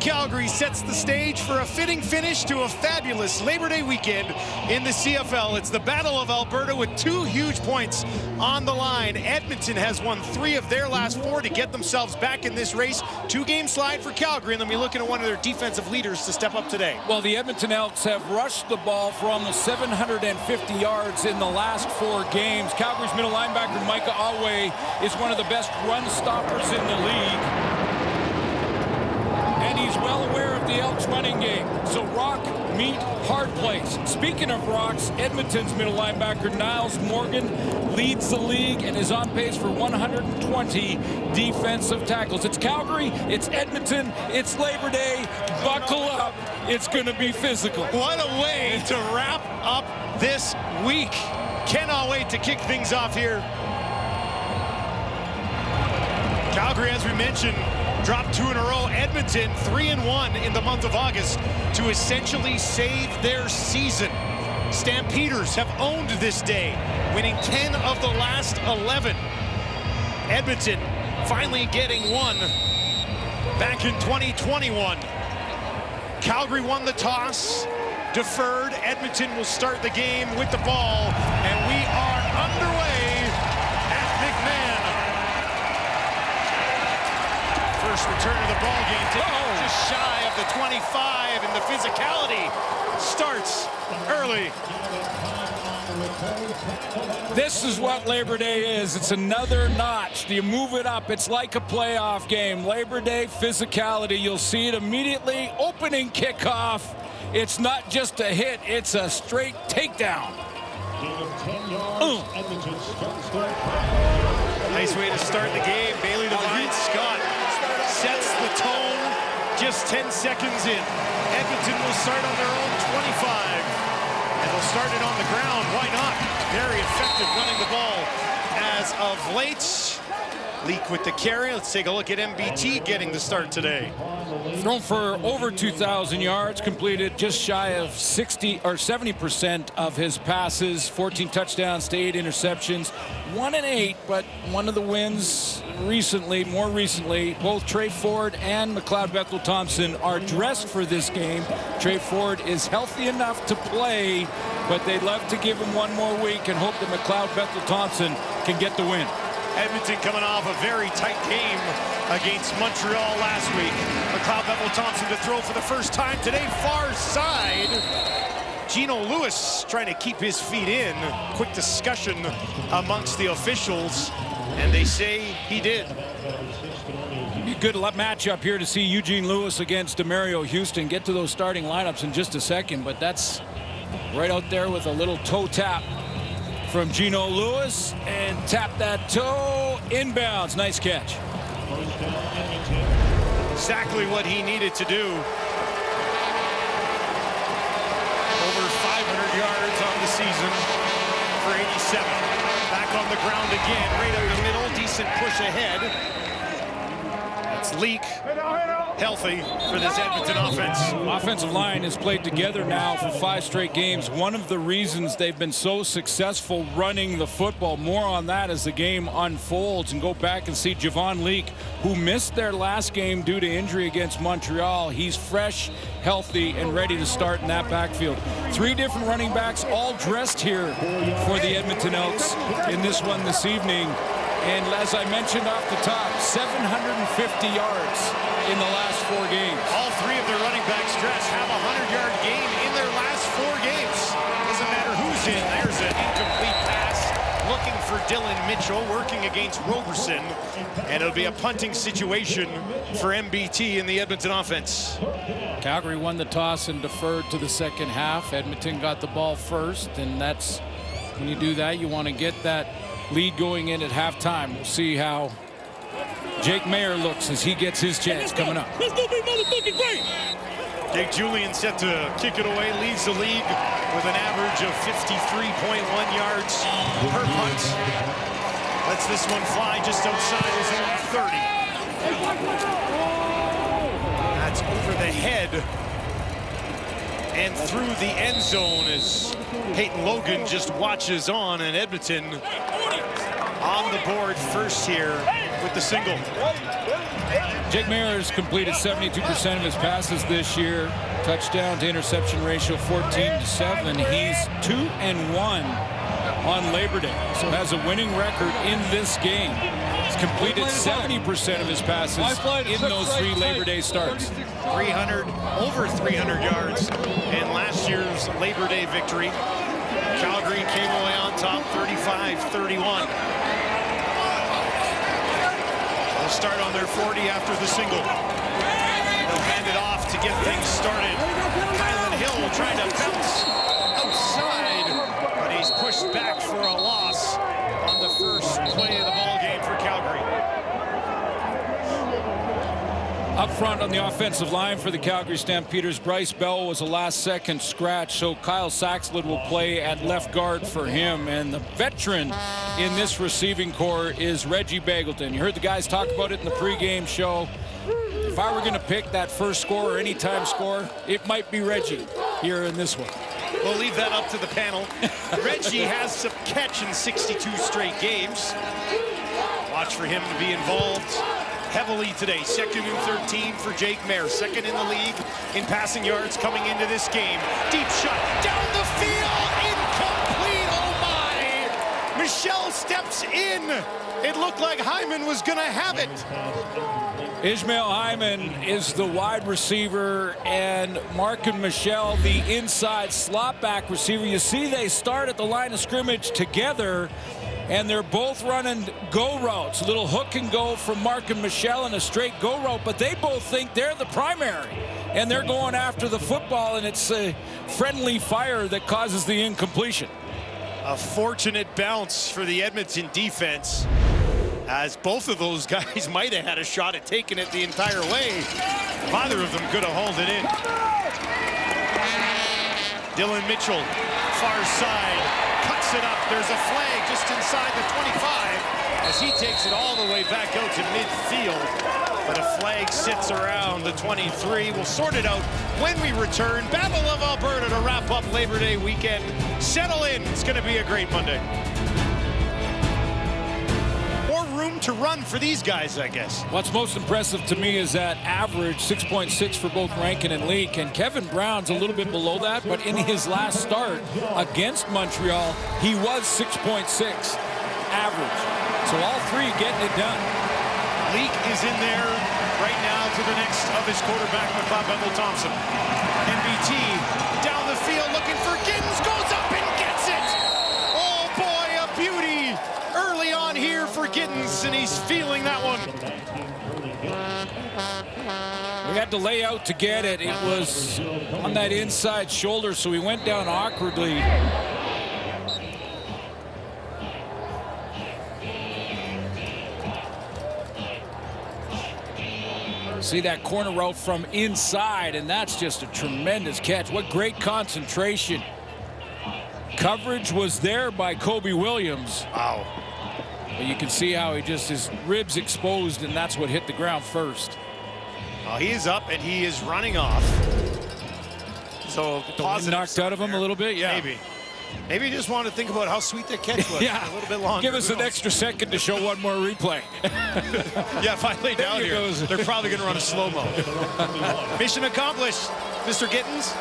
Calgary sets the stage for a fitting finish to a fabulous Labor Day weekend in the CFL. It's the Battle of Alberta with 2 huge points on the line. Edmonton has won 3 of their last 4 to get themselves back in this race. 2-game slide for Calgary, and they'll be looking at one of their defensive leaders to step up today. Well, the Edmonton Elks have rushed the ball for almost 750 yards in the last 4 games. Calgary's middle linebacker, Micah Alway, is one of the best run stoppers in the league. And he's well aware of the Elks running game. So rock, meet, hard place. Speaking of rocks, Edmonton's middle linebacker Niles Morgan leads the league and is on pace for 120 defensive tackles. It's Calgary, it's Edmonton, it's Labor Day. Buckle up, it's going to be physical. What a way to wrap up this week. Cannot wait to kick things off here. Calgary, as we mentioned, dropped 2 in a row. Edmonton 3-1 in the month of August to essentially save their season. Stampeders have owned this day, winning 10 of the last 11. Edmonton finally getting one back in 2021. Calgary won the toss, deferred. Edmonton will start the game with the ball, and we are underway at McMahon. First return of the ball game, just shy of the 25, and the physicality starts early. This is what Labor Day is. It's another notch. You move it up. It's like a playoff game. Labor Day physicality. You'll see it immediately. Opening kickoff. It's not just a hit. It's a straight takedown. Nice way to start the game. Bailey Devine Scott sets the tone just 10 seconds in. Edmonton will start on their own 25. And they'll start it on the ground. Why not? Very effective running the ball as of late. Leak with the carry. Let's take a look at MBT getting the start today. Thrown for over 2,000 yards, completed just shy of 60 or 70% of his passes, 14 touchdowns to 8 interceptions, 1-8, but one of the wins recently, more recently, both Trey Ford and McLeod Bethel-Thompson are dressed for this game. Trey Ford is healthy enough to play, but they'd love to give him one more week and hope that McLeod Bethel-Thompson can get the win. Edmonton coming off a very tight game against Montreal last week. McLeod Bethel-Thompson to throw for the first time today, far side. Gino Lewis trying to keep his feet in. Quick discussion amongst the officials, and they say he did. Be a good matchup here to see Eugene Lewis against Demario Houston. Get to those starting lineups in just a second, but that's right out there with a little toe tap from Gino Lewis, and tap that toe, inbounds. Nice catch. Exactly what he needed to do. Over 500 yards on the season for 87. Back on the ground again, right up the middle, decent push ahead. That's Leak, healthy for this Edmonton offense. Offensive line has played together now for 5 straight games. One of the reasons they've been so successful running the football. More on that as the game unfolds, and go back and see Javon Leak, who missed their last game due to injury against Montreal. He's fresh, healthy, and ready to start in that backfield. 3 different running backs all dressed here for the Edmonton Elks in this one this evening. And as I mentioned off the top, 750 yards in the last 4 games. All 3 of their running backs dressed have a 100-yard game in their last 4 games. Doesn't matter who's in. There's an incomplete pass. Looking for Dylan Mitchell, working against Roberson. And it'll be a punting situation for MBT in the Edmonton offense. Calgary won the toss and deferred to the second half. Edmonton got the ball first, and that's when you do that, you want to get that lead going in at halftime. We'll see how Jake Mayer looks as he gets his chance coming up. Let's go be motherfucking great. Jake Julian set to kick it away, leads the league with an average of 53.1 yards per punt. Lets this one fly just outside his own 30. That's over the head and through the end zone as Peyton Logan just watches on, and Edmonton on the board first here with the single. Jake Maier has completed 72% of his passes this year. Touchdown to interception ratio 14-7. He's 2-1 on Labor Day, so has a winning record in this game. He's completed 70% of his passes in those 3 Labor Day starts. Over 300 yards in last year's Labor Day victory. Calgary came away on top 35-31. They'll start on their 40 after the single. They'll hand it off to get things started. Kylan Hill trying to bounce outside, but he's pushed back for a loss on the first play of the ball game for Calgary. Up front on the offensive line for the Calgary Stampeders, Bryce Bell was a last-second scratch, so Kyle Saxelid will play at left guard for him. And the veteran in this receiving corps is Reggie Begelton. You heard the guys talk about it in the pregame show. If I were going to pick that first score or anytime score, it might be Reggie here in this one. We'll leave that up to the panel. Reggie has some catch in 62 straight games. Watch for him to be involved heavily today. 2nd and 13 for Jake Maier. 2nd in the league in passing yards coming into this game. Deep shot down the field. Incomplete. Oh my. Michel steps in. It looked like Hyman was going to have it. Ishmael Hyman is the wide receiver, and Markin Michel the inside slot back receiver. You see they start at the line of scrimmage together, and they're both running go routes. A little hook and go from Markin Michel and a straight go route, but they both think they're the primary, and they're going after the football, and it's a friendly fire that causes the incompletion. A fortunate bounce for the Edmonton defense, as both of those guys might have had a shot at taking it the entire way. Neither of them could have hauled it in. Dylan Mitchell, far side, cuts it up. There's a flag just inside the 25 as he takes it all the way back out to midfield. But a flag sits around the 23. We'll sort it out when we return. Battle of Alberta to wrap up Labor Day weekend. Settle in. It's going to be a great Monday. Room to run for these guys, I guess. What's most impressive to me is that average 6.6 for both Rankin and Leak, and Kevin Brown's a little bit below that, but in his last start against Montreal, he was 6.6 average. So all 3 getting it done. Leak is in there right now to the next of his quarterback, McLeod Thompson. NBT down the field looking for Giddens, goes up and gets it. Oh boy, a beauty early on here for Giddens, and he's feeling that one. We had to lay out to get it. It was on that inside shoulder, so he went down awkwardly. See that corner route from inside, and that's just a tremendous catch. What great concentration. Coverage was there by Kobe Williams. Wow. But you can see how he just, his ribs exposed, and that's what hit the ground first. He is up, and he is running off. So positive knocked out of him a little bit, yeah. Maybe he just wanted to think about how sweet that catch was. Yeah, a little bit longer. Give us an extra second to show one more replay. Yeah, if I lay down here, they're probably going to run a slow-mo. Mission accomplished, Mr. Giddens.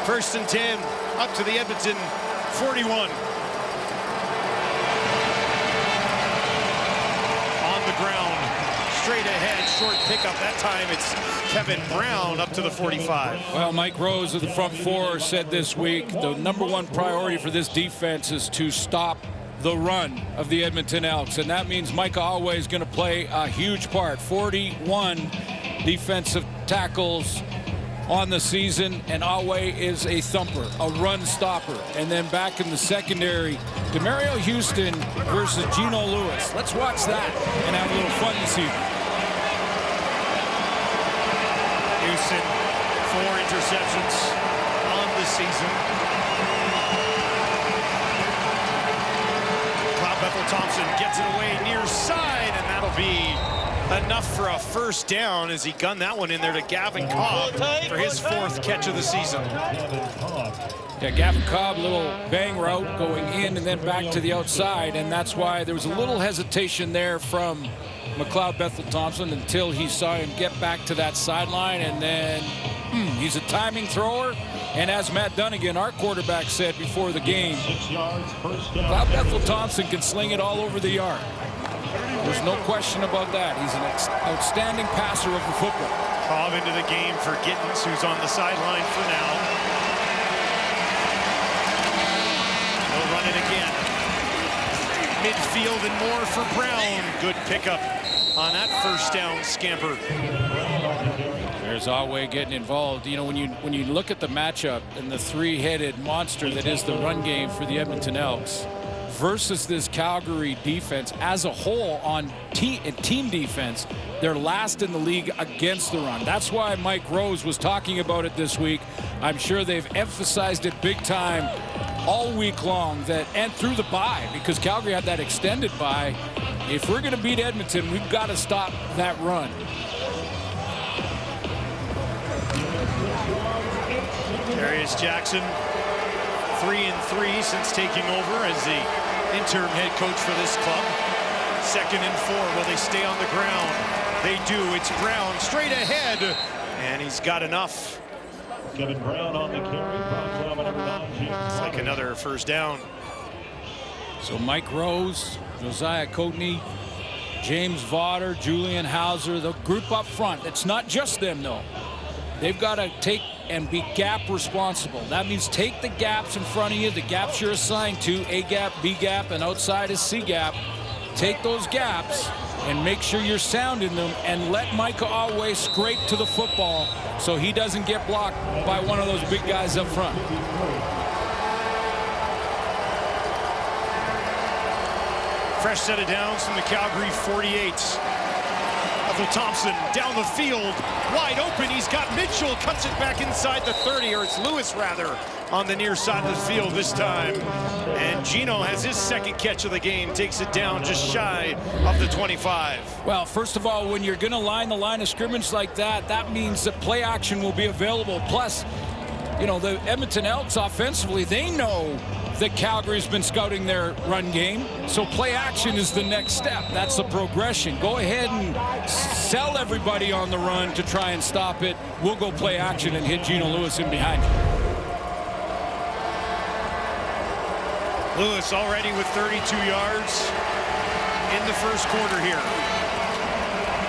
1st and 10, up to the Edmonton 41. On the ground, straight ahead, short pickup. That time it's Kevin Brown up to the 45. Well, Mike Rose of the front 4 said this week the #1 priority for this defense is to stop the run of the Edmonton Elks, and that means Micah Alway is going to play a huge part. 41 defensive tackles on the season, and Alway is a thumper, a run stopper. And then back in the secondary, Demario Houston versus Gino Lewis. Let's watch that and have a little fun this evening. Houston, 4 interceptions on the season. Cloud Bethel Thompson gets it away near side, and that'll be enough for a first down as he gunned that one in there to Gavin Cobb for his 4th catch of the season. Yeah, Gavin Cobb, little bang route going in and then back to the outside, and that's why there was a little hesitation there from McLeod Bethel-Thompson until he saw him get back to that sideline, and then he's a timing thrower. And as Matt Dunnigan, our quarterback, said before the game, McLeod Bethel-Thompson can sling it all over the yard. There's no question about that. He's an outstanding passer of the football. Cobb into the game for Gittins, who's on the sideline for now. He'll run it again. Midfield and more for Brown. Good pickup on that first down scamper. There's Alway getting involved. You know, when you look at the matchup and the three-headed monster that is the run game for the Edmonton Elks versus this Calgary defense as a whole on team defense, they're last in the league against the run. That's why Mike Rose was talking about it this week. I'm sure they've emphasized it big time all week long, that and through the bye, because Calgary had that extended bye. If we're going to beat Edmonton, we've got to stop that run. Darius Jackson, 3-3 since taking over as the interim head coach for this club. 2nd and 4. Will they stay on the ground? They do. It's Brown straight ahead, and he's got enough. Kevin Brown on the carry. It's like another first down. So Mike Rose, Josiah Coatney, James Vaughter, Julian Hauser, the group up front. It's not just them, though. They've got to take and be gap responsible. That means take the gaps in front of you, the gaps you're assigned to, A gap, B gap, and outside is C gap. Take those gaps and make sure you're sound in them, and let Micah Alway scrape to the football so he doesn't get blocked by one of those big guys up front. Fresh set of downs from the Calgary 48. Thompson down the field, wide open. He's got Mitchell, cuts it back inside the 30, or it's Lewis rather, on the near side of the field this time. And Gino has his 2nd catch of the game, takes it down just shy of the 25. Well, first of all, when you're going to line the line of scrimmage like that, that means that play action will be available. Plus, you know, the Edmonton Elks offensively, they know that Calgary's been scouting their run game, so play action is the next step. That's the progression. Go ahead and sell everybody on the run to try and stop it. We'll go play action and hit Gino Lewis in behind. Lewis already with 32 yards in the first quarter here.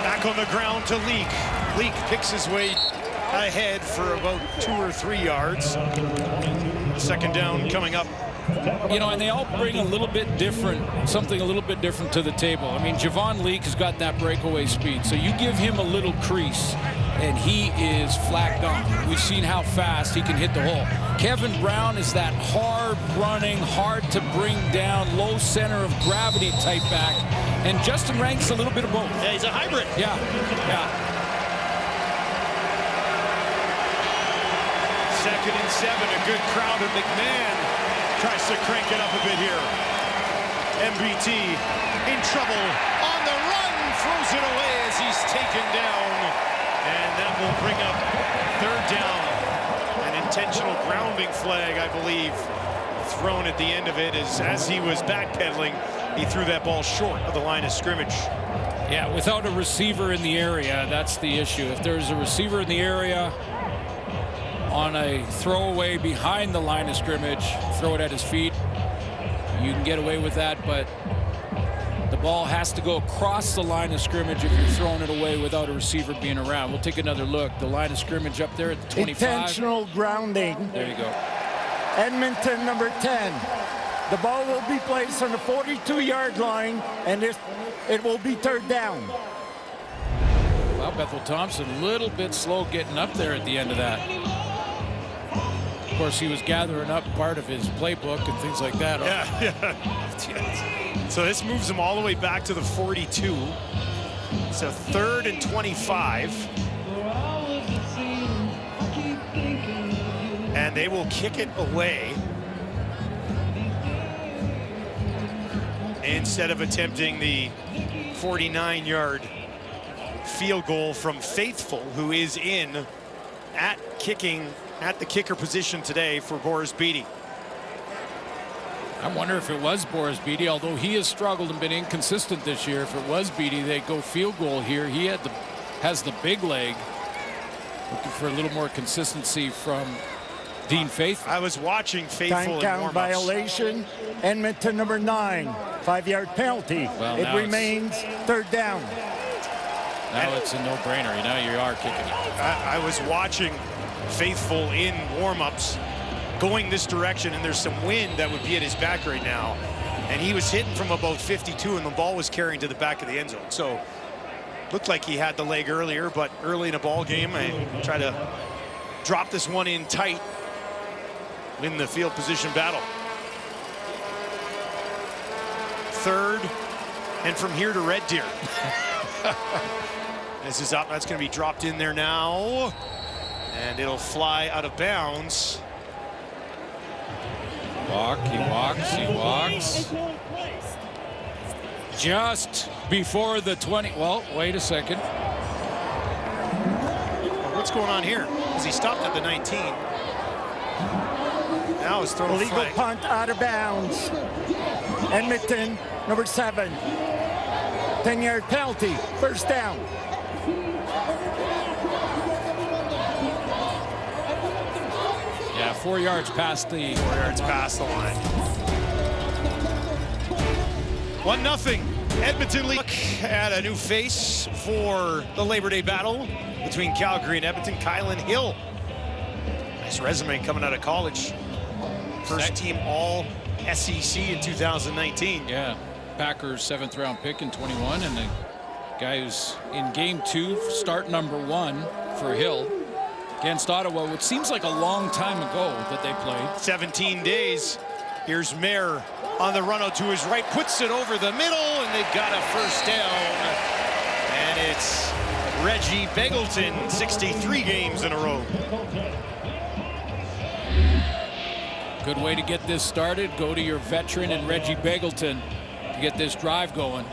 Back on the ground to Leak. Leak picks his way ahead for about 2 or 3 yards. 2nd down coming up. You know, and they all bring a little bit different, something a little bit different to the table. I mean, Javon Leak has got that breakaway speed, so you give him a little crease and he is flagged on. We've seen how fast he can hit the hole. Kevin Brown is that hard running, hard to bring down, low center of gravity type back, and Justin Rank's a little bit of both. Yeah, he's a hybrid. Yeah. 2nd and 7, a good crowd of McMahon tries to crank it up a bit here. MBT in trouble on the run, throws it away as he's taken down, and that will bring up 3rd down. An intentional grounding flag, I believe, thrown at the end of it as he was backpedaling. He threw that ball short of the line of scrimmage. Yeah, without a receiver in the area, that's the issue. If there's a receiver in the area on a throwaway behind the line of scrimmage, throw it at his feet, you can get away with that, but the ball has to go across the line of scrimmage if you're throwing it away without a receiver being around. We'll take another look. The line of scrimmage up there at the 25. Intentional grounding. There you go. Edmonton number 10. The ball will be placed on the 42-yard line, and it will be 3rd down. Well, Bethel-Thompson a little bit slow getting up there at the end of that. Of course, he was gathering up part of his playbook and things like that. Yeah. So this moves him all the way back to the 42. It's a 3rd and 25. And they will kick it away instead of attempting the 49-yard field goal from Faithful, who is in at the kicker position today for Boris Beatty. I wonder if it was Boris Beatty, although he has struggled and been inconsistent this year. If it was Beatty, they go field goal here. He has the big leg. Looking for a little more consistency from Dean Faithful. I was watching Faithful in Time count warm-ups. Violation. Edmonton number 9. 5-yard penalty. Well, it remains third down. Now it's a no-brainer. Now you are kicking it. I was watching Faithful in warm-ups going this direction, and there's some wind that would be at his back right now. And he was hitting from about 52, and the ball was carrying to the back of the end zone. So looked like he had the leg earlier, but early in a ball game, I try to drop this one in tight in the field position battle. Third, and from here to Red Deer. This is up. That's going to be dropped in there now, and it'll fly out of bounds. He walks. Just before the 20. Well, wait a second. What's going on here? Because he stopped at the 19. Now he's throwing a Illegal flag. punt out of bounds. Edmonton number 7. 10-yard penalty. First down. Yeah, 4 yards past the 4 yards past the line. 1-0. Edmonton look at a new face for the Labor Day battle between Calgary and Edmonton. Kylan Hill. Nice resume coming out of college. First team all SEC in 2019. Yeah, Packers 7th round pick in 21, and the guy who's in game 2, start number 1 for Hill against Ottawa, which seems like a long time ago that they played. 17 days. Here's Mayer on the run out to his right, puts it over the middle, and they've got a first down. And it's Reggie Begelton, 63 games in a row. Good way to get this started. Go to your veteran and Reggie Begelton to get this drive going.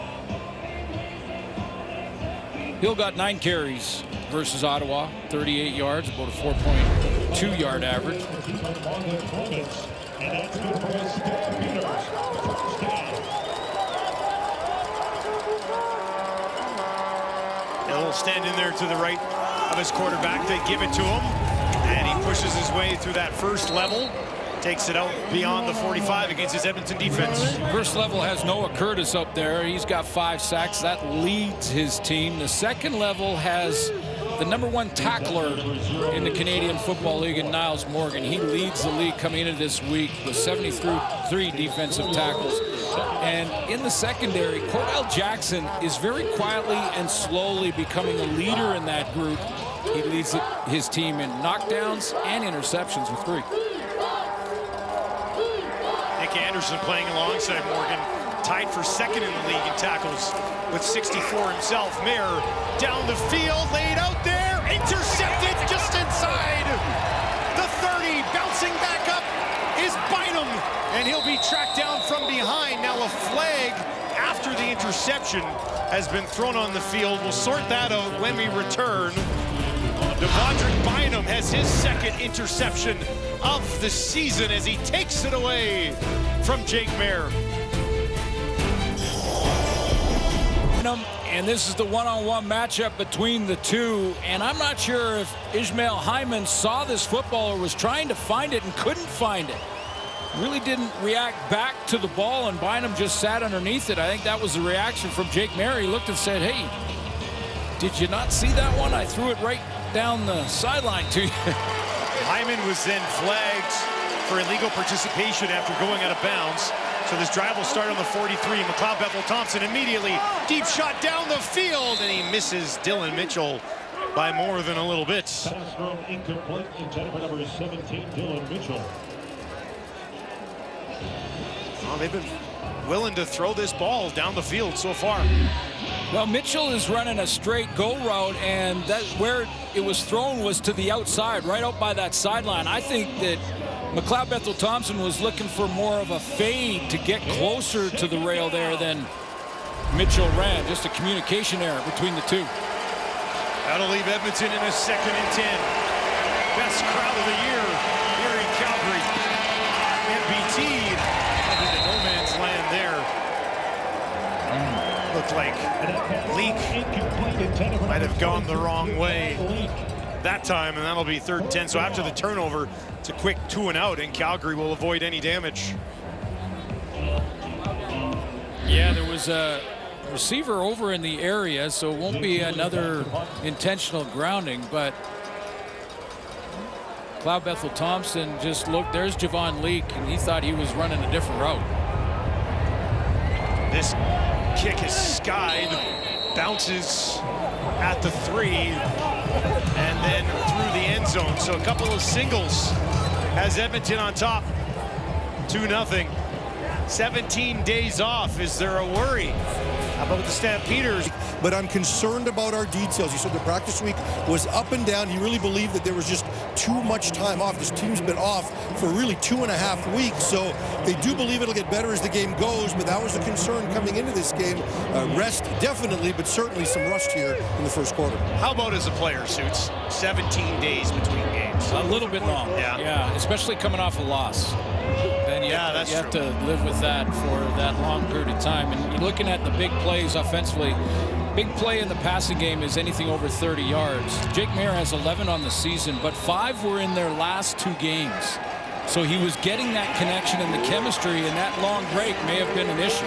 Hill got 9 carries versus Ottawa, 38 yards, about a 4.2 yard average. Hill standing there to the right of his quarterback. They give it to him, and he pushes his way through that first level. Takes it out beyond the 45 against his Edmonton defense. First level has Noah Curtis up there. He's got 5 sacks. That leads his team. The second level has the #1 tackler in the Canadian Football League in Niles Morgan. He leads the league coming into this week with 73 defensive tackles. And in the secondary, Cordell Jackson is very quietly and slowly becoming a leader in that group. He leads his team in knockdowns and interceptions with 3. Anderson playing alongside Morgan, tied for second in the league in tackles with 64 himself. Mayer down the field, laid out there, intercepted just inside the 30. Bouncing back up is Bynum, and he'll be tracked down from behind. Now a flag after the interception has been thrown on the field. We'll sort that out when we return. Devondrick Bynum has his second interception of the season as he takes it away from Jake Mayer. And this is the one-on-one matchup between the two. And I'm not sure if Ishmael Hyman saw this football or was trying to find it and couldn't find it. Really didn't react back to the ball, and Bynum just sat underneath it. I think that was the reaction from Jake Mayer. He looked and said, hey, did you not see that one? I threw it right down the sideline to you. Hyman was then flagged for illegal participation after going out of bounds. So this drive will start on the 43. McLeod Bethel-Thompson immediately deep shot down the field, and he misses Dylan Mitchell by more than a little bit. Pass thrown incomplete, intended for number 17, Dylan Mitchell. Oh, they've been willing to throw this ball down the field so far. Well, Mitchell is running a straight go route, and that where it was thrown was to the outside, right out by that sideline. I think that McLeod Bethel-Thompson was looking for more of a fade to get closer to the rail there than Mitchell ran. Just a communication error between the two. That'll leave Edmonton in a 2nd and 10. Best crowd of the year here in Calgary. MBT into no man's land there. Looked like Leak might have gone the wrong way that time, and that'll be 3rd and 10. So after the turnover, it's a quick 2 and out, and Calgary will avoid any damage. Yeah, there was a receiver over in the area, so it won't be another intentional grounding, but Cloud Bethel Thompson just looked, there's Javon Leak, and he thought he was running a different route. This kick is skied, bounces at the 3, and then through the end zone. So a couple of singles has Edmonton on top, 2-0. 17 days off. Is there a worry about the Stampeders? But I'm concerned about our details. He said the practice week was up and down. He really believed that there was just too much time off. This team's been off for really 2.5 weeks, so they do believe it'll get better as the game goes, but that was a concern coming into this game. Rest definitely, but certainly some rust here in the first quarter. How about as a player, Suits? 17 days between games. A little bit long. Yeah, especially coming off a loss. Then you have to live with that for that long period of time. And you're looking at the big plays offensively. Big play in the passing game is anything over 30 yards. Jake Mayer has 11 on the season, but 5 were in their last 2 games. So he was getting that connection and the chemistry, and that long break may have been an issue.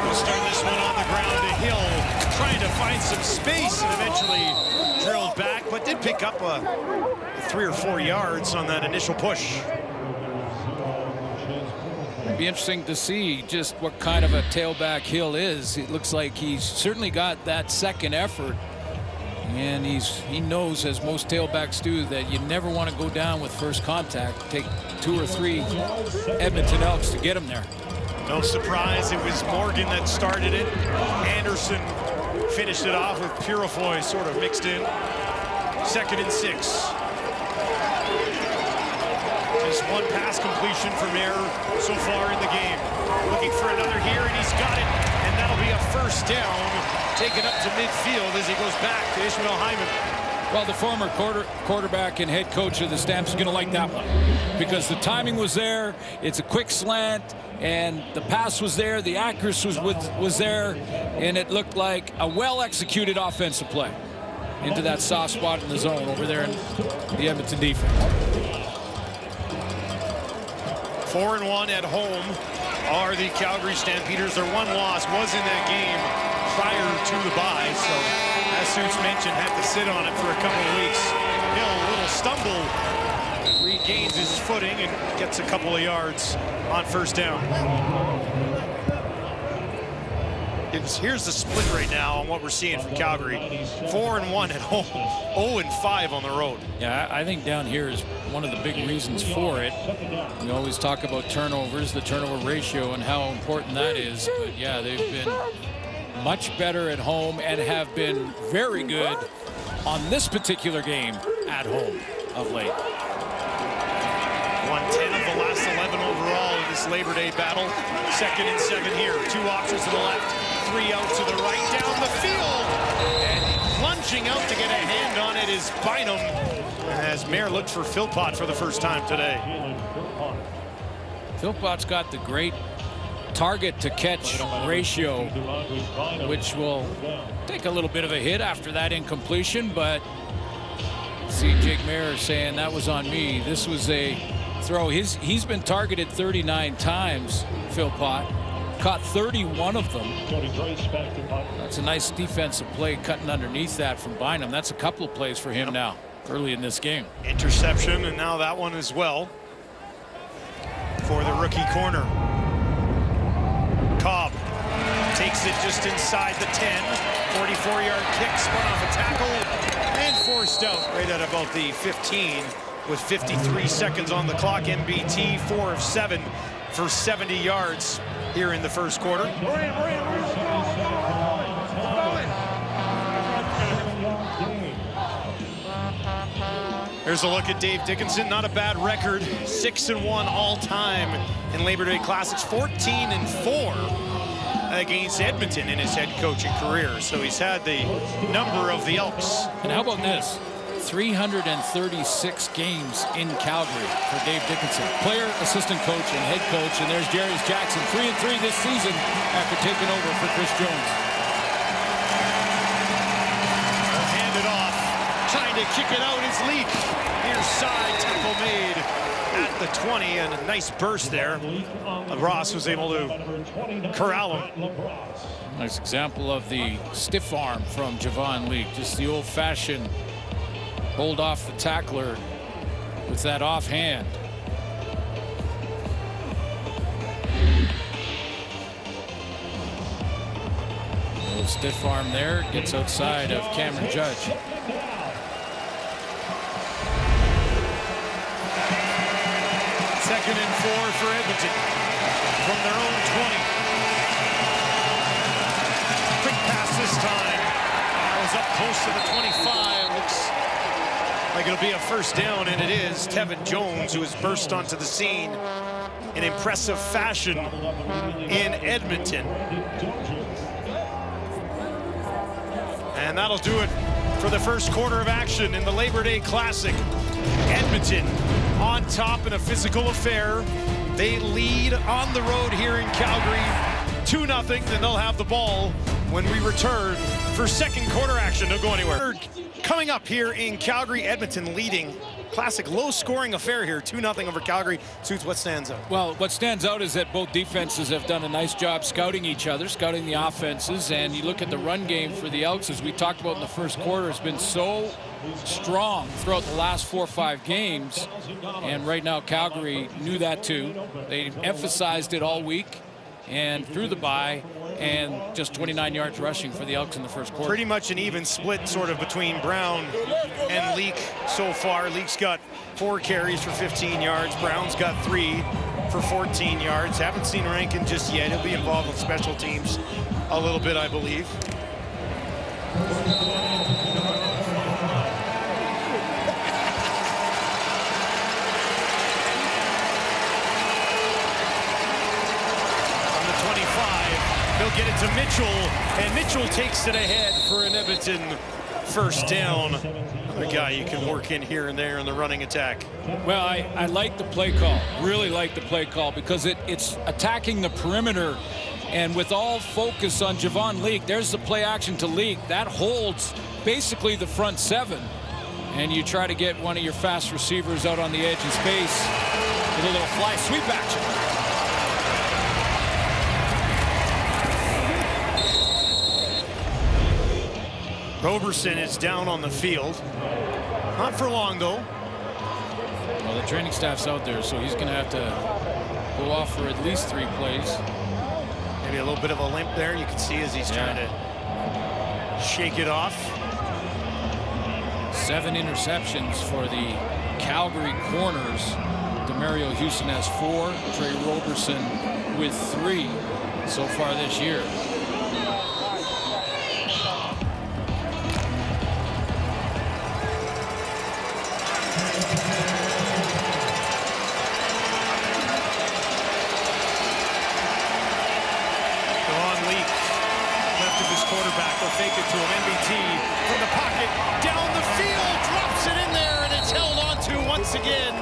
We'll start this one on the ground to Hill, trying to find some space, and eventually drilled back, but did pick up 3 or 4 yards on that initial push. It'd be interesting to see just what kind of a tailback Hill is. It looks like he's certainly got that second effort, and he knows, as most tailbacks do, that you never want to go down with first contact. Take 2 or 3 Edmonton Elks to get him there. No surprise, it was Morgan that started it. Anderson finished it off with Purifoy sort of mixed in. 2nd and 6. Just 1 pass completion from Mayer so far in the game. Looking for another here, and he's got it. And that'll be a 1st down, taken up to midfield as he goes back to Ishmael Hyman. Well, the former quarterback and head coach of the Stamps is going to like that one, because the timing was there. It's a quick slant, and the pass was there. The accuracy was there, and it looked like a well-executed offensive play into that soft spot in the zone over there in the Edmonton defense. 4-1 at home are the Calgary Stampeders. Their 1 loss was in that game prior to the bye, so as Suits mentioned, had to sit on it for a couple of weeks. Hill, a little stumble, regains his footing and gets a couple of yards on 1st down. Here's the split right now on what we're seeing from Calgary. 4-1 at home, 0-5 on the road. Yeah, I think down here is one of the big reasons for it. We always talk about turnovers, the turnover ratio, and how important that is. But yeah, they've been much better at home and have been very good on this particular game at home of late. 110 of the last 11 overall in this Labor Day battle. 2nd and 7 here. 2 options to the left, 3 out to the right, down the field. And plunging out to get a hand on it is Bynum, as Mayer looked for Philpott for the first time today. Philpott's got the great target to catch ratio, which will take a little bit of a hit after that incompletion, but see Jake Mayer saying that was on me. This was a throw. He's been targeted 39 times, Philpott. Caught 31 of them. That's a nice defensive play, cutting underneath that from Bynum. That's a couple of plays for him now early in this game. Interception, and now that one as well for the rookie corner. Cobb takes it just inside the 10. 44-yard kick, spun off a tackle and forced out right at about the 15 with 53 seconds on the clock. MBT 4 of 7 for 70 yards here in the first quarter. Here's a look at Dave Dickinson. Not a bad record. 6-1 all time in Labor Day Classics. 14-4 against Edmonton in his head coaching career. So he's had the number of the Elks. And how about this? 336 games in Calgary for Dave Dickinson. Player, assistant coach, and head coach. And there's Darius Jackson, 3-3 this season after taking over for Chris Jones. Hand it off. Trying to kick it out is Leak. Near side tackle made at the 20, and a nice burst there. Ross was able to corral him. Nice example of the stiff arm from Javon Leak. Just the old-fashioned hold off the tackler with that offhand. A little stiff arm there, gets outside of Cameron Judge. Second and 4 for Edmonton from their own 20. Quick pass this time. That was up close to the 25. Looks like it'll be a first down, and it is. Tevin Jones, who has burst onto the scene in impressive fashion in Edmonton. And that'll do it for the first quarter of action in the Labor Day Classic. Edmonton on top in a physical affair. They lead on the road here in Calgary 2-0. Then they'll have the ball when we return for second quarter action. Don't go anywhere. Coming up here in Calgary, Edmonton leading. Classic low-scoring affair here, 2-0 over Calgary. Suits, what stands out? Well, what stands out is that both defenses have done a nice job scouting each other, scouting the offenses. And you look at the run game for the Elks, as we talked about in the first quarter, has been so strong throughout the last 4 or 5 games. And right now, Calgary knew that too. They emphasized it all week and through the bye, and just 29 yards rushing for the Elks in the first quarter. Pretty much an even split sort of between Brown and Leak so far. Leak's got 4 carries for 15 yards. Brown's got 3 for 14 yards. Haven't seen Rankin just yet. He'll be involved in special teams a little bit, I believe. They'll get it to Mitchell, and Mitchell takes it ahead for an Edmonton first down. Another guy you can work in here and there in the running attack. Well, I like the play call, really like the play call, because it's attacking the perimeter, and with all focus on Javon Leak, there's the play action to Leak. That holds basically the front 7, and you try to get one of your fast receivers out on the edge in space with a little fly sweep action. Roberson is down on the field. Not for long, though. Well, the training staff's out there, so he's going to have to go off for at least 3 plays. Maybe a little bit of a limp there. You can see as he's trying to shake it off. 7 interceptions for the Calgary corners. Demario Houston has 4. Trey Roberson with 3 so far this year. Quarterback will fake it to him. MBT from the pocket down the field, drops it in there, and it's held onto once again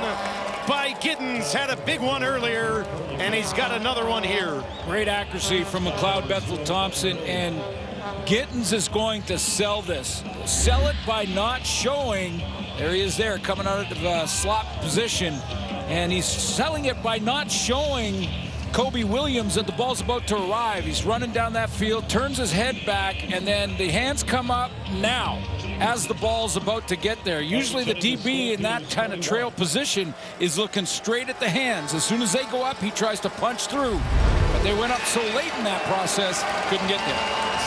by Giddens. Had a big one earlier, and he's got another one here. Great accuracy from McLeod Bethel-Thompson, and Giddens is going to sell this. Sell it by not showing. There he is there, coming out of slot position, and he's selling it by not showing Kobe Williams that the ball's about to arrive. He's running down that field, turns his head back, and then the hands come up now as the ball's about to get there. Usually the DB in that kind of trail position is looking straight at the hands. As soon as they go up, he tries to punch through. But they went up so late in that process, couldn't get there.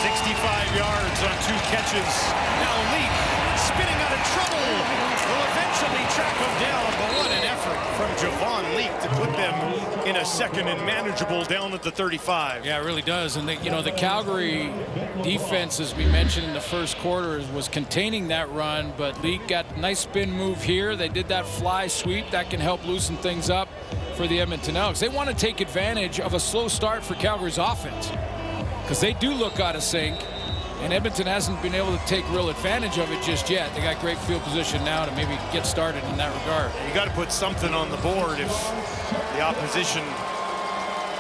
65 yards on 2 catches. Now Leak spinning out of trouble. Will eventually track him down, but what an effort from Javon Leak to put them in a second and manageable down at the 35. Yeah, it really does. And the Calgary defense, as we mentioned in the first quarter, was containing that run, but Leak got a nice spin move here. They did that fly sweep. That can help loosen things up for the Edmonton Elks. They want to take advantage of a slow start for Calgary's offense. because they do look out of sync. And Edmonton hasn't been able to take real advantage of it just yet. They got great field position now to maybe get started in that regard. You got to put something on the board if the opposition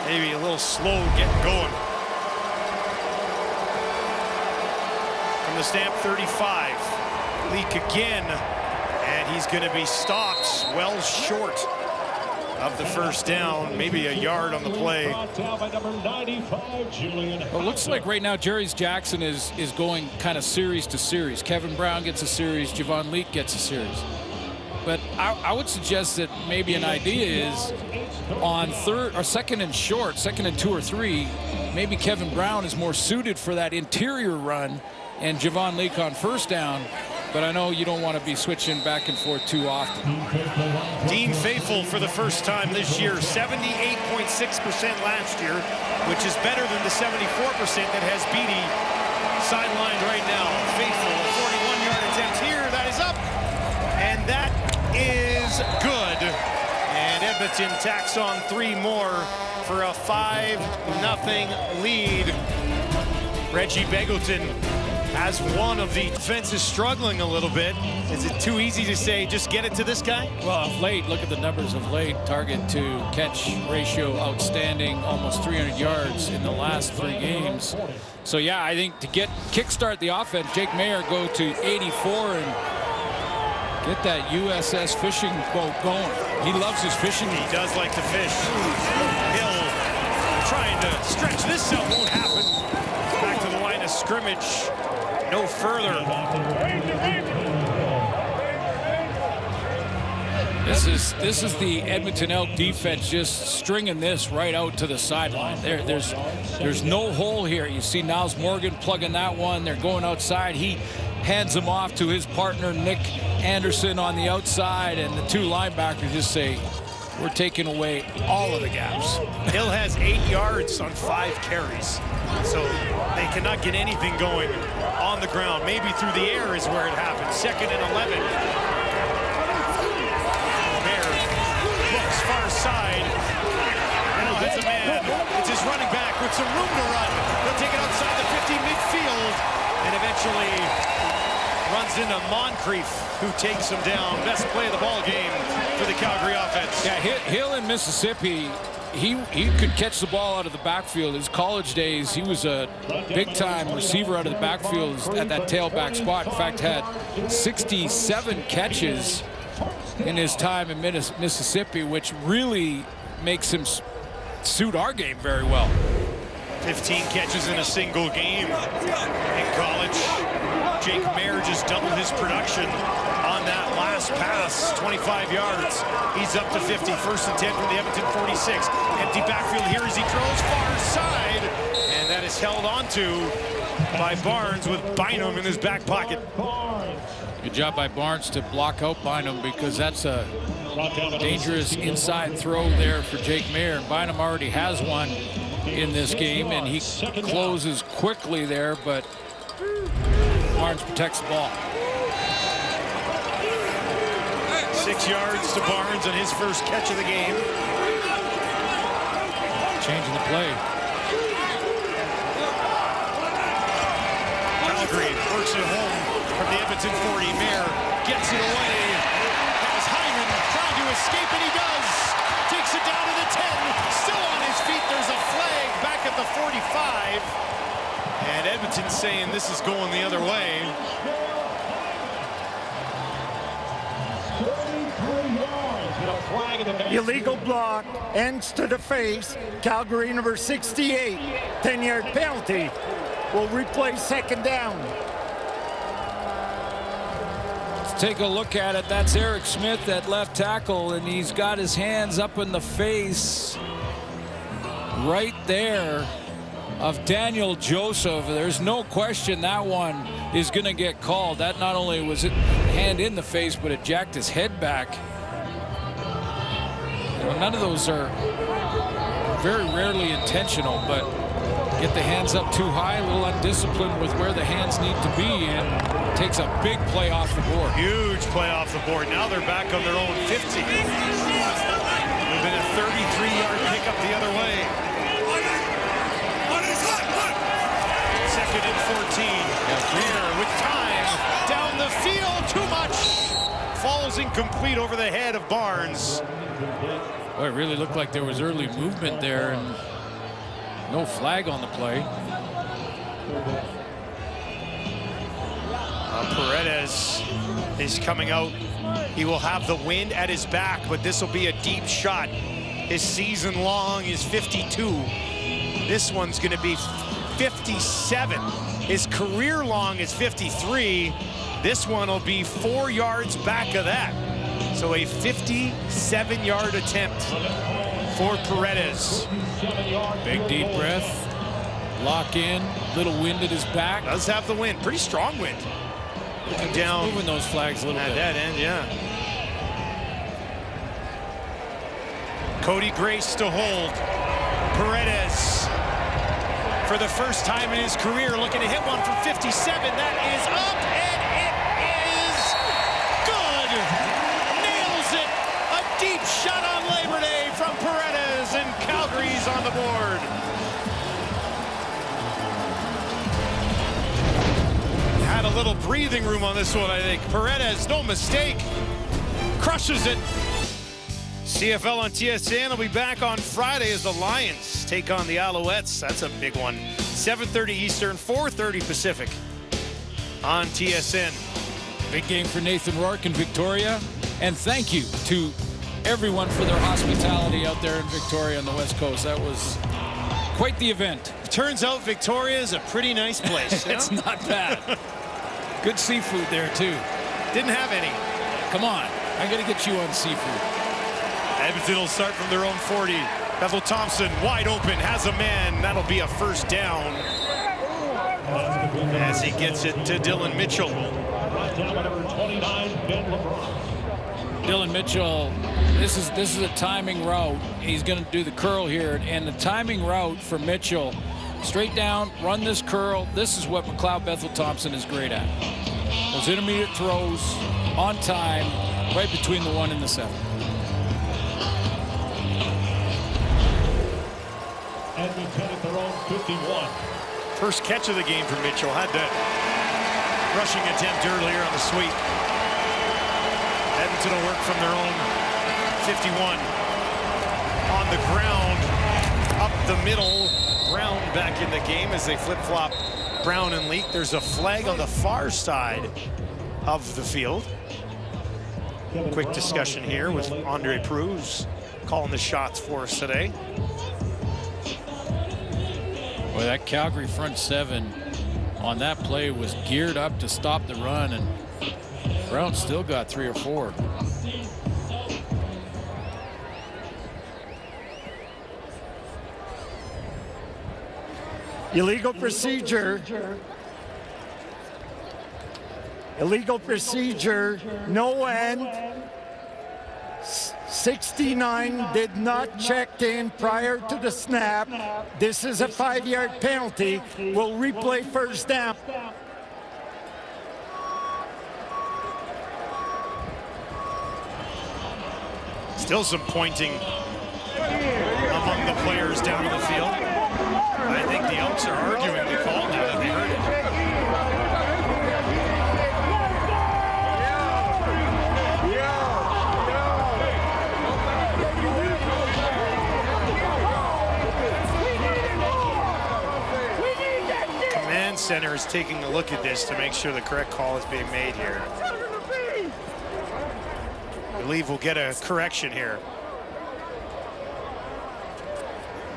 maybe a little slow getting going. From the Stamp 35, Leak again, and he's going to be stopped well short of the first down, maybe a yard on the play. Well, it looks like right now Jerry's Jackson is going kind of series to series. Kevin Brown gets a series, Javon Leak gets a series. But I would suggest that maybe an idea is on third or second and short, second and 2 or 3, maybe Kevin Brown is more suited for that interior run and Javon Leak on first down. But I know you don't want to be switching back and forth too often. Dean Faithful for the first time this year, 78.6% last year, which is better than the 74% that has Beatty sidelined right now. Faithful, a 41-yard attempt here. That is up, and that is good. And Edmonton tacks on 3 more for a 5-0 lead. Reggie Begelton as one of the defense is struggling a little bit. Is it too easy to say just get it to this guy? Well, of late, look at the numbers of late. Target to catch ratio outstanding, almost 300 yards in the last 3 games. So yeah, I think to kickstart the offense, Jake Mayer go to 84 and get that USS fishing boat going. He loves his fishing. He does like to fish. Hill trying to stretch this out, won't happen. Back to the line of scrimmage. No further. This is the Edmonton Elk defense just stringing this right out to the sideline. There's no hole here. You see Niles Morgan plugging that one. They're going outside. He hands them off to his partner Nick Anderson on the outside, and the 2 linebackers just say, we're taking away all of the gaps. Hill has 8 yards on 5 carries. So they cannot get anything going on the ground. Maybe through the air is where it happens. 2nd and 11. Bear looks far side. Now has a man. It's his running back with some room to run. He'll take it outside the 50 midfield and eventually runs into Moncrief, who takes him down. Best play of the ball game for the Calgary offense. Yeah, Hill in Mississippi, he could catch the ball out of the backfield. His college days, he was a big-time receiver out of the backfield at that tailback spot. In fact, had 67 catches in his time in Mississippi, which really makes him suit our game very well. 15 catches in a single game in college. Jake Mayer just doubled his production on that last pass, 25 yards. He's up to 50, 1st and 10 from the Edmonton 46. Empty backfield here as he throws far side, and that is held onto by Barnes with Bynum in his back pocket. Good job by Barnes to block out Bynum, because that's a dangerous inside throw there for Jake Mayer. And Bynum already has one in this game, and he closes quickly there, but Barnes protects the ball. 6 yards to Barnes on his first catch of the game. Changing the play. Calgary works it home from the Edmonton 40. Mayer gets it away. As Hyman trying to escape, and he does. Takes it down to the 10. Still on his feet. There's a flag back at the 45. And Edmonton saying this is going the other way. Illegal block, ends to the face. Calgary number 68, 10-yard penalty. Will replay 2nd down. Let's take a look at it. That's Eric Smith at left tackle, and he's got his hands up in the face right there of Daniel Joseph. There's no question that one is going to get called. That not only was it hand in the face, but it jacked his head back. None of those are very rarely intentional, but get the hands up too high, a little undisciplined with where the hands need to be, and takes a big play off the board. Huge play off the board. Now they're back on their own 50. It would have been a 33-yard pickup the other way. 2nd and 14. Here with time. Down the field. Too much. Falls incomplete over the head of Barnes. Well, it really looked like there was early movement there and no flag on the play. Paredes is coming out. He will have the wind at his back, but this will be a deep shot. His season long is 52. This one's going to be 57. His career long is 53. This one will be 4 yards back of that. So a 57-yard attempt for Paredes. Big deep breath. Lock in. Little wind at his back. Does have the wind. Pretty strong wind. Looking down. Moving those flags a little bit. At that end, yeah. Cody Grace to hold. Paredes, for the first time in his career, looking to hit one from 57. That is up, and it is good. Nails it. A deep shot on Labor Day from Paredes, and Calgary's on the board. Had a little breathing room on this one, I think. Paredes, no mistake, crushes it. CFL on TSN will be back on Friday as the Lions take on the Alouettes. That's a big one. 7:30 Eastern, 4:30 Pacific on TSN. Big game for Nathan Rourke in Victoria. And thank you to everyone for their hospitality out there in Victoria on the West Coast. That was quite the event. Turns out Victoria is a pretty nice place. It's not bad. Good seafood there, too. Didn't have any. Come on. I got to get you on seafood. Edmonton will start from their own 40. Bethel Thompson wide open, has a man. That'll be a first down as he gets it to Dylan Mitchell. Dylan Mitchell, this is a timing route. He's going to do the curl here, and the timing route for Mitchell, straight down, run this curl. This is what McLeod Bethel Thompson is great at. Those intermediate throws on time, right between the 1 and the 7. Edmonton at their own 51. First catch of the game for Mitchell. Had that rushing attempt earlier on the sweep. Edmonton will work from their own 51. On the ground, up the middle. Brown back in the game as they flip-flop Brown and Leak. There's a flag on the far side of the field. Quick discussion here with Andre Pruz calling the shots for us today. Well, that Calgary front 7 on that play was geared up to stop the run, and Brown still got 3 or 4. Illegal procedure. Illegal procedure. No end. 69 did not check in prior to the snap. This is a 5-yard penalty. We'll replay first down. Still some pointing among the players down in the field. I think the Elks are arguing the call now that they heard it. Command Center is taking a look at this to make sure the correct call is being made here. I believe we'll get a correction here.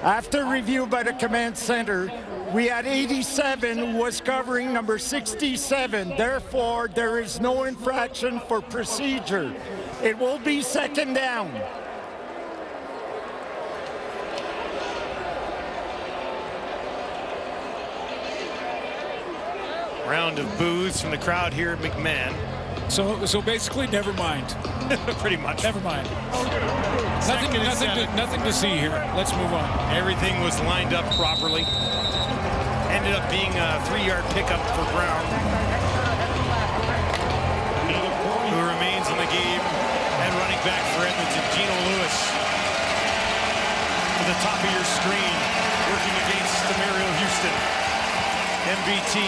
After review by the command center, we had 87 who was covering number 67. Therefore, there is no infraction for procedure. It will be second down. Round of boos from the crowd here at McMahon. So basically, never mind. Pretty much. Never mind. Nothing to see here. Let's move on. Everything was lined up properly. Ended up being a 3-yard pickup for Brown, who remains in the game. And running back for Edmonton, Gino Lewis. To the top of your screen, working against Demariel Houston. MB MBT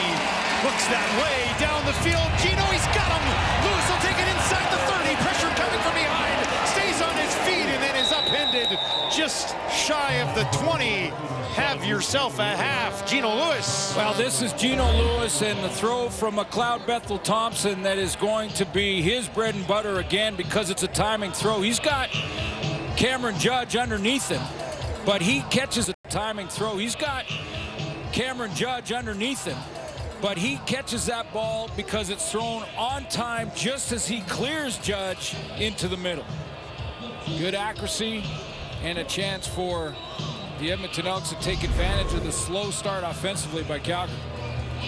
looks that way down the field. Gino, he's got him. Lewis will take it inside the 30. Pressure coming from behind. Stays on his feet and then is upended just shy of the 20. Have yourself a half. Gino Lewis. Well, this is Gino Lewis and the throw from McLeod Bethel Thompson that is going to be his bread and butter again because it's a timing throw. He's got Cameron Judge underneath him, but he catches a timing throw. He's got Cameron Judge underneath him, but he catches that ball because it's thrown on time just as he clears Judge into the middle. Good accuracy and a chance for the Edmonton Elks to take advantage of the slow start offensively by Calgary.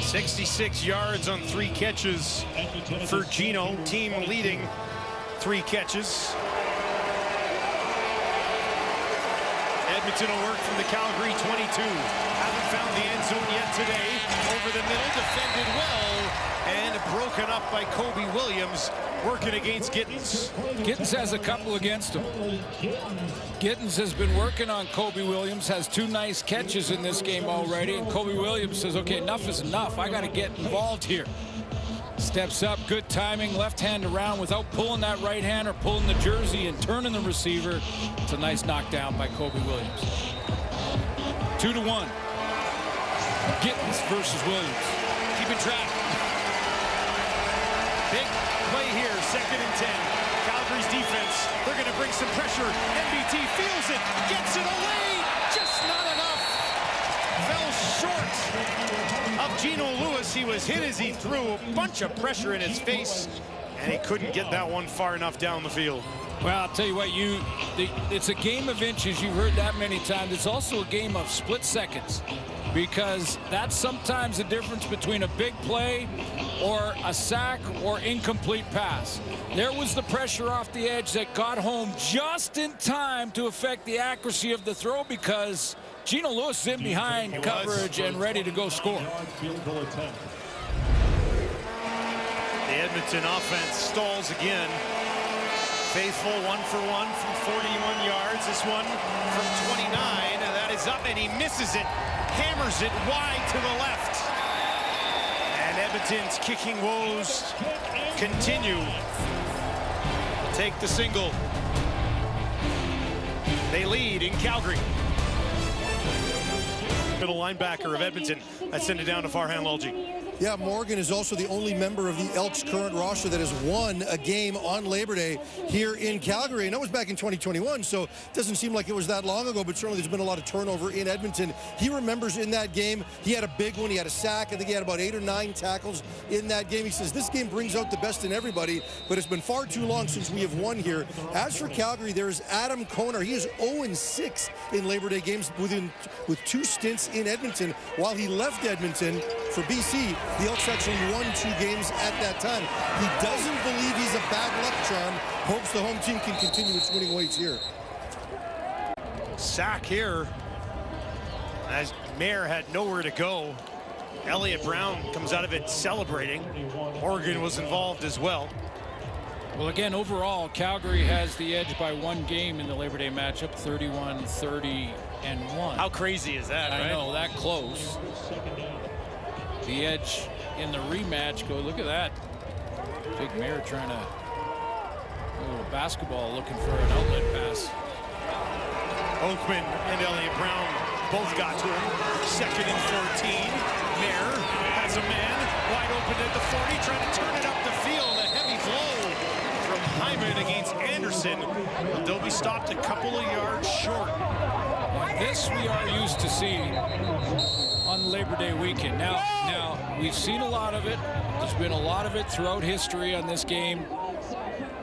66 yards on 3 catches for Gino, team leading 3 catches. Edmonton will work from the Calgary 22. Haven't found the end zone yet today. Over the middle, defended well, and broken up by Kobe Williams, working against Gittins. Gittins has a couple against him. Gittins has been working on Kobe Williams, has 2 nice catches in this game already, and Kobe Williams says, okay, enough is enough. I got to get involved here. Steps up, good timing, left hand around without pulling that right hand or pulling the jersey and turning the receiver. It's a nice knockdown by Kobe Williams. 2-1. Gittins versus Williams. Keeping track. Big play here, 2nd and 10. Calgary's defense, they're going to bring some pressure. MBT feels it, gets it away, just not enough. Fell short of Gino Lewis. He was hit as he threw a bunch of pressure in his face, and he couldn't get that one far enough down the field. Well, I'll tell you what, it's a game of inches. You've heard that many times. It's also a game of split seconds, because that's sometimes the difference between a big play or a sack or incomplete pass. There was the pressure off the edge that got home just in time to affect the accuracy of the throw, because Gino Lewis is in behind coverage and ready to go score. The Edmonton offense stalls again. Faithful 1-for-1 from 41 yards. This one from 29, and that is up, and he misses it. Hammers it wide to the left. And Edmonton's kicking woes continue. Take the single. They lead in Calgary. Middle linebacker of Edmonton. I send it down to Farhan Lalji. Yeah, Morgan is also the only member of the Elks' current roster that has won a game on Labor Day here in Calgary. And that was back in 2021, so it doesn't seem like it was that long ago, but certainly there's been a lot of turnover in Edmonton. He remembers in that game, he had a big one. He had a sack. I think he had about 8 or 9 tackles in that game. He says, this game brings out the best in everybody, but it's been far too long since we have won here. As for Calgary, there's Adam Konar. He is 0-6 in Labor Day games with 2 stints in Edmonton. While he left Edmonton for BC, the Elks actually won 2 games at that time. He doesn't believe he's a bad luck charm. Hopes the home team can continue its winning ways here. Sack here as Mayer had nowhere to go. Elliott Brown comes out of it celebrating. Oregon was involved as well. Well, again, overall, Calgary has the edge by 1 game in the Labor Day matchup, 31-30-1. How crazy is that, right? I know, that close. The edge in the rematch, look at that. Jake Mayer trying to go to basketball, looking for an outlet pass. Oakman and Elliott Brown both got to him. 2nd and 14. Mayer has a man wide open at the 40, trying to turn it up the field. A heavy blow from Hyman against Anderson. But they'll be stopped a couple of yards short. Now, this we are used to seeing on Labor Day weekend. Now, we've seen a lot of it. There's been a lot of it throughout history on this game.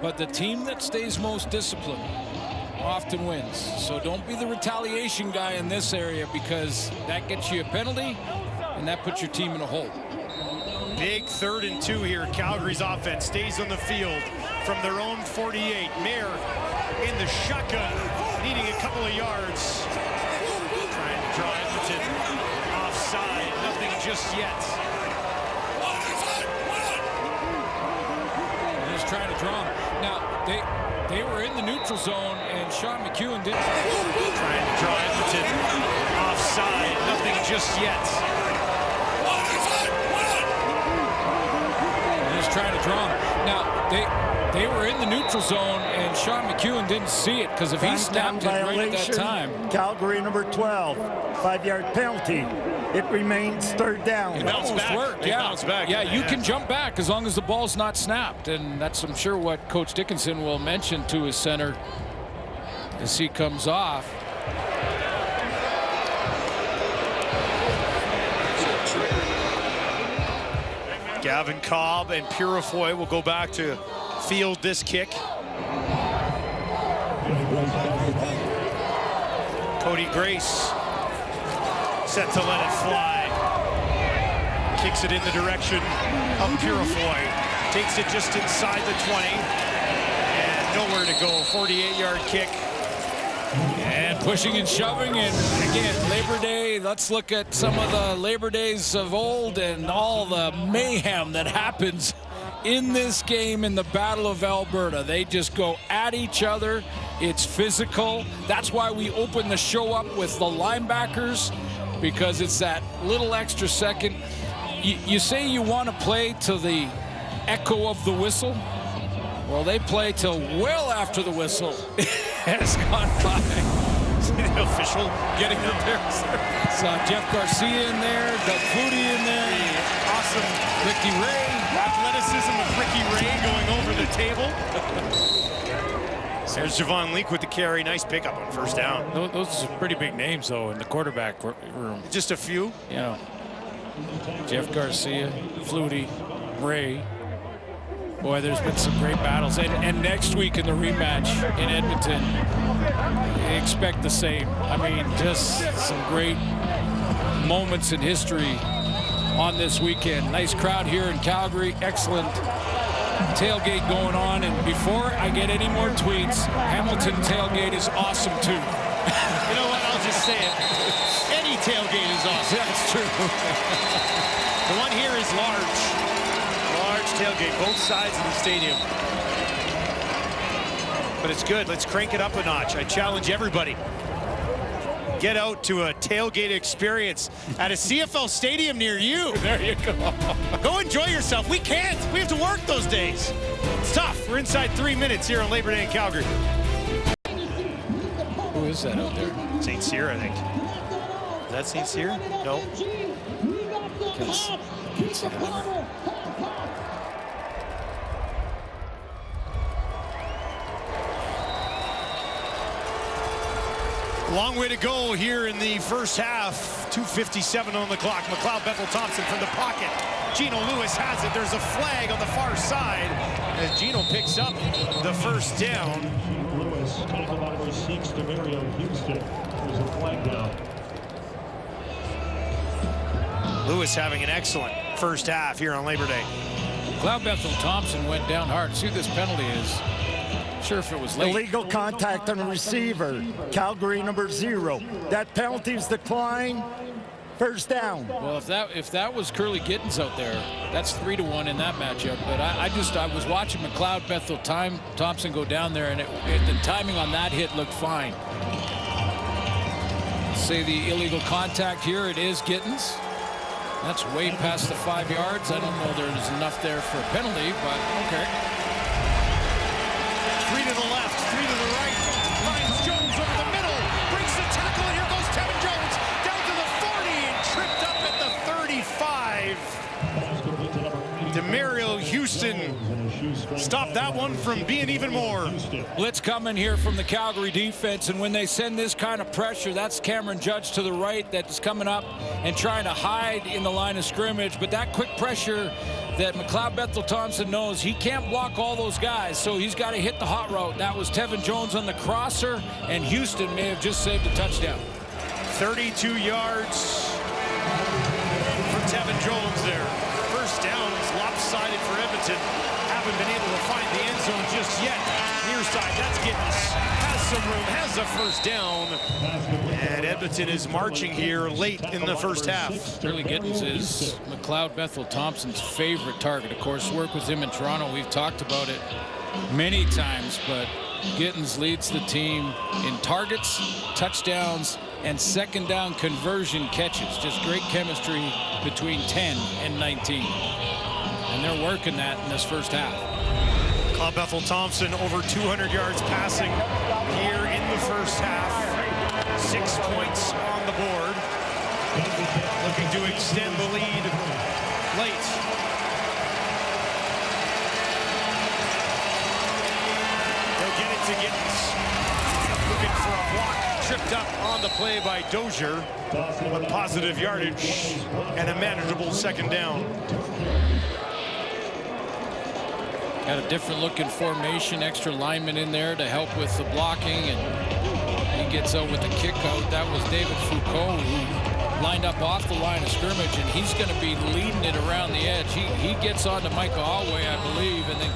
But the team that stays most disciplined often wins. So don't be the retaliation guy in this area, because that gets you a penalty and that puts your team in a hole. Big 3rd and 2 here. Calgary's offense stays on the field from their own 48. Mayer in the shotgun, needing a couple of yards. Trying to draw Edmonton offside. Nothing just yet. Just trying to draw him. Now, they were in the neutral zone, and Sean McEwen didn't. Trying to draw Edmonton offside. Nothing just yet. trying to draw him. Now, they were in the neutral zone, and Sean McEwen didn't see it, because if he snapped it right at that time. Calgary number 12, 5-yard penalty. It remains third down. It almost worked, yeah. You can jump back as long as the ball's not snapped, and that's, I'm sure, what Coach Dickinson will mention to his center as he comes off. Gavin Cobb and Purifoy will go back to field this kick. Cody Grace set to let it fly. Kicks it in the direction of Purifoy. Takes it just inside the 20. And nowhere to go. 48-yard kick. And pushing and shoving, and again, Labor Day, let's look at some of the Labor Days of old and all the mayhem that happens in this game in the Battle of Alberta. They just go at each other. It's physical. That's why we open the show up with the linebackers, because it's that little extra second. You say you want to play to the echo of the whistle. Well, they play till well after the whistle has gone by. The official getting up there. Saw Jeff Garcia in there, Doug Flutie in there. The awesome Ricky Ray. Athleticism of Ricky Ray going over the table. There's Javon Leake with the carry. Nice pickup on first down. Those are pretty big names, though, in the quarterback room. Just a few. You know, Jeff Garcia, Flutie, Ray. Boy, there's been some great battles. And next week in the rematch in Edmonton, expect the same. I mean, just some great moments in history on this weekend. Nice crowd here in Calgary. Excellent tailgate going on. And before I get any more tweets, Hamilton tailgate is awesome, too. You know what? I'll just say it. Any tailgate is awesome. That's true. The one here is large. Tailgate, both sides of the stadium. But it's good. Let's crank it up a notch. I challenge everybody. Get out to a tailgate experience at a CFL stadium near you. There you go. Go enjoy yourself. We can't. We have to work those days. It's tough. We're inside 3 minutes here on Labor Day in Calgary. Who is that out there? St. Cyr, I think. Is that St. Cyr? No. Can't see the number. Long way to go here in the first half. 2:57 on the clock. McLeod Bethel-Thompson from the pocket. Gino Lewis has it. There's a flag on the far side as Gino picks up the first down. Lewis, tackle by number 6, Demario Houston. There's a flag down. Lewis having an excellent first half here on Labor Day. McLeod Bethel-Thompson went down hard. See, this penalty is. Sure, if it was late. Illegal contact on the receiver. Calgary number 0. That penalty's declined. First down. Well, if that was Curly Gittins out there, that's 3-1 in that matchup. But I was watching McLeod Bethel-Thompson go down there, and the timing on that hit looked fine. Say the illegal contact here. It is Gittins. That's way past the 5 yards. I don't know there's enough there for a penalty, but okay. 3 to the left, 3 to the right. Finds Jones over the middle. Breaks the tackle, and here goes Tevin Jones. Down to the 40 and tripped up at the 35. Demario Houston stopped that one from being even more. Blitz coming here from the Calgary defense, and when they send this kind of pressure, that's Cameron Judge to the right that's coming up and trying to hide in the line of scrimmage. But that quick pressure that McLeod Bethel-Thompson knows, he can't block all those guys, so he's got to hit the hot route. That was Tevin Jones on the crosser, and Houston may have just saved a touchdown. 32 yards for Tevin Jones there. First down is lopsided for Edmonton. Haven't been able to find the end zone just yet. Near side, that's Gittins. Has some room, has a first down. And Edmonton is marching here late in the first half. Curly Gittins is McLeod Bethel-Thompson's favorite target. Of course, work with him in Toronto. We've talked about it many times, but Gittins leads the team in targets, touchdowns, and second down conversion catches. Just great chemistry between 10 and 19. And they're working that in this first half. Claude Bethel-Thompson over 200 yards passing here in the first half. 6 points on the board. Looking to extend the lead late. They'll get it to Giddens. Looking for a block. Tripped up on the play by Dozier. With positive yardage and a manageable second down. Got a different looking formation, extra lineman in there to help with the blocking, and he gets out with the kick out. That was David Foucault, who lined up off the line of scrimmage, and he's going to be leading it around the edge. He gets on to Micah Alway, I believe, and then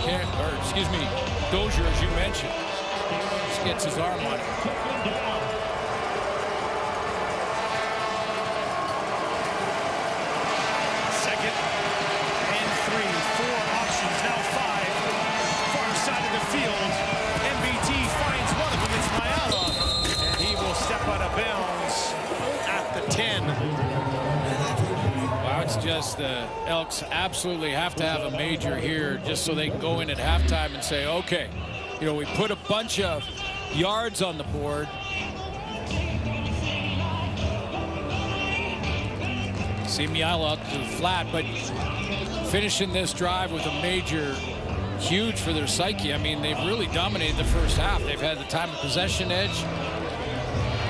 Dozier, as you mentioned, just gets his arm on it. Second and 3, 4 options, now 5. Far side of the field. MBT finds one of them. It's Mayala. And he will step out of bounds at the 10. Wow, it's just the Elks absolutely have to have a major here just so they can go in at halftime and say, okay, you know, we put a bunch of yards on the board. See Mayala out to the flat, but finishing this drive with a major, huge for their psyche. I mean, they've really dominated the first half. They've had the time of possession edge.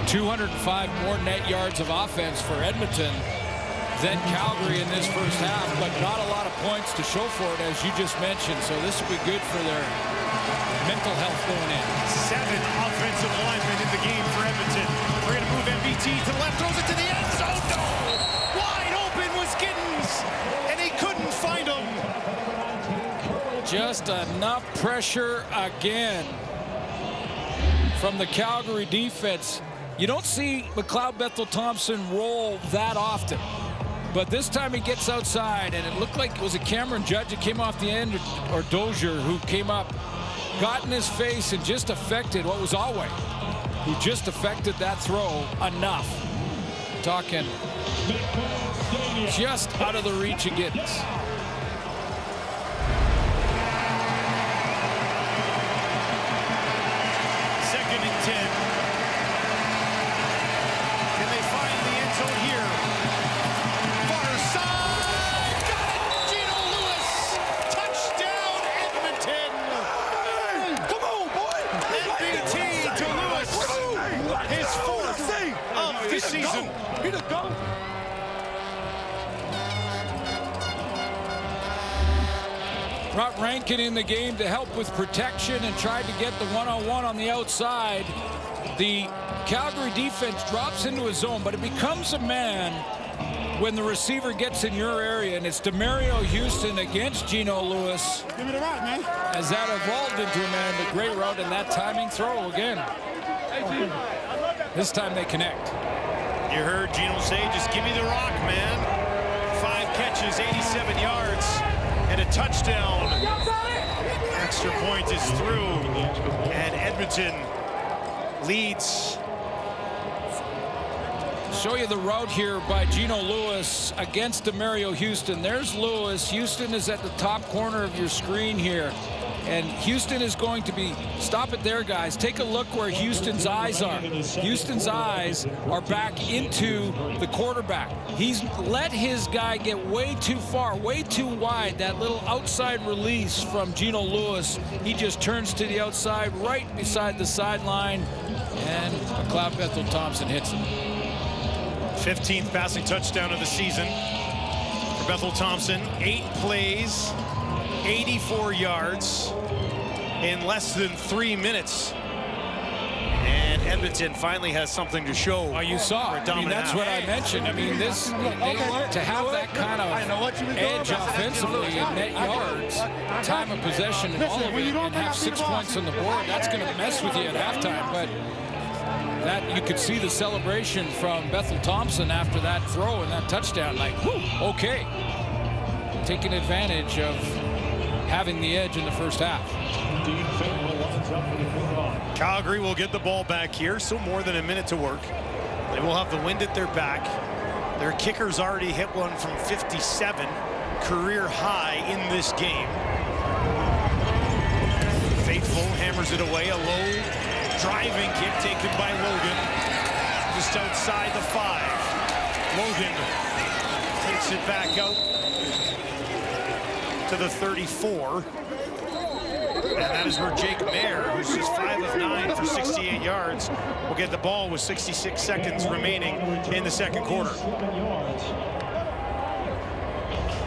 205 more net yards of offense for Edmonton than Calgary in this first half, but not a lot of points to show for it, as you just mentioned. So this will be good for their mental health going in. 7 offensive linemen in the game for Edmonton. We're going to move MBT to the left, throws it to the end zone. No! Wide open was Giddens, and he couldn't find him. Just enough pressure again from the Calgary defense. You don't see McLeod Bethel-Thompson roll that often, but this time he gets outside, and it looked like it was a Cameron Judge that came off the end, or Dozier, who came up, got in his face, and just affected what was Alway, who just affected that throw enough. Talking just out of the reach of Giddens. Second and 10. Can they find the end zone here? Far side. Got it. Gino Lewis. Touchdown, Edmonton. Come on, boy. MBT to Lewis. His 4th of the season. Brought Rankin in the game to help with protection and tried to get the one-on-one on the outside. The Calgary defense drops into a zone, but it becomes a man when the receiver gets in your area, and it's DeMario Houston against Gino Lewis. Give me the rock, man. As that evolved into a man, the great route and that timing throw again. This time they connect. You heard Gino say, just give me the rock, man. 5 catches, 87 yards, and a touchdown. Extra point is through, and Edmonton leads. Show you the route here by Gino Lewis against DeMario Houston. There's Lewis. Houston is at the top corner of your screen here. And Houston is going to be, stop it there, guys. Take a look where Houston's eyes are. Houston's eyes are back into the quarterback. He's let his guy get way too far, way too wide. That little outside release from Gino Lewis. He just turns to the outside, right beside the sideline, and McLeod Bethel-Thompson hits him. 15th passing touchdown of the season for Bethel-Thompson. 8 plays, 84 yards in less than 3 minutes. And Edmonton finally has something to show. Oh, you saw it. I mean, that's what I mentioned. I mean, this to have that kind of edge offensively and net yards, time of possession, and all of it, and have 6 points on the board, that's going to mess with you at halftime. But that you could see the celebration from Bethel-Thompson after that throw and that touchdown. Like, whew, okay, taking advantage of having the edge in the first half. Calgary will get the ball back here, so more than a minute to work. They will have the wind at their back. Their kicker's already hit one from 57. career high in this game. Faithful hammers it away. A low driving kick taken by Logan. Just outside the 5. Logan takes it back out to the 34. And that is where Jake Mayer, who's just 5 of 9 for 68 yards, will get the ball with 66 seconds remaining in the second quarter.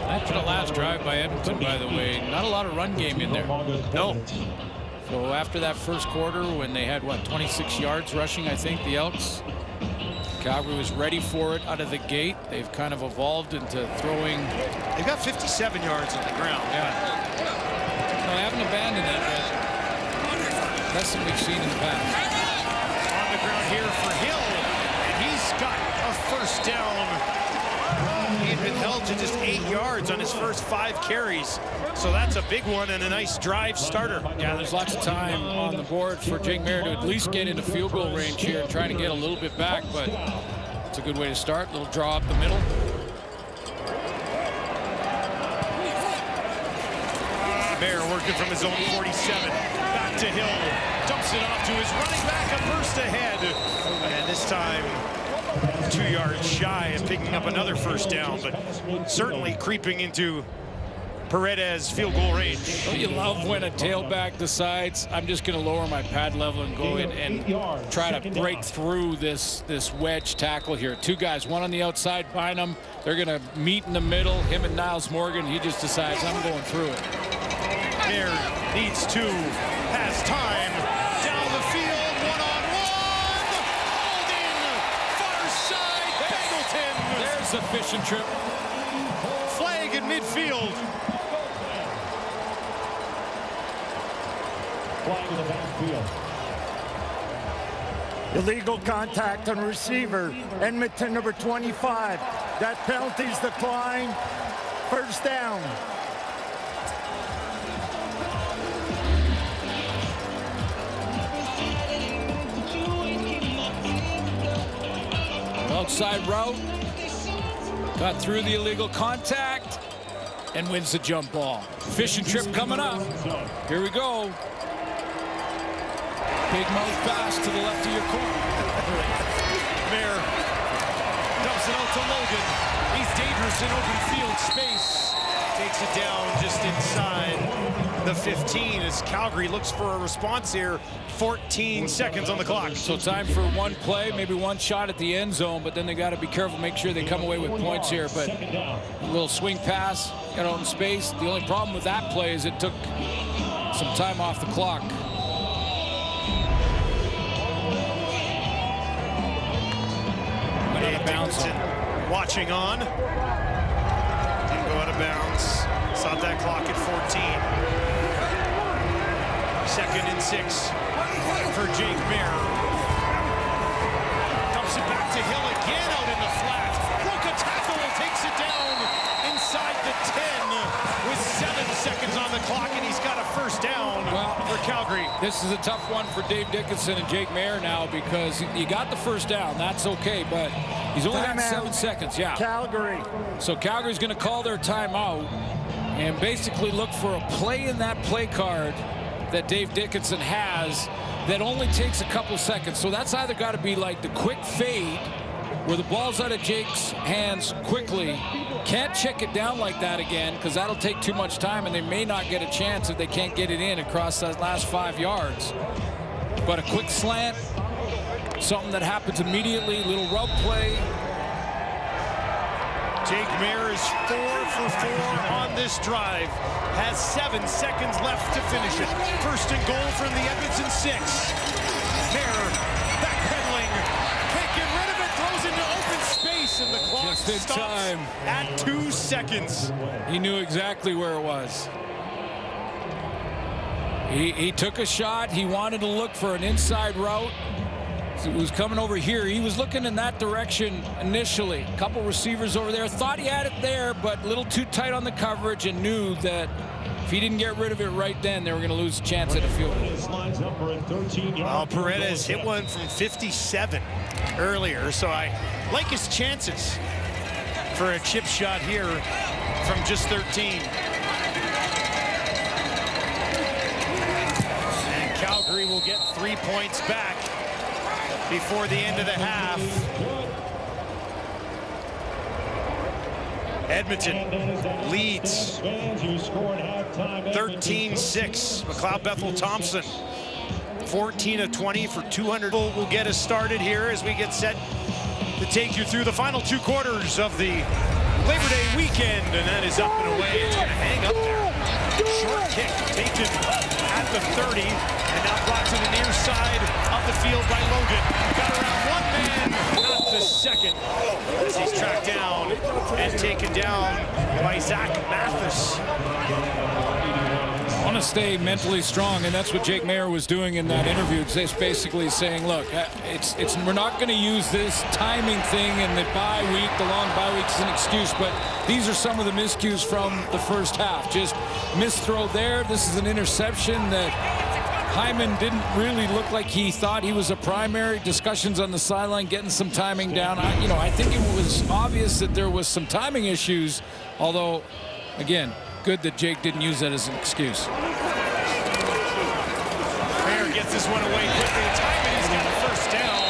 After the last drive by Edmonton, by the way, not a lot of run game in there. No. So after that first quarter, when they had, what, 26 yards rushing, I think, the Elks, Calgary was ready for it out of the gate. They've kind of evolved into throwing. They've got 57 yards on the ground. Yeah. No, they haven't abandoned it, but that's what we've seen in the past. On the ground here for Hill, and he's got a first down. He had been held to just 8 yards on his first 5 carries. So that's a big one and a nice drive starter. Yeah, there's lots of time on the board for Jake Mayer to at least get into field goal range here and trying to get a little bit back, but it's a good way to start. Little draw up the middle. Mayer working from his own 47. Back to Hill. Dumps it off to his running back, a burst ahead. And this time 2 yards shy of picking up another first down, but certainly creeping into Paredes field goal range. Don't you love when a tailback decides, I'm just going to lower my pad level and go in and try to break through this wedge tackle here. 2 guys, one on the outside, Bynum. They're going to meet in the middle. Him and Niles Morgan. He just decides, I'm going through it. Mayer needs 2, has time, down the field, one-on-one, holding, far side, Pendleton. There's a fishing trip. Flag in midfield. Flag in the backfield. Illegal contact on receiver. Edmonton number 25. That penalty's declined. First down. Outside route. Got through the illegal contact and wins the jump ball. Fishing trip coming up. Here we go. Big mouth pass to the left of your corner. Mayer dumps it out to Logan. He's dangerous in open field space. Takes it down just inside the 15 as Calgary looks for a response here. 14 seconds on the clock. So time for one play, maybe one shot at the end zone, but then they got to be careful, make sure they come away with points here. But a little swing pass, got out in space. The only problem with that play is it took some time off the clock. Went out of bounds. Watching on. Didn't go out of bounds. Stop that clock at 14. 2nd and 6 for Jake Mayer. Dumps it back to Hill again out in the flat. Broke a tackle and takes it down inside the 10 with 7 seconds on the clock, and he's got a first down for Calgary. This is a tough one for Dave Dickinson and Jake Mayer now because you got the first down. That's okay, but he's only got 7 seconds. Yeah. Calgary. So Calgary's going to call their timeout and basically look for a play in that play card that Dave Dickinson has that only takes a couple seconds. So that's either got to be like the quick fade where the ball's out of Jake's hands quickly. Can't check it down like that again because that'll take too much time and they may not get a chance if they can't get it in across that last 5 yards. But a quick slant, something that happens immediately, little rub play. Jake Mayer is 4 for 4 on this drive. Has 7 seconds left to finish it. First and goal from the Edmonton 6. Mayer backpedaling. Can't get rid of it. Throws into open space and the clock Just in stops time. at 2 seconds. He knew exactly where it was. He took a shot. He wanted to look for an inside route. He was coming over here. He was looking in that direction initially. A couple receivers over there. Thought he had it there, but a little too tight on the coverage and knew that if he didn't get rid of it right then, they were going to lose a chance at a field goal. Well, Paredes hit one from 57 earlier, so I like his chances for a chip shot here from just 13. And Calgary will get 3 points back before the end of the half. Edmonton leads 13-6. McLeod Bethel Thompson 14 of 20 for 200. Will get us started here as we get set to take you through the final 2 quarters of the Labor Day weekend, and that is up and away. It's going to hang up there. Short kick taken at the 30, and now brought to the near side of the field by Logan. Got around one man, not the second, as he's tracked down and taken down by Zach Mathis. Want to stay mentally strong, and that's what Jake Mayer was doing in that interview. It's basically saying, look, we're not going to use this timing thing and the bye week, the long bye week as an excuse, but these are some of the miscues from the first half. Just missed throw there. This is an interception that Hyman didn't really look like he thought he was a primary. Discussions on the sideline, getting some timing down. I think it was obvious that there was some timing issues, although, again, good that Jake didn't use that as an excuse. Mayer gets this one away quickly. Timing, he's got a first down.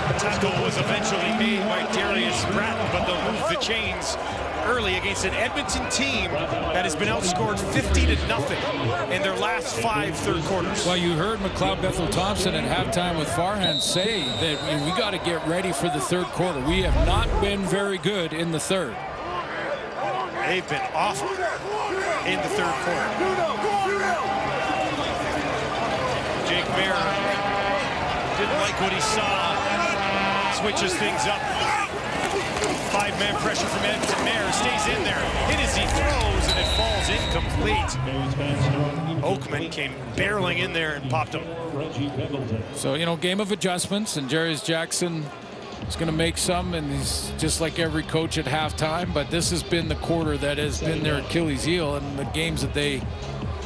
The tackle was eventually made by Darius Bratton, but they'll move the chains early against an Edmonton team that has been outscored 50-0 in their last 5 third quarters. Well, you heard McLeod Bethel Thompson at halftime with Farhan say that we got to get ready for the third quarter. We have not been very good in the third. They've been awful in the third quarter. Jake Mayer didn't like what he saw. Switches things up. 5-man pressure from Edmonton. Mayer stays in there. Hit as he throws, and it falls incomplete. Oakman came barreling in there and popped him. So, game of adjustments, and Jarius Jackson is going to make some, and he's just like every coach at halftime, but this has been the quarter that has been their Achilles heel, and the games that they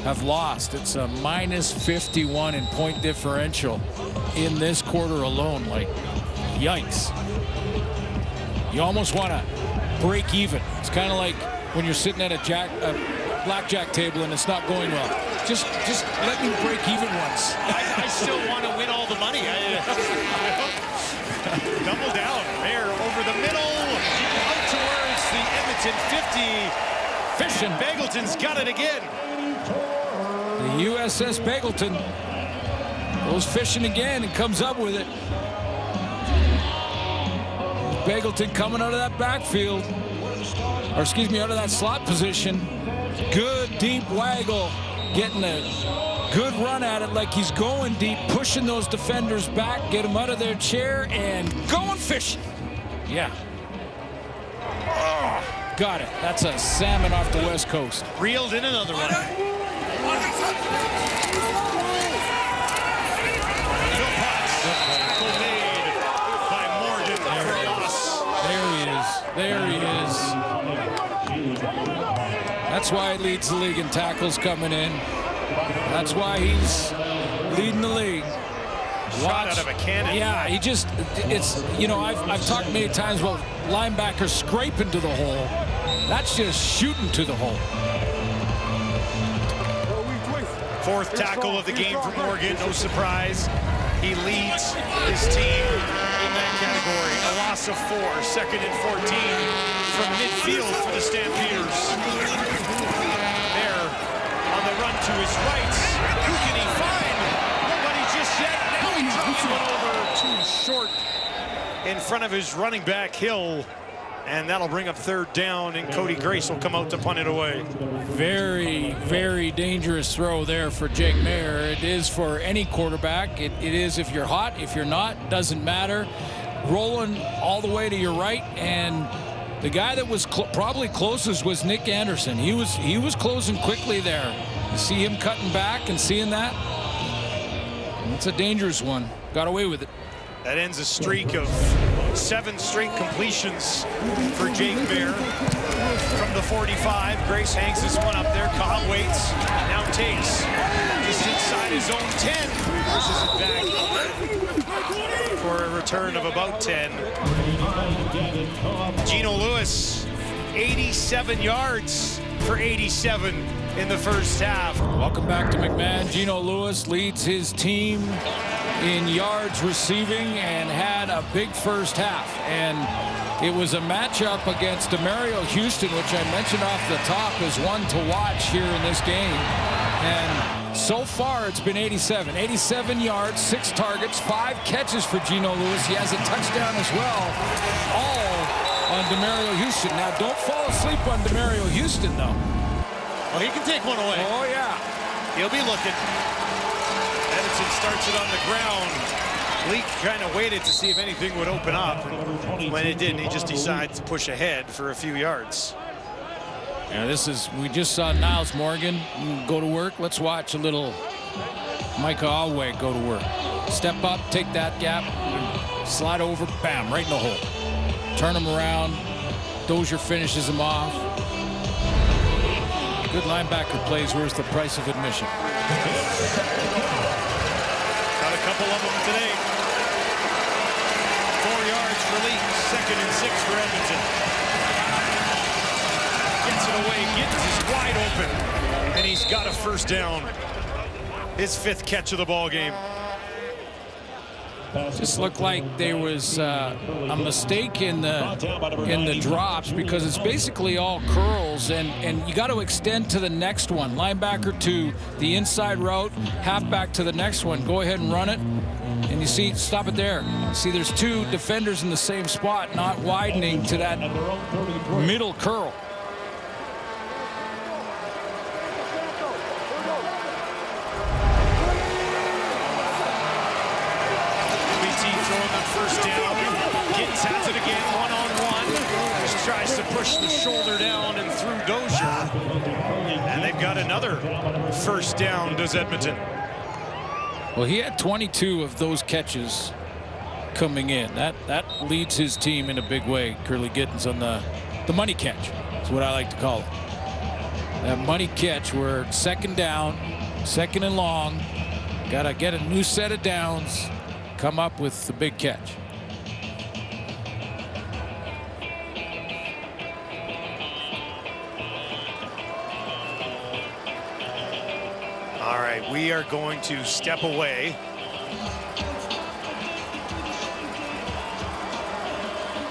have lost. It's a -51 in point differential in this quarter alone. Like, yikes. You almost want to break even. It's kind of like when you're sitting at a blackjack table and it's not going well. Just let me break even once. I still want to win all the money. Double down. Mayer over the middle, out towards the Edmonton 50. Fishing. Bagleton's got it again. The USS Bagleton goes fishing again and comes up with it. Bagleton coming out of that backfield, or excuse me, out of that slot position. Good deep waggle, getting a good run at it like he's going deep, pushing those defenders back, get them out of their chair, and going fishing. Yeah. Oh, got it. That's a salmon off the West Coast. Reeled in another one. There he is. That's why he leads the league in tackles coming in. That's why he's leading the league. Shot out of a cannon. Yeah, I've talked many times about linebackers scraping to the hole. That's just shooting to the hole. 4th tackle of the game for Morgan. No surprise. He leads his team in that category. A loss of 4, 2nd and 14 from midfield for the Stampeders. There on the run to his right. Who can he find? Nobody just yet. Now he drops one over too short in front of his running back, Hill. And that'll bring up 3rd down, and Cody Grace will come out to punt it away. Very, very dangerous throw there for Jake Mayer. It is for any quarterback. It is if you're hot. If you're not, doesn't matter. Rolling all the way to your right, and the guy that was probably closest was Nick Anderson. He was closing quickly there. You see him cutting back and seeing that? It's a dangerous one. Got away with it. That ends a streak of 7 straight completions for Jake Mayer. From the 45, Grace hangs this one up there. Cobb waits, now takes just inside his own 10. Pushes it back for a return of about 10. Gino Lewis 87 yards for 87 in the first half. Welcome back to McMahon. Gino Lewis leads his team in yards receiving and had a big first half. And it was a matchup against Demario Houston, which I mentioned off the top as one to watch here in this game. And so far, it's been 87. 87 yards, 6 targets, 5 catches for Gino Lewis. He has a touchdown as well, all on Demario Houston. Now, don't fall asleep on Demario Houston, though. Well, he can take one away. Oh, yeah. He'll be looking. Edmonton starts it on the ground. Leak kind of waited to see if anything would open up. And when it didn't, he just decided to push ahead for a few yards. Yeah, we just saw Niles Morgan go to work. Let's watch a little Micah Alway go to work. Step up, take that gap, slide over, bam, right in the hole. Turn him around. Dozier finishes him off. Good linebacker plays. Where's the price of admission? Got a couple of them today. 4 yards for Leak. 2nd and 6 for Edmonton. Gets it away. Gittins is wide open. And he's got a first down. His 5th catch of the ball game. Just looked like there was a mistake in the drops, because it's basically all curls, and you got to extend to the next one. Linebacker to the inside route, halfback to the next one. Go ahead and run it, and you see, stop it there. See, there's 2 defenders in the same spot, not widening to that middle curl. First down. Gittins has it again, one-on-one. Just tries to push the shoulder down and through Dozier. And they've got another first down, does Edmonton. Well, he had 22 of those catches coming in. That leads his team in a big way. Curly Gittins on the money catch is what I like to call it. That money catch where 2nd down, 2nd and long, got to get a new set of downs, come up with the big catch. All right, we are going to step away.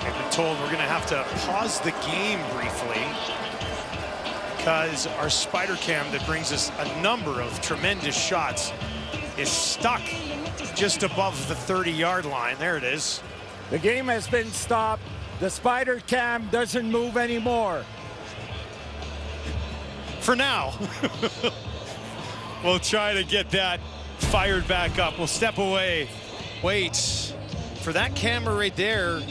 I've been told we're going to have to pause the game briefly because our spider cam that brings us a number of tremendous shots is stuck just above the 30-yard line. There it is. The game has been stopped. The spider cam doesn't move anymore. For now. We'll try to get that fired back up. We'll step away. Wait for that camera right there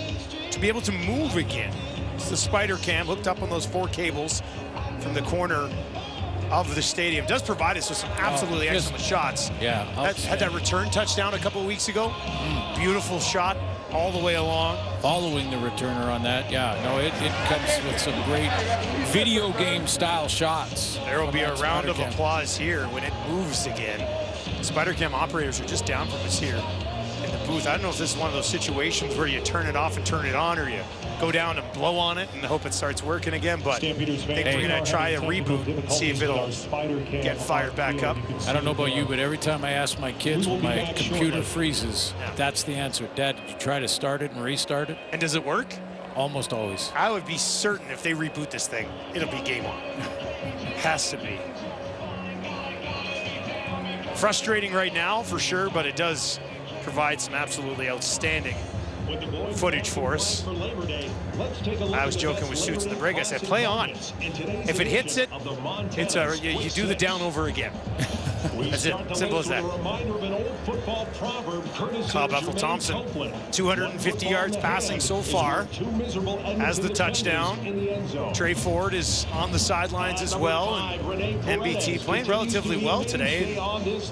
to be able to move again. It's the spider cam hooked up on those 4 cables from the corner of the stadium. Does provide us with some absolutely excellent shots. Yeah. Had that return touchdown a couple of weeks ago. Beautiful shot all the way along. Following the returner on that. Yeah, no, it comes with some great video game style shots. There will be a round of applause here when it moves again. Spider-Cam operators are just down from us here in the booth. I don't know if this is one of those situations where you turn it off and turn it on, or you go down and blow on it and hope it starts working again, but I think we're going to try a reboot and see if it'll get fired back up. I don't know about you, but every time I ask my kids when my computer freezes, that's the answer. Dad, did you try to start it and restart it? And does it work? Almost always. I would be certain if they reboot this thing, it'll be game on. Has to be. Frustrating right now, for sure, but it does provide some absolutely outstanding footage for us. I was joking with Suits in the break. I said, play on. If it hits it, it's you do the down over again. That's it. Simple as that. Cobb Ethel Thompson, 250 yards passing so far, has the touchdown. Trey Ford is on the sidelines as well, and MBT playing relatively well today.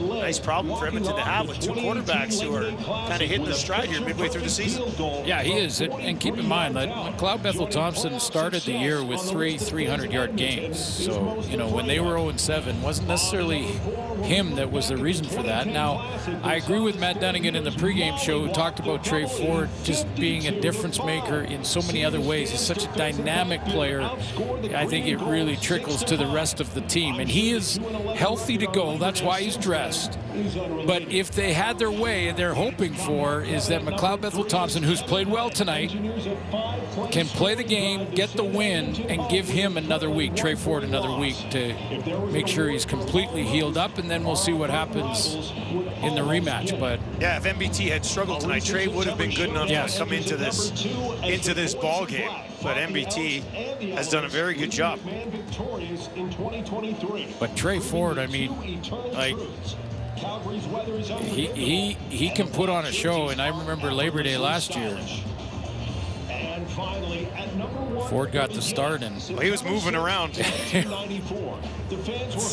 Nice problem for Edmonton to have with 2 quarterbacks who are kind of hitting their stride here midway through the season. Yeah, he is. And keep in mind that Cloud Bethel Thompson started the year with 3 300-yard games. So, you know, when they were 0-7, wasn't necessarily him that was the reason for that. Now, I agree with Matt Dunnigan in the pregame show who talked about Trey Ford just being a difference maker in so many other ways. He's such a dynamic player. I think it really trickles to the rest of the team. And he is healthy to go. That's why he's dressed. But if they had their way, and they're hoping for, is that McLeod Bethel-Thompson, who's played well tonight, can play the game, get the win, and give him another week, Trey Ford another week, to make sure he's completely healed up, and then we'll see what happens in the rematch. But yeah, if MBT had struggled tonight, Trey would have been good enough to come into this ball game. But MBT has done a very good job. But Trey Ford, I mean, like, he can put on a show, and I remember Labor Day last year. Ford got the start, and well, he was moving around.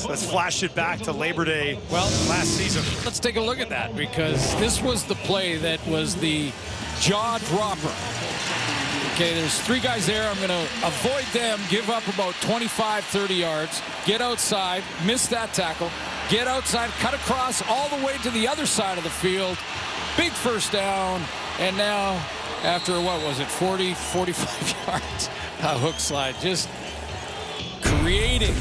Let's flash it back to Labor Day last season. Let's take a look at that, because this was the play that was the jaw dropper. Okay, there's three guys there. I'm going to avoid them, give up about 25, 30 yards, get outside, miss that tackle, get outside, cut across all the way to the other side of the field. Big first down, and now after, what was it, 40, 45 yards, a hook slide, just creating.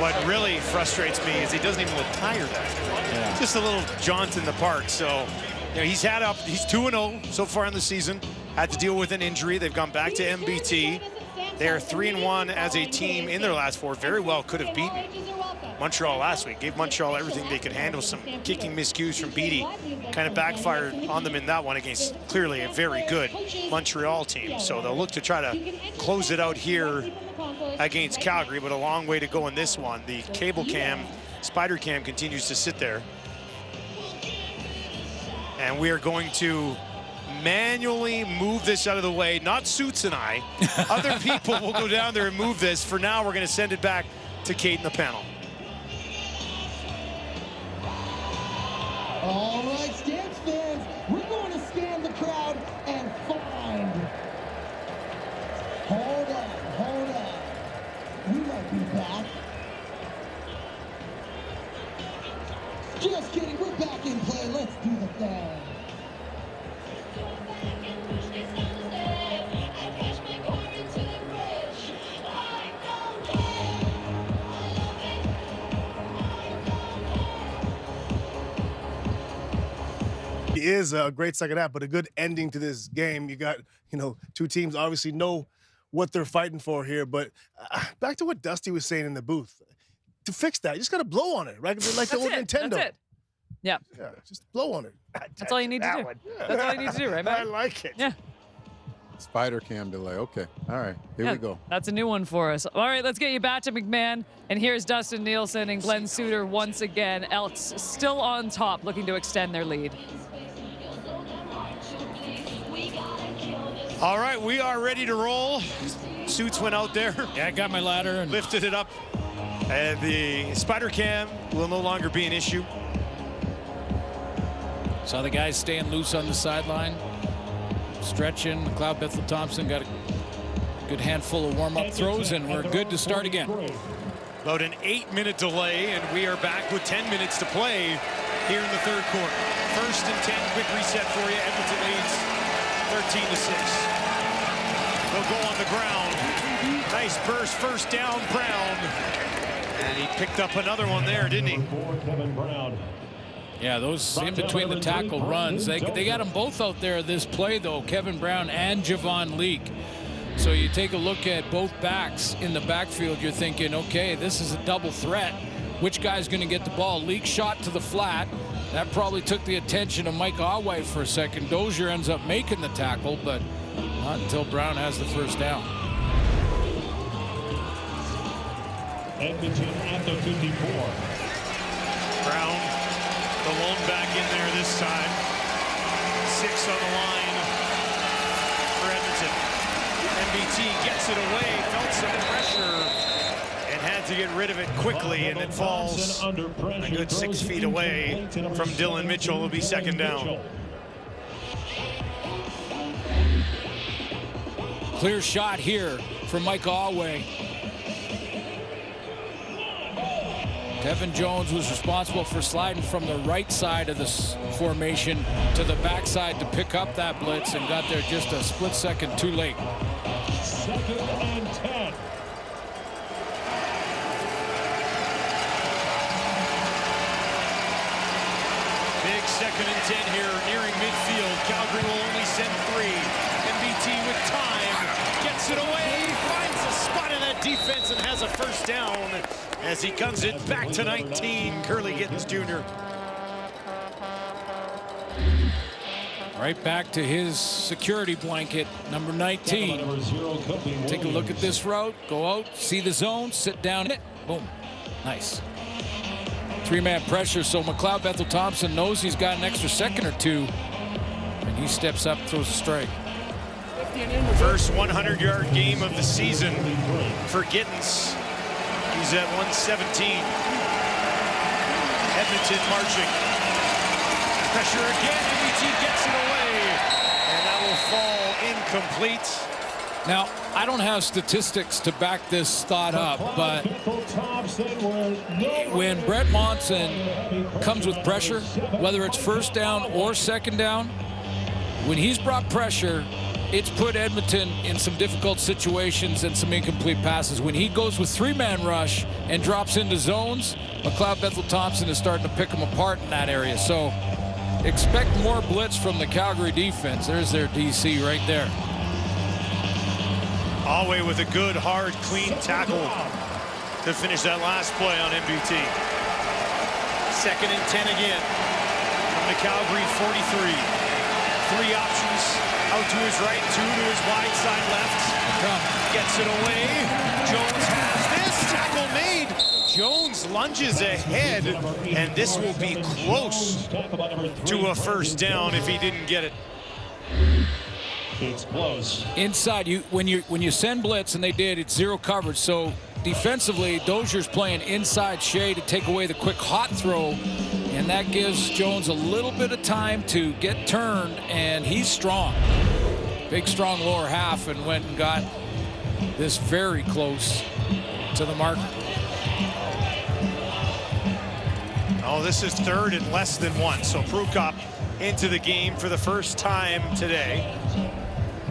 What really frustrates me is he doesn't even look tired after it. Yeah. Just a little jaunt in the park. So, you know, he's 2-0 so far in the season. Had to deal with an injury. They've gone back to MBT. They are 3-1 as a team in their last four. Very well could have beaten Montreal last week. Gave Montreal everything they could handle. Some kicking miscues from Beattie kind of backfired on them in that one against clearly a very good Montreal team. So they'll look to try to close it out here against Calgary, but a long way to go in this one. The cable cam, spider cam, continues to sit there. And we are going to manually move this out of the way. Not Suits and I. Other people will go down there and move this. For now, we're going to send it back to Kate in the panel. All right, Stamps fans, we're going to scan the crowd and find. Hold on. We might be back. Just kidding, we're back in play. Let's do the thing. It is a great second half, but a good ending to this game. You got, two teams obviously know what they're fighting for here. But back to what Dusty was saying in the booth. To fix that, you just got to blow on it, right? Like the old Nintendo. That's it. Yeah. Yeah, just blow on it. That's all you need to do. Yeah. That's all you need to do, right, Matt? I like it. Yeah. Spider cam delay. Okay. All right. Here we go. That's a new one for us. All right, let's get you back to McMahon. And here's Dustin Nielsen and Glenn Suter once again. Elks still on top, looking to extend their lead. All right, we are ready to roll. Suits went out there. Yeah, I got my ladder and lifted it up. And the spider cam will no longer be an issue. saw the guys staying loose on the sideline, stretching. McLeod Bethel-Thompson got a good handful of warm-up throws, and we're good to start again. About an 8-minute delay, and we are back with 10 minutes to play here in the third quarter. 1st and 10, quick reset for you. Edmonton leads 13-6. They'll go on the ground. Nice burst, first down, Brown. And he picked up another one there, didn't he? Yeah, those in between the tackle runs. They got them both out there this play, though, Kevin Brown and Javon Leak. So you take a look at both backs in the backfield, you're thinking, okay, this is a double threat. Which guy's going to get the ball? Leak shot to the flat. That probably took the attention of Mike Alway for a second. Dozier ends up making the tackle, but not until Brown has the first down. Edmonton at the 54. Brown, the lone back in there this time. 6 on the line for Edmonton. MBT gets it away, felt some pressure, and had to get rid of it quickly, and it falls a good 6 feet away from Dylan Mitchell. It'll be second down. Clear shot here from Mike Alway. Evan Jones was responsible for sliding from the right side of this formation to the backside to pick up that blitz and got there just a split second too late. 2nd and 10. Big 2nd and 10 here, nearing midfield. Calgary will only send 3. MBT with time, gets it away, finds a spot in that defense and has a first down as he guns it back to 19. Curly Gittens Jr. Right back to his security blanket, number 19. Take a look at this route, go out, see the zone, sit down in it, boom, nice. 3-man pressure, so McLeod Bethel-Thompson knows he's got an extra second or two, and he steps up, throws a strike. First 100-yard game of the season for Gittens. He's at 117. Edmonton marching. Pressure again, MBT gets it away, and that will fall incomplete. Now, I don't have statistics to back this thought up, but when Brett Monson comes with pressure, whether it's first down or second down, when he's brought pressure, it's put Edmonton in some difficult situations and some incomplete passes. When he goes with 3-man rush and drops into zones, McLeod Bethel-Thompson is starting to pick them apart in that area. So expect more blitz from the Calgary defense. There's their DC right there. Alway with a good, hard, clean tackle to finish that last play on MBT. 2nd and 10 again from the Calgary 43. 3 options, out to his right, 2 to his wide side left. Gets it away. Jones has this. Tackle made. Jones lunges ahead, and this will be close to a first down if he didn't get it. It's close. Inside, when you send blitz, and they did, it's 0 coverage. So defensively, Dozier's playing inside shade to take away the quick hot throw, and that gives Jones a little bit of time to get turned, and he's strong. Big, strong lower half, and went and got this very close to the mark. Oh, this is 3rd and less than 1. So Prukop into the game for the first time today.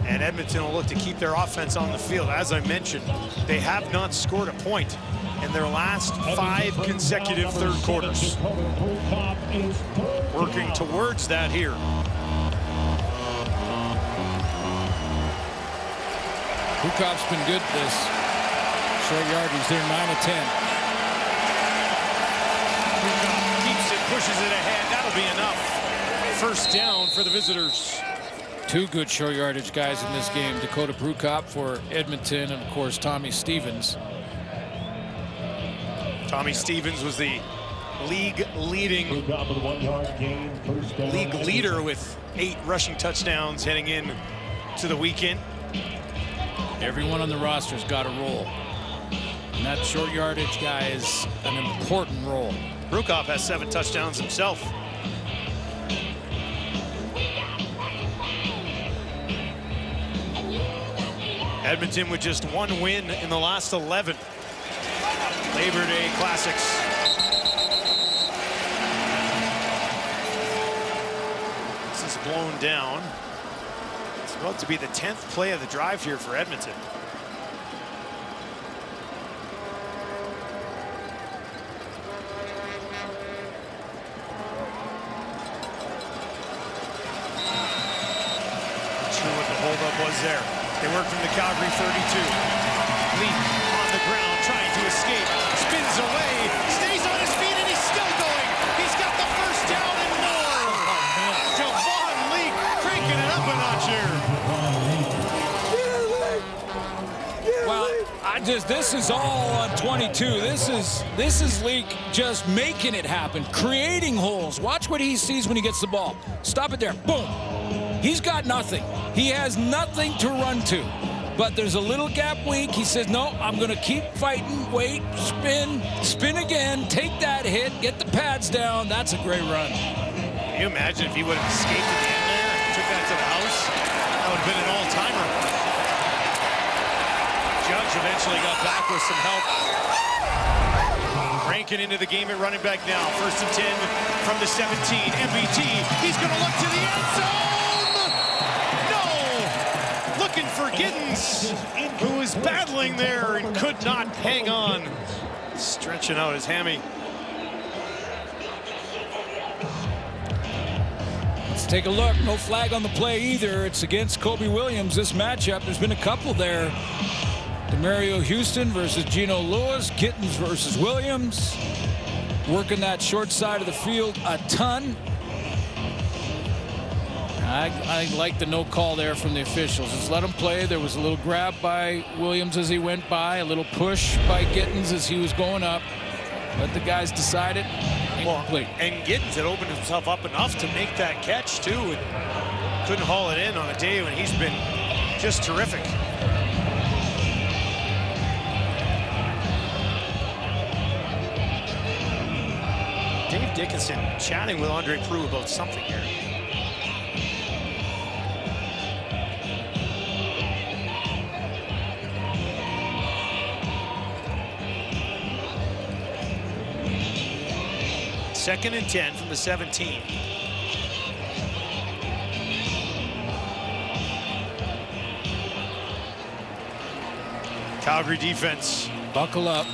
And Edmonton will look to keep their offense on the field. As I mentioned, they have not scored a point in their last 5 consecutive third quarters. Working towards that here. Prukop's been good this short yardage. They're 9 of 10. Prukop keeps it, pushes it ahead. That'll be enough. First down for the visitors. 2 good short yardage guys in this game. Dakota Prukop for Edmonton, and of course Tommy Stevens. Tommy Stevens was the league leader with 8 rushing touchdowns heading in to the weekend. Everyone on the roster's got a role, and that short yardage guy is an important role. Prukop has 7 touchdowns himself. Edmonton with just 1 win in the last 11. Labor Day Classics. This is blown down. It's about to be the 10th play of the drive here for Edmonton. Not sure what the holdup was there. They work from the Calgary 32. Leak on the ground, trying to escape. Spins away, stays on his feet, and he's still going. He's got the first down and more. Javon Leak cranking it up a notch here. Well, this is all on 22. This is Leak just making it happen, creating holes. Watch what he sees when he gets the ball. Stop it there. Boom. He's got nothing. He has nothing to run to. But there's a little gap weak. He says, no, I'm going to keep fighting. Wait, spin again, take that hit, get the pads down. That's a great run. Can you imagine if he would have escaped at the end there and took that to the house? That would have been an all-timer. Judge eventually got back with some help. Rankin into the game at running back now. 1st and 10 from the 17. MBT, he's going to look to the end zone. No! Looking for Giddens, who was battling there and could not hang on. Stretching out his hammy. Let's take a look. No flag on the play either. It's against Kobe Williams, this matchup. There's been a couple there. Demario Houston versus Gino Lewis. Gittens versus Williams. Working that short side of the field a ton. I like the no call there from the officials. Just let him play. There was a little grab by Williams as he went by. A little push by Gittens as he was going up. Let the guys decide it. And Giddens had opened himself up enough to make that catch too, and couldn't haul it in on a day when he's been just terrific. Dave Dickinson chatting with Andre Proulx about something here. Second and 10 from the 17. Calgary defense. Buckle up.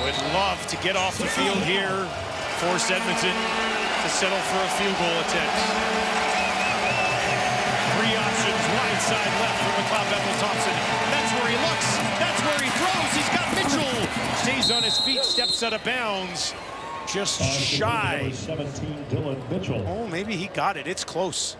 Would love to get off the field here. Force Edmonton to settle for a field goal attempt. 3 options, wide side left for McLeod Bethel-Thompson. That's where he looks. That's where he throws. He's got Mitchell. Stays on his feet, steps out of bounds. Just shy. 17, Dylan Mitchell. Oh, maybe he got it. It's close.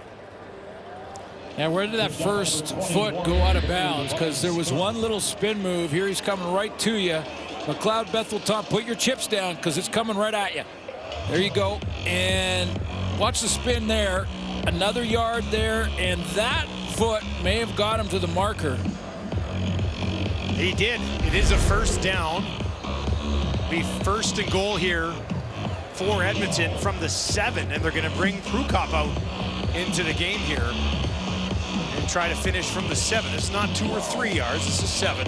Now, where did that first foot go out of bounds? Because there was one little spin move. Here he's coming right to you. McLeod Bethel-Thompson, put your chips down because it's coming right at you. There you go. And watch the spin there. Another yard there. And that foot may have got him to the marker. He did. It is a first down. Be 1st and goal here for Edmonton from the 7, and they're going to bring Prukop out into the game here and try to finish from the 7. It's not 2 or 3 yards, this is 7.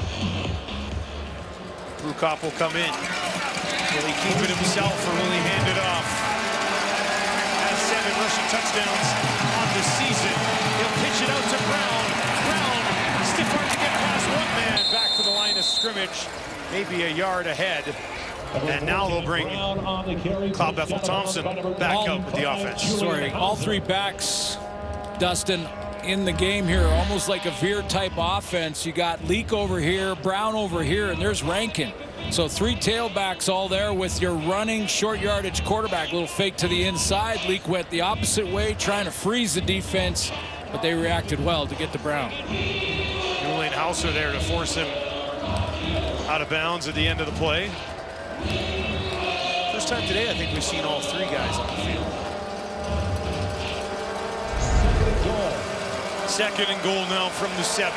Prukop will come in. Will he keep it himself or will he hand it off? Has 7 rushing touchdowns on the season. He'll pitch it out to Brown. Brown, stiff arm to get past one man, back to the line of scrimmage, maybe a yard ahead. And now they'll bring McLeod Bethel-Thompson back out with the offense. Sorry, all 3 backs, Dustin, in the game here, almost like a veer type offense. You got Leak over here, Brown over here, and there's Rankin. So 3 tailbacks all there with your running short yardage quarterback. Little fake to the inside. Leak went the opposite way, trying to freeze the defense, but they reacted well to get to Brown. Julian Hauser there to force him out of bounds at the end of the play. First time today, I think we've seen all 3 guys on the field. 2nd and goal now from the 7.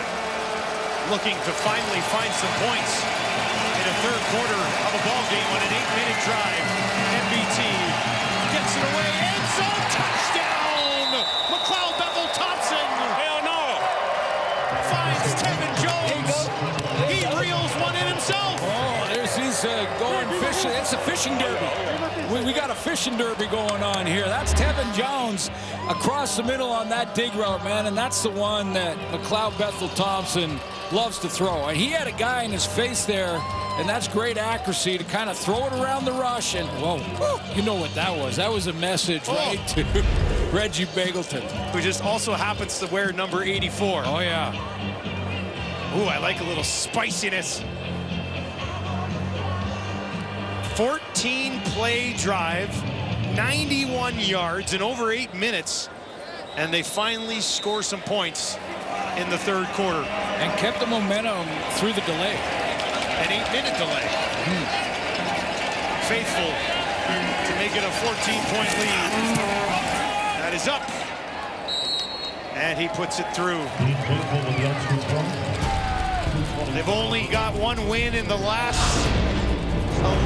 Looking to finally find some points in a 3rd quarter of a ball game on an 8-minute drive. MBT gets it away. End zone touchdown! McLeod Bethel-Thompson. Hell no! Finds Tevin Jones. He reels one in himself. Oh, there's he's going fishing. It's a fishing derby. We got a fishing derby going on here. That's Tevin Jones across the middle on that dig route, man, and that's the one that McLeod Bethel-Thompson loves to throw. And he had a guy in his face there, and that's great accuracy to kind of throw it around the rush. And whoa, you know what that was? That was a message right to Reggie Begelton, who just also happens to wear number 84. Oh yeah. Ooh, I like a little spiciness. 14-play drive, 91 yards in over 8 minutes, and they finally score some points in the 3rd quarter. And kept the momentum through the delay. An 8-minute delay. Faithful to make it a 14-point lead. That is up. And he puts it through. They've only got 1 win in the last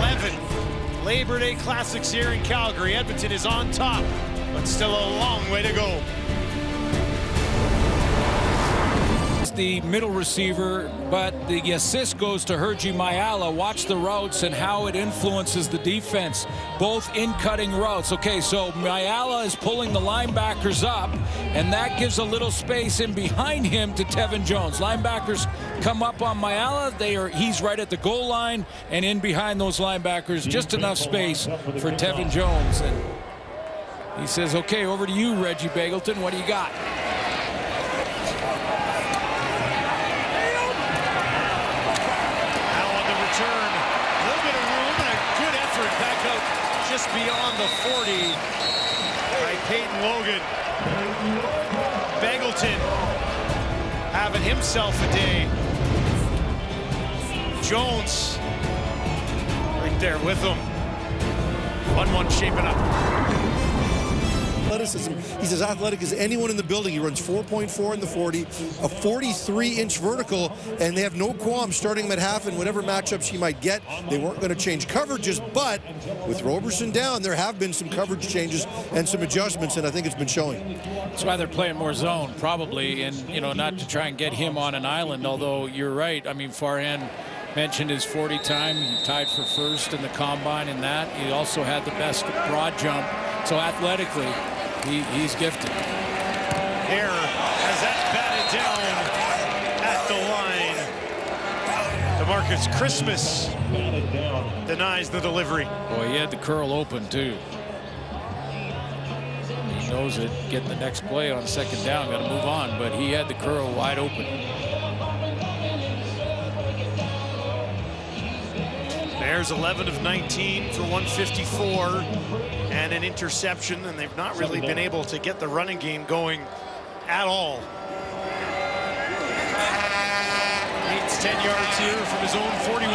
11 Labor Day Classics here in Calgary. Edmonton is on top, but still a long way to go. the middle receiver, but the assist goes to Herji Mayala. Watch the routes and how it influences the defense, both in cutting routes. Okay, so Mayala is pulling the linebackers up, and that gives a little space in behind him to Tevin Jones. Linebackers come up on Mayala. He's right at the goal line, and in behind those linebackers, just enough space for Tevin Jones. And he says, okay, over to you, Reggie Begelton. What do you got? Now on the return, a little bit of room and a good effort back out just beyond the 40 by Peyton Logan. Begelton having himself a day. Jones right there with him. 1-1 shaping up. Athleticism. He's as athletic as anyone in the building. He runs 4.4 in the 40, a 43-inch vertical, and they have no qualms starting him at half in whatever matchups he might get. They weren't going to change coverages, but with Roberson down, there have been some coverage changes and some adjustments, and I think it's been showing. That's why they're playing more zone, probably, and, you know, not to try and get him on an island, although you're right. I mean, Farhan mentioned his 40 time. He tied for first in the combine in that. He also had the best broad jump. So athletically, he's gifted. Here has that batted down at the line. DeMarcus Christmas denies the delivery. Boy, he had the curl open too. He knows it. Getting the next play on second down, got to move on, but he had the curl wide open. Bears 11 of 19 for 154 and an interception, and they've not really been able to get the running game going at all. Needs 10 yards here from his own 41.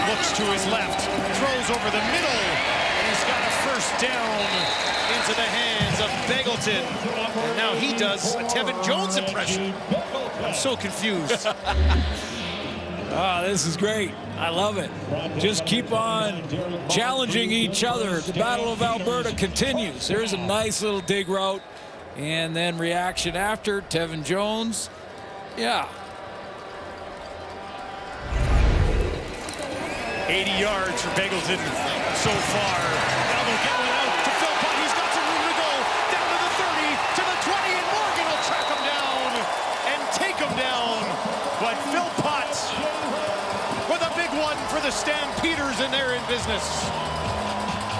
Looks to his left, throws over the middle, and he's got a first down into the hands of Begelton. And now he does a Tevin Jones impression. I'm so confused. Oh, this is great. I love it. Just keep on challenging each other. The Battle of Alberta continues. There's a nice little dig route. And then reaction after. Tevin Jones. Yeah. 80 yards for Begelton so far. Now they'll get one out to Philpott. He's got some room to go. Down to the 30, to the 20, and Morgan will track him down and take him down. But Philpott with a big one for the Stampeders, and they're in business.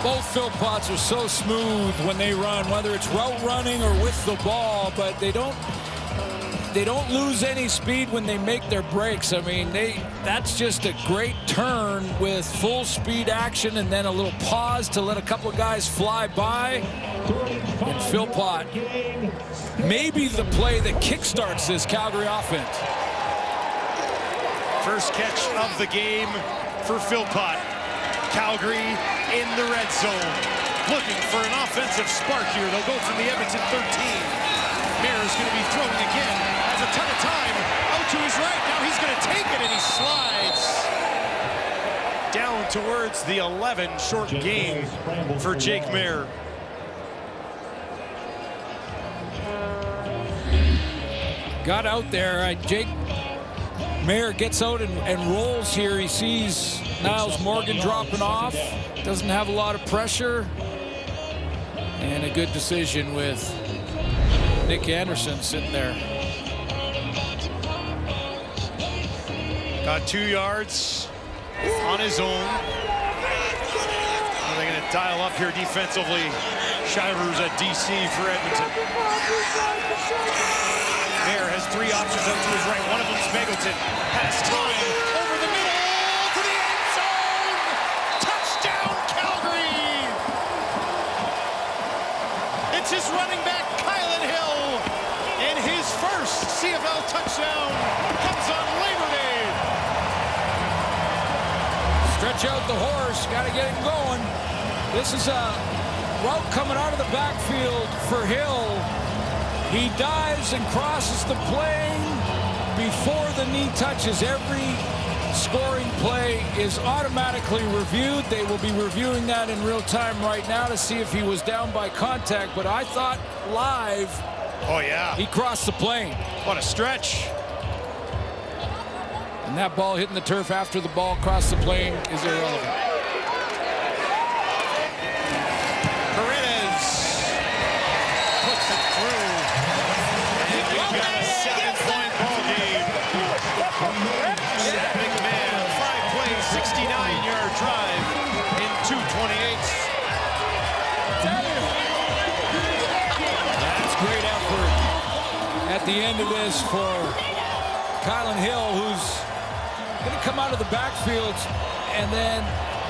Both Philpotts are so smooth when they run, whether it's route running or with the ball, but they don't lose any speed when they make their breaks. I mean, that's just a great turn with full speed action and then a little pause to let a couple of guys fly by. And Philpott, maybe the play that kickstarts this Calgary offense. First catch of the game for Philpott. Calgary in the red zone. Looking for an offensive spark here. They'll go from the Edmonton 13. Mayer is going to be throwing again. Has a ton of time. Out to his right. Now he's going to take it, and he slides down towards the 11. Short gain for Jake Mayer. Got out there. Jake Mayer gets out and rolls here. He sees Niles Morgan dropping off. Doesn't have a lot of pressure. And a good decision with Nick Anderson sitting there. Got 2 yards on his own. They're going to dial up here defensively. Shivers at DC for Edmonton. Mayer has 3 options out to his right. One of them is Begelton. Has time over the middle to the end zone. Touchdown, Calgary. It's his running back, Kylan Hill. And his first CFL touchdown comes on Labor Day. Stretch out the horse. Got to get him going. This is a route coming out of the backfield for Hill. He dives and crosses the plane before the knee touches. Every scoring play is automatically reviewed. They will be reviewing that in real time right now to see if he was down by contact. But I thought live Oh, yeah. He crossed the plane. What a stretch. And that ball hitting the turf after the ball crossed the plane is irrelevant. Paredes puts it through. And you've got a 7-point ball game. That big man, 5-play, 69-yard drive in 2:28. That's great effort at the end of this for Kylan Hill, who's going to come out of the backfield and then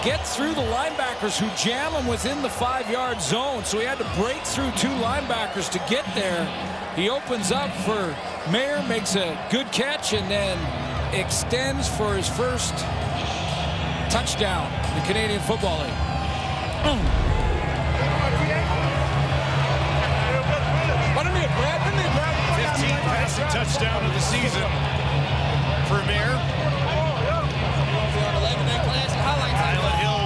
get through the linebackers who jam him within the 5-yard zone. So he had to break through 2 linebackers to get there. He opens up for Mayer, makes a good catch, and then extends for his first touchdown in the Canadian Football League. 15th passing touchdown of the season for Mayer. Kylan Hill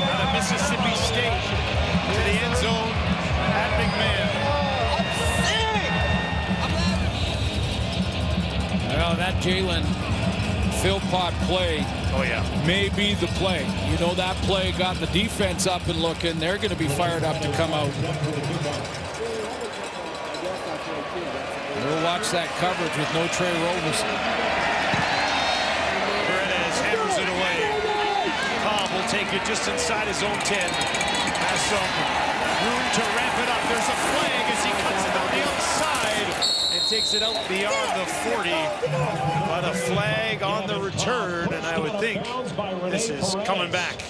out of Mississippi State to the end zone at McMahon. Well, that Jalen Philpott play may be the play. You know, that play got the defense up and looking. They're going to be fired up to come out. We'll watch that coverage with no Trey Roberson. Paredes hammers it away. Cobb will take it just inside his own 10. Has some room to ramp it up. There's a flag as he cuts it on the outside and takes it out beyond the 40. But a flag on the return, and I would think this is coming back.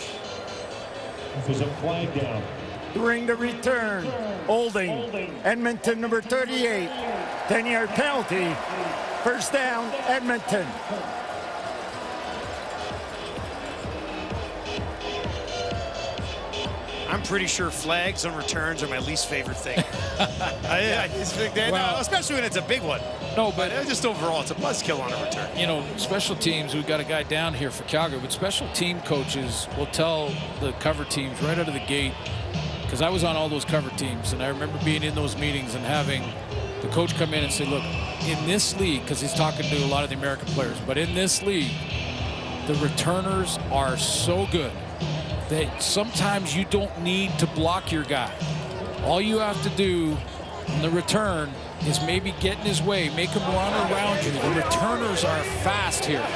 There's a flag down. During the return, holding Edmonton number 38, 10-yard penalty, first down, Edmonton. I'm pretty sure flags on returns are my least favorite thing. I just think that, especially when it's a big one. No, but just overall, it's a buzzkill on a return. You know, special teams, we've got a guy down here for Calgary, but special team coaches will tell the cover teams right out of the gate, because I was on all those cover teams, and I remember being in those meetings and having the coach come in and say, look, in this league, because he's talking to a lot of the American players, but in this league, the returners are so good that sometimes you don't need to block your guy. All you have to do in the return is maybe get in his way, make him run around you. The returners are fast here.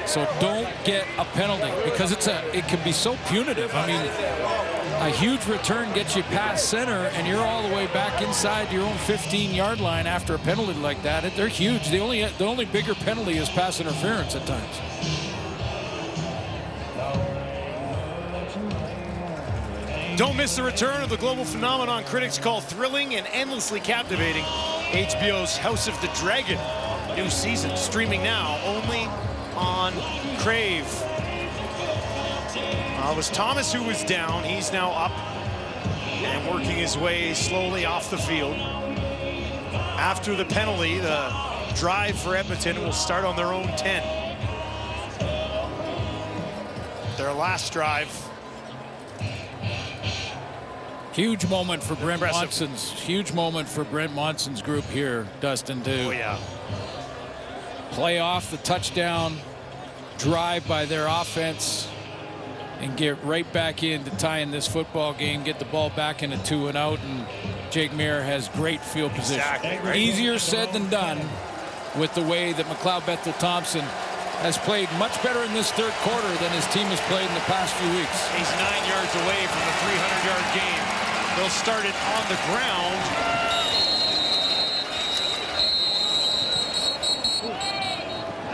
So don't get a penalty, because it can be so punitive. I mean, a huge return gets you past center and you're all the way back inside your own 15-yard line after a penalty like that. They're huge. The only bigger penalty is pass interference at times. Don't miss the return of the global phenomenon critics call thrilling and endlessly captivating. HBO's House of the Dragon. New season streaming now only on Crave. It was Thomas who was down. He's now up and working his way slowly off the field. After the penalty, the drive for Edmonton will start on their own 10. Their last drive. Huge moment for Brent Monson's. Huge moment for Brent Monson's group here, Dustin, to play off the touchdown drive by their offense and get right back into tying this football game, get the ball back in a 2-and-out, and Jake Mayer has great field position. Exactly. Easier said than done with the way that McLeod Bethel-Thompson has played much better in this third quarter than his team has played in the past few weeks. He's 9 yards away from the 300-yard game. They'll start it on the ground.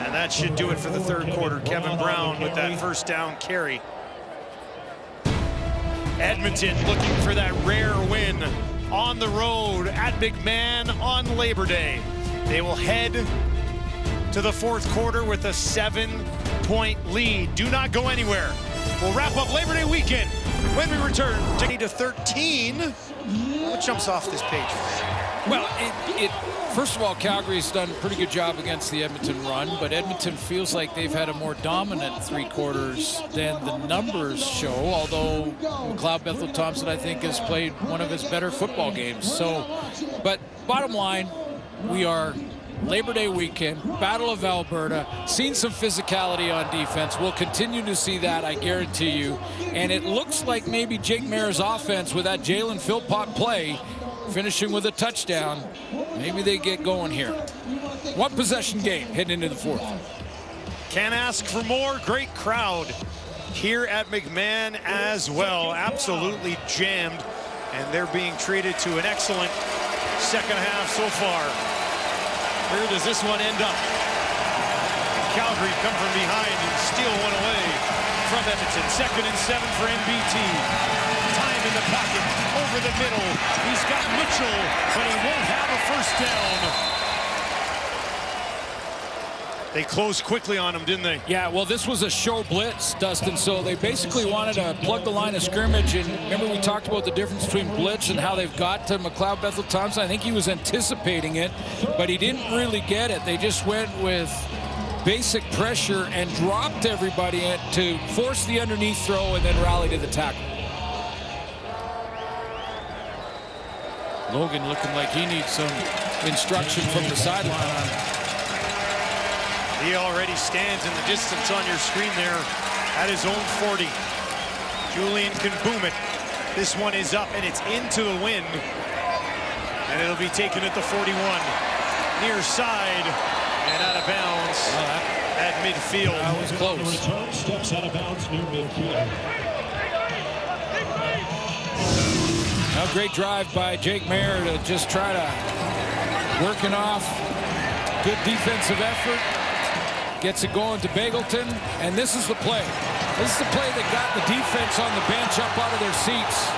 And that should do it for the third quarter. Kevin Brown with that first down carry. Edmonton looking for that rare win on the road at McMahon on Labor Day. They will head to the fourth quarter with a 7-point lead. Do not go anywhere. We'll wrap up Labor Day weekend when we return to 13. What jumps off this page? Well, it First of all, Calgary's done a pretty good job against the Edmonton run, but Edmonton feels like they've had a more dominant 3 quarters than the numbers show, although McLeod Bethel-Thompson, I think, has played one of his better football games. So, but bottom line, we are Labor Day weekend, Battle of Alberta, seen some physicality on defense. We'll continue to see that, I guarantee you. And it looks like maybe Jake Maier's offense with that Jalen Philpott play, finishing with a touchdown, maybe they get going here. 1 possession game heading into the 4th. Can't ask for more. Great crowd here at McMahon as well. Absolutely jammed, and they're being treated to an excellent second half so far. Where does this one end up? Calgary come from behind and steal one away from Edmonton. 2nd and 7 for NBT. Time in the pocket, over the middle. He's got Mitchell, but he won't have a first down. They closed quickly on him, didn't they? Yeah, well, this was a show blitz, Dustin, so they basically wanted to plug the line of scrimmage. And remember, we talked about the difference between blitz and how they've got to McLeod Bethel-Thompson. I think he was anticipating it, but he didn't really get it. They just went with basic pressure and dropped everybody to force the underneath throw and then rally to the tackle. Logan looking like he needs some instruction from the sideline on it. He already stands in the distance on your screen there at his own 40. Julian can boom it. This one is up and it's into the wind. And it'll be taken at the 41. Near side and out of bounds at midfield. That was close. Return steps out of bounds near midfield. A great drive by Jake Maier to just try to working off. Good defensive effort. Gets it going to Bagleton, and this is the play. This is the play that got the defense on the bench up out of their seats.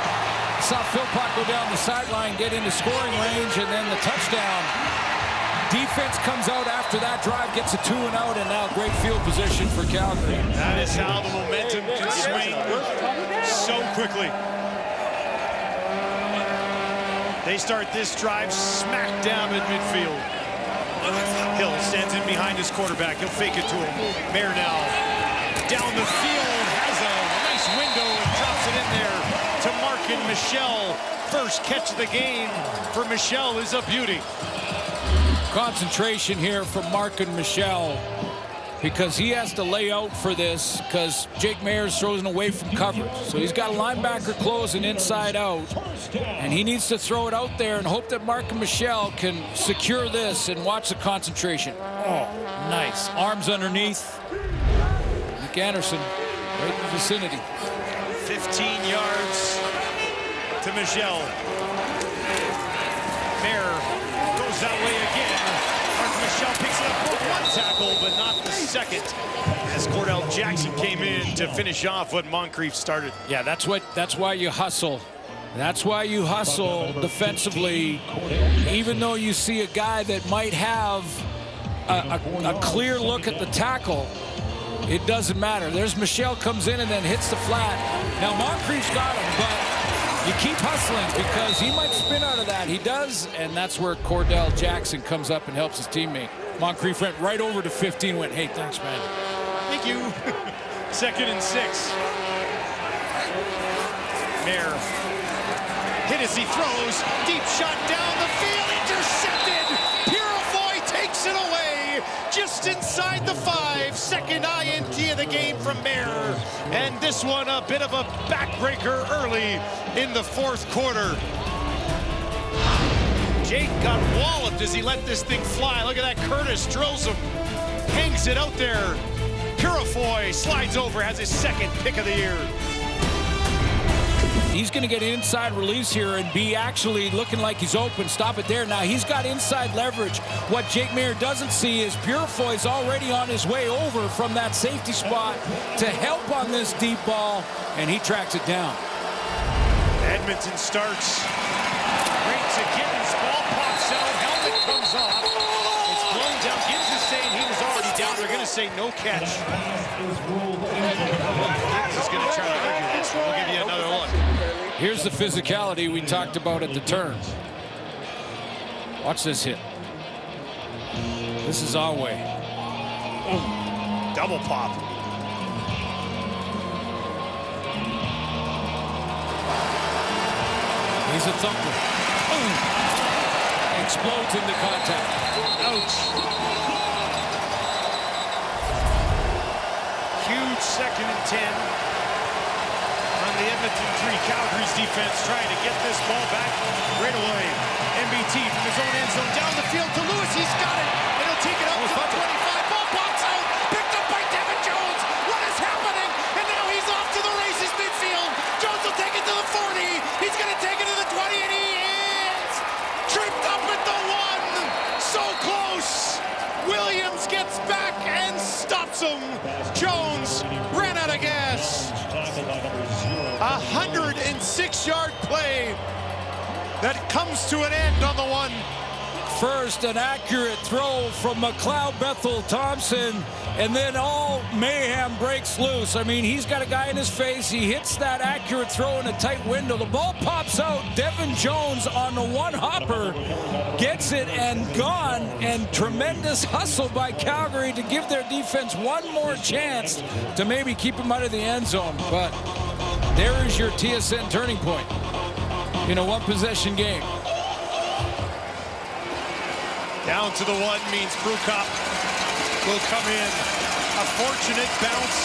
Saw Philpott go down the sideline, get into scoring range, and then the touchdown. Defense comes out after that drive, gets a 2 and out, and now great field position for Calgary. That is how the momentum can swing so quickly. They start this drive smack dab at midfield. Hill stands in behind his quarterback. He'll fake it to him. Maier now down the field, has a nice window and drops it in there to Markin Michel. First catch of the game for Michel is a beauty. Concentration here from Markin Michel, because he has to lay out for this because Jake Maier's throwing away from coverage. So he's got a linebacker closing inside out, and he needs to throw it out there and hope that Markin Michel can secure this and watch the concentration. Oh, nice. Arms underneath. Nick Anderson right in the vicinity. 15 yards to Michel. Maier goes that way again. Michel picks it up for 1 tackle, but not the second, as Cordell Jackson came in to finish off what Moncrief started. Yeah, that's why you hustle. That's why you hustle defensively, even though you see a guy that might have a clear look at the tackle. It doesn't matter. There's Michel comes in and then hits the flat. Now Moncrief's got him, but you keep hustling because he might spin out of that. He does, and that's where Cordell Jackson comes up and helps his teammate. Moncrief went right over to 15, went, hey, thanks, man. Thank you. 2nd and 6. Maier hit as he throws. Deep shot down the field, intercepted. Purifoy takes it away just inside the 5. Second INT of the game from Maier. And this one a bit of a backbreaker early in the 4th quarter. Jake got walloped as he let this thing fly. Look at that. Curtis drills him. Hangs it out there. Purifoy slides over, has his 2nd pick of the year. He's going to get an inside release here and be actually looking like he's open. Stop it there. Now he's got inside leverage. What Jake Maier doesn't see is Purifoy's already on his way over from that safety spot to help on this deep ball, and he tracks it down. Edmonton starts. Great to Gibbons. Ball pops out. Helmet comes off. It's blown down. Gibbs is saying he was already down. They're going to say no catch. Gibbs is going to try to argue this. We'll give you another look. Here's the physicality we talked about at the turn. Watch this hit. This is Alway. Double pop. He's a thumper. Boom. Explodes into contact. Ouch. Huge 2nd and 10 on the Edmonton 3. Calgary's defense trying to get this ball back right away. MBT from his own end zone down the field to Lewis. He's got it. And he'll take it up to the 25. Ball pops out. Picked up by Devin Jones. What is happening? And now he's off to the races midfield. Jones will take it to the 40. He's going to take it to the 20. And he is tripped up at the 1. So close. Williams gets back and stops him. Jones ran out of gas. 106-yard play that comes to an end on the 1. First, an accurate throw from McLeod Bethel Thompson, and then all mayhem breaks loose. I mean, he's got a guy in his face. He hits that accurate throw in a tight window. The ball pops out. Devin Jones on the 1-hopper gets it and gone, and tremendous hustle by Calgary to give their defense one more chance to maybe keep him out of the end zone. But there is your TSN turning point in a one-possession game. Down to the 1 means Prukop will come in. A fortunate bounce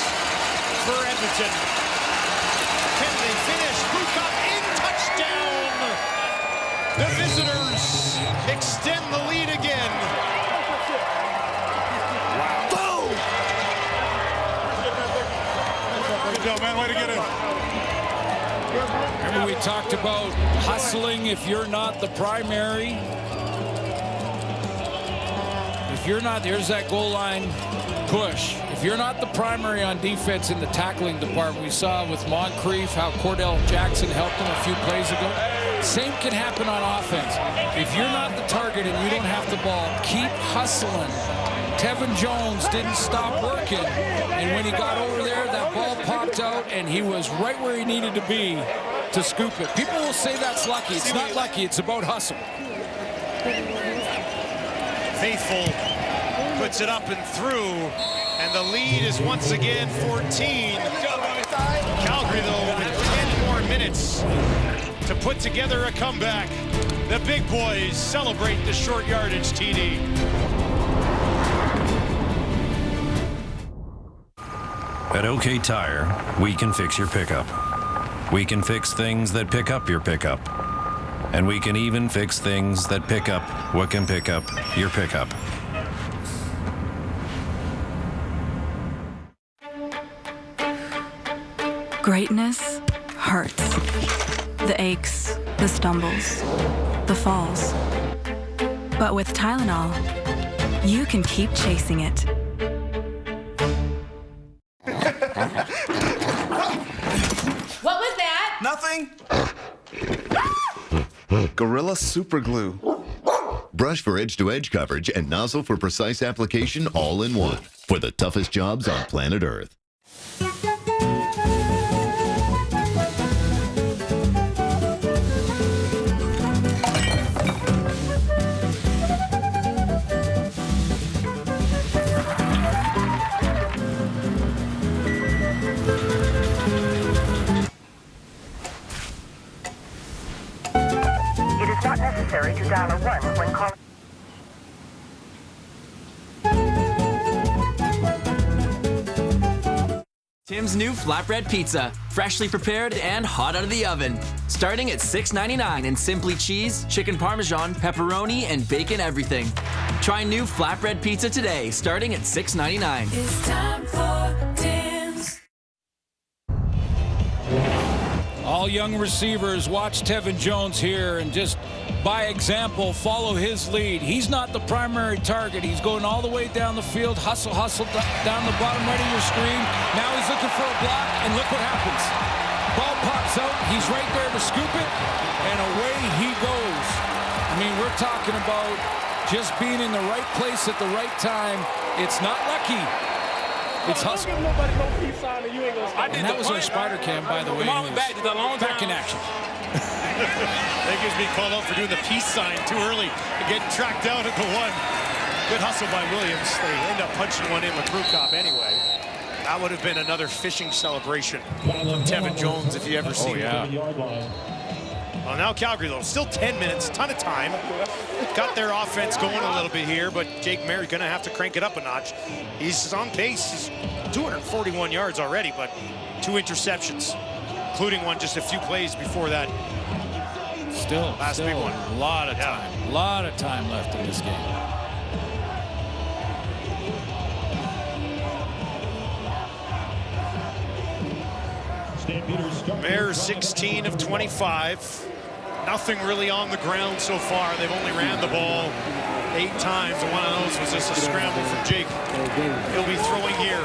for Edmonton. Can they finish? Prukop in, touchdown! The visitors extend the lead again. Boom! Good job, man. Way to get it. Remember we talked about hustling if you're not the primary. If you're not, there's that goal line push. If you're not the primary on defense in the tackling department, we saw with Moncrief how Cordell Jackson helped him a few plays ago. Same can happen on offense. If you're not the target and you don't have the ball, keep hustling. Tevin Jones didn't stop working, and when he got over there, that ball popped out, and he was right where he needed to be to scoop it. People will say that's lucky. It's not lucky. It's about hustle. Faithful puts it up and through, and the lead is once again 14. Calgary, though, with 10 more minutes to put together a comeback. The big boys celebrate the short yardage TD. At OK Tire, we can fix your pickup. We can fix things that pick up your pickup. And we can even fix things that pick up what can pick up your pickup. Greatness hurts. The aches, the stumbles, the falls. But with Tylenol, you can keep chasing it. What was that? Nothing. Gorilla Super Glue. Brush for edge-to-edge coverage and nozzle for precise application all in one. For the toughest jobs on planet Earth. It is not necessary to dial a 1 when calling. Tim's new flatbread pizza, freshly prepared and hot out of the oven. Starting at $6.99 in simply cheese, chicken parmesan, pepperoni, and bacon everything. Try new flatbread pizza today, starting at $6.99. It's time for Tim's. All young receivers watch Tevin Jones here and just by example follow his lead. He's not the primary target. He's going all the way down the field, hustle down the bottom right of your screen. Now he's looking for a block, and look what happens. Ball pops out. He's right there to scoop it, and away he goes. I mean, we're talking about just being in the right place at the right time. It's not lucky. It's hustle. And that was our spider cam, by the way. Back in action. I think he's being called out for doing the peace sign too early and getting tracked down at the 1. Good hustle by Williams. They end up punching one in with Crew Cop anyway. That would have been another fishing celebration from Tevin Jones if you ever seen it. Well, now Calgary, though, still 10 minutes, ton of time. Got their offense going a little bit here, but Jake Maier's going to have to crank it up a notch. He's on pace. He's 241 yards already, but 2 interceptions, including one just a few plays before that. Still big one. A lot of time. A lot of time left in this game. Maier 16 of 25. Nothing really on the ground so far. They've only ran the ball 8 times, and one of those was just a scramble from Jake. He'll be throwing here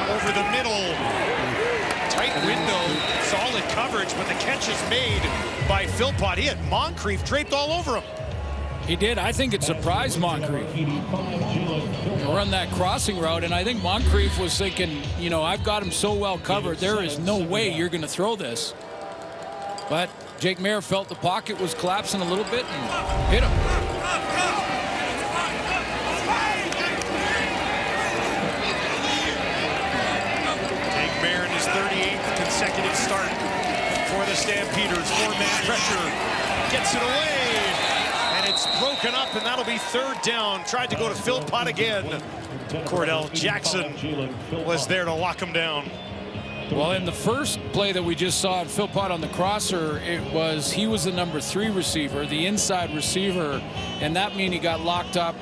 over the middle. Tight window, solid coverage, but the catch is made by Philpott. He had Moncrief draped all over him. He did. I think it surprised Moncrief. Run that crossing route, and I think Moncrief was thinking, you know, I've got him so well covered, there is no way you're going to throw this. But Jake Maier felt the pocket was collapsing a little bit and hit him. Jake Maier in his 38th consecutive start for the Stampeders. 4-man pressure, gets it away. It's broken up, and that'll be 3rd down. Tried to go to Philpott again. Cordell Jackson was there to lock him down. Well, in the first play that we just saw, Philpott on the crosser, he was the number 3 receiver, the inside receiver, and that means he got locked up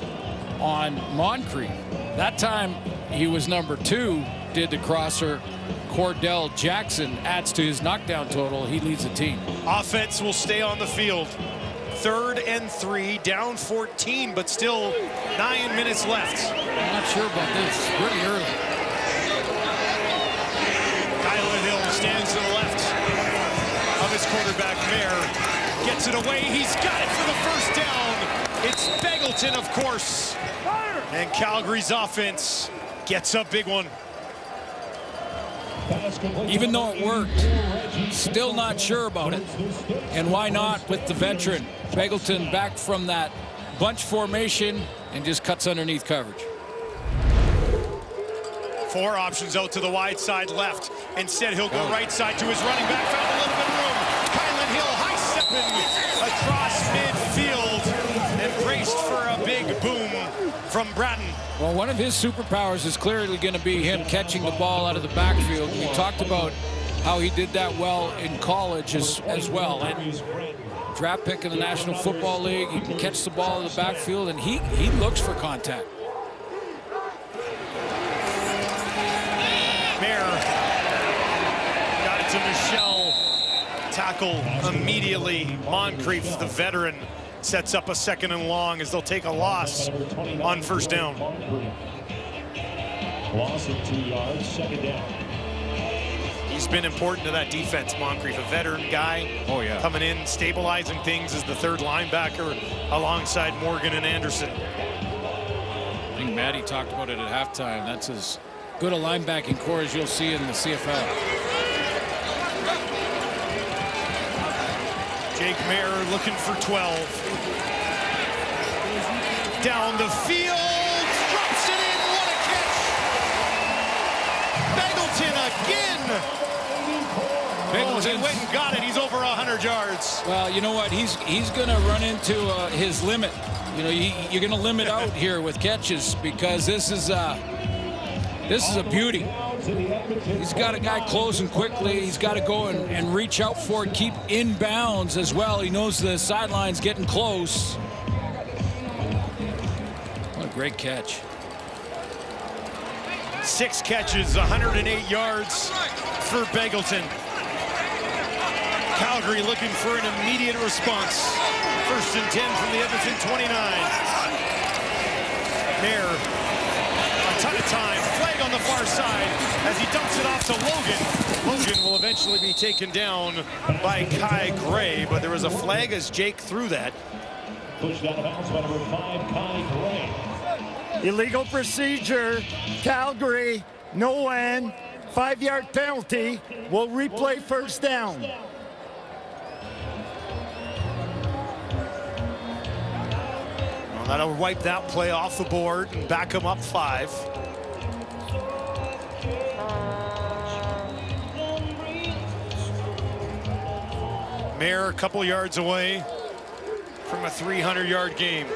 on Moncrief. That time he was number 2, did the crosser. Cordell Jackson adds to his knockdown total. He leads the team. Offense will stay on the field. 3rd and 3, down 14, but still 9 minutes left. I'm not sure about this. Pretty early. Kyler Hill stands to the left of his quarterback, Maier. Gets it away. He's got it for the 1st down. It's Beggleton, of course. And Calgary's offense gets a big one. Even though it worked, still not sure about it. And why not with the veteran? Beggleton back from that bunch formation and just cuts underneath coverage. 4 options out to the wide side left. Instead, he'll go right side to his running back. Found a little bit of room. Kylan Hill high-stepping across midfield and braced for a big boom from Bratton. Well, one of his superpowers is clearly going to be him catching the ball out of the backfield. We talked about how he did that well in college as well. And draft pick in the National Football League, he can catch the ball in the backfield, and he looks for contact. Maier got it to Michelle. Tackle immediately. Moncrief, the veteran, sets up a 2nd and long as they'll take a loss on 1st down. Loss of 2 yards, 2nd down. He's been important to that defense, Moncrief, a veteran guy. Oh, yeah. Coming in, stabilizing things as the 3rd linebacker alongside Morgan and Anderson. I think Maddie talked about it at halftime. That's as good a linebacking core as you'll see in the CFL. Jake Maier looking for 12. Down the field, drops it in, what a catch! Beggleton again! Beggleton went and got it, he's over 100 yards. Well, you know what, he's going to run into his limit. You know, you're going to limit out here with catches because this is a beauty. He's got a guy closing quickly. He's got to go and reach out for it, keep in bounds as well. He knows the sideline's getting close. What a great catch. 6 catches, 108 yards for Beggleton. Calgary looking for an immediate response. 1st and 10 from the Edmonton 29. Maier, a ton of time. Flag on the far side as he dumps it off to Logan. Logan will eventually be taken down by Kai Gray, but there was a flag as Jake threw that. Pushed out of bounds by number 5, Kai Gray. Illegal procedure. Calgary, no end. 5-yard penalty. Will replay 1st down. That'll wipe that play off the board and back them up 5. Mayer a couple yards away from a 300-yard game.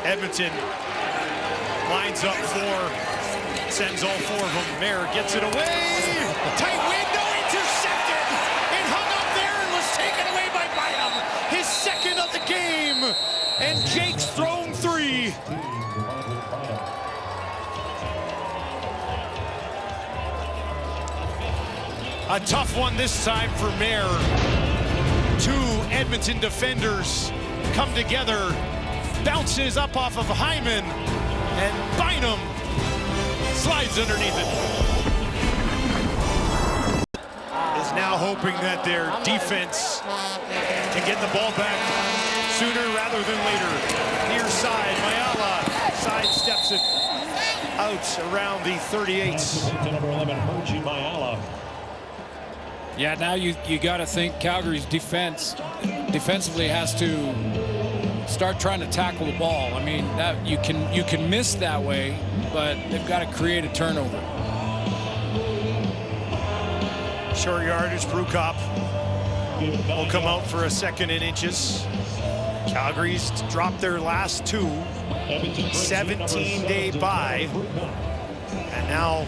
Edmonton lines up 4, sends all 4 of them. Mayer gets it away. Tight window, intercepted. It hung up there and was taken away by Bynum. His second of the game. And Jake's thrown 3. A tough one this time for Mayer. 2 Edmonton defenders come together. Bounces up off of Hyman, and Bynum slides underneath it. Is now hoping that their defense can get the ball back sooner rather than later. Near side, Mayala sidesteps it out around the 38. Number 11, Hergy Mayala. Yeah, now you got to think Calgary's defensively has to start trying to tackle the ball. I mean, that you can miss that way, but they've got to create a turnover. Short yardage, Brewcop will come out for a 2nd and inches. Calgary's dropped their last 2. 17-day bye. And now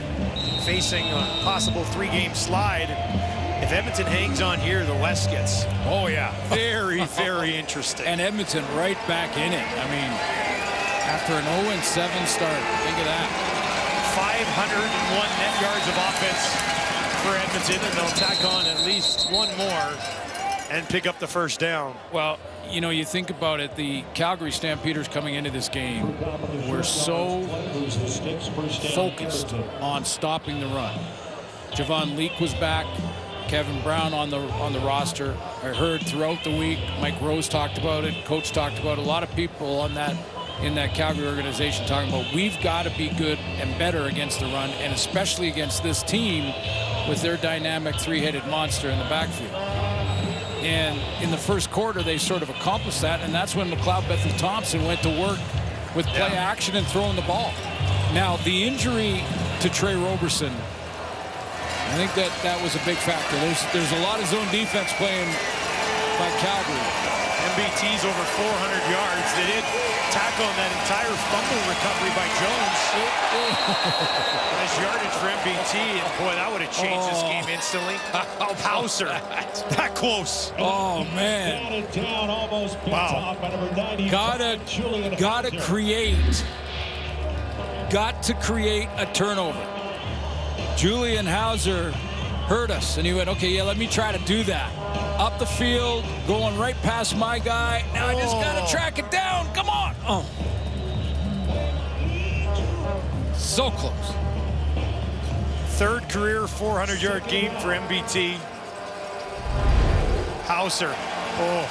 facing a possible 3-game slide. If Edmonton hangs on here, the West gets very, very interesting. And Edmonton right back in it. I mean, after an 0-7 start, think of that. 501 net yards of offense for Edmonton, and they'll tack on at least 1 more and pick up the first down. Well, you know, you think about it, the Calgary Stampeders coming into this game were so focused on stopping the run. Javon Leake was back. Kevin Brown on the roster. I heard throughout the week, Mike Rose talked about it, Coach talked about it. A lot of people in that Calgary organization talking about we've got to be good and better against the run, and especially against this team with their dynamic 3-headed monster in the backfield. And in the first quarter, they sort of accomplished that, and that's when McLeod Bethel-Thompson went to work with play action and throwing the ball. Now, the injury to Trey Roberson, I think that was a big factor. There's a lot of zone defense playing by Calgary. MBT's over 400 yards. They did tackle on that entire fumble recovery by Jones. Nice yardage for MBT, and boy, that would have changed this game instantly. Hauser, that close. Oh man! Down, almost Wow! Got to create a turnover. Julian Hauser heard us, and he went, okay, yeah, let me try to do that. Up the field, going right past my guy. Now I just got to track it down. Come on. Oh. So close. 3rd career 400-yard game for MBT. Hauser. Oh.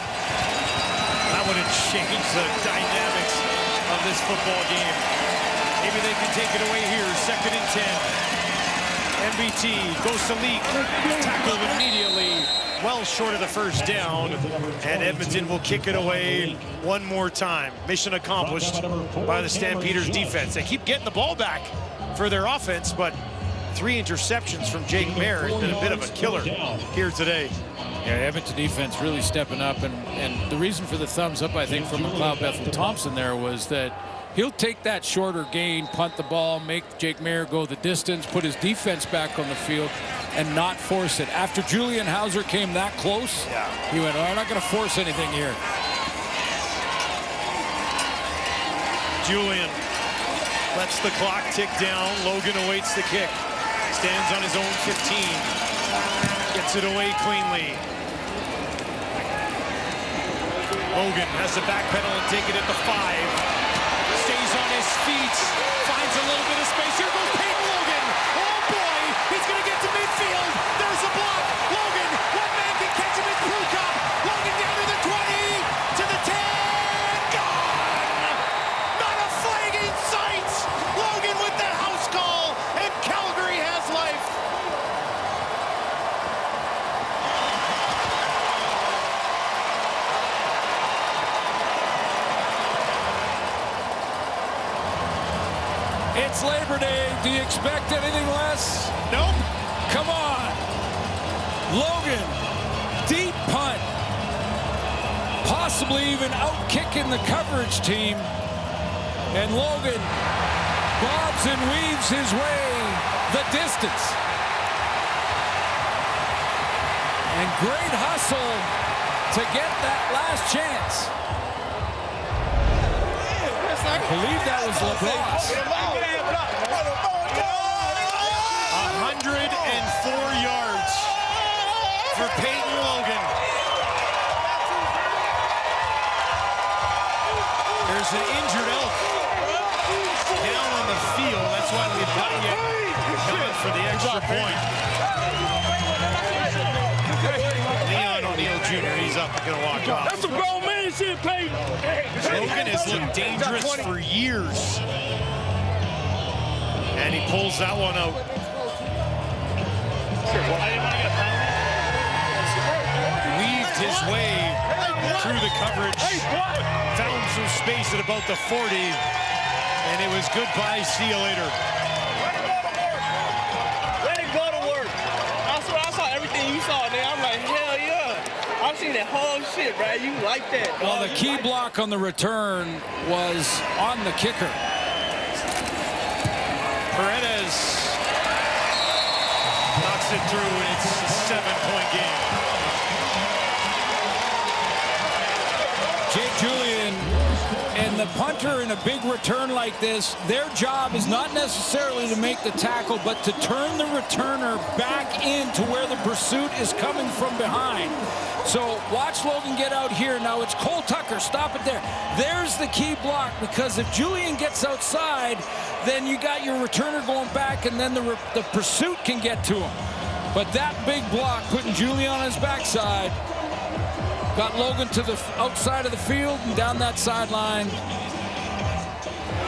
That would have changed the dynamics of this football game. Maybe they can take it away here. 2nd and 10. MBT goes to Leak, tackled immediately, well short of the first down, and Edmonton will kick it away 1 more time. Mission accomplished by the Stampeders defense. They keep getting the ball back for their offense, but 3 interceptions from Jake Mayer has been a bit of a killer here today. Yeah, Edmonton defense really stepping up, and the reason for the thumbs up, I think, from McLeod Bethel-Thompson there was that he'll take that shorter gain, punt the ball, make Jake Mayer go the distance, put his defense back on the field, and not force it. After Julian Hauser came that close, he went, oh, I'm not going to force anything here. Julian lets the clock tick down. Logan awaits the kick. Stands on his own 15. Gets it away cleanly. Logan has to backpedal and take it at the 5. Stays on his feet, finds a little bit of space. Here goes Peyton Logan. Oh boy, he's going to get to midfield. There's a block. Logan, one man can catch him. It's Brewcop. Logan down to the 20, to the 10. Gone! Not a flag in sight. Logan with the house call, and Calgary has life. Labor Day. Do you expect anything less? Nope. Come on. Logan, deep punt. Possibly even out-kicking the coverage team. And Logan bobs and weaves his way the distance. And great hustle to get that last chance. I believe that was LaBrosse. 104 yards for Peyton Logan. There's an injured Elk down on the field. That's why we've got yet coming for the extra point. Leon O'Neal Jr., he's up and going to walk off. That's some grown man shit, Peyton. Logan has looked dangerous for years. And he pulls that one out. Weaved his way through the coverage. Found some space at about the 40. And it was goodbye, see you later. Let it go to work. I swear I saw everything you saw there. I'm like, hell yeah. I've seen that whole shit, bro. You like that. Well, the key block on the return was on the kicker. Paredes knocks it through, and it's a 7-point game. Jake Julian and the punter in a big return like this, their job is not necessarily to make the tackle, but to turn the returner back into where the pursuit is coming from behind. So watch Logan get out here. Now it's Cole Tucker. Stop it there. There's the key block, because if Julian gets outside, then you got your returner going back, and then the pursuit can get to him. But that big block, putting Julian on his backside, got Logan to the outside of the field and down that sideline.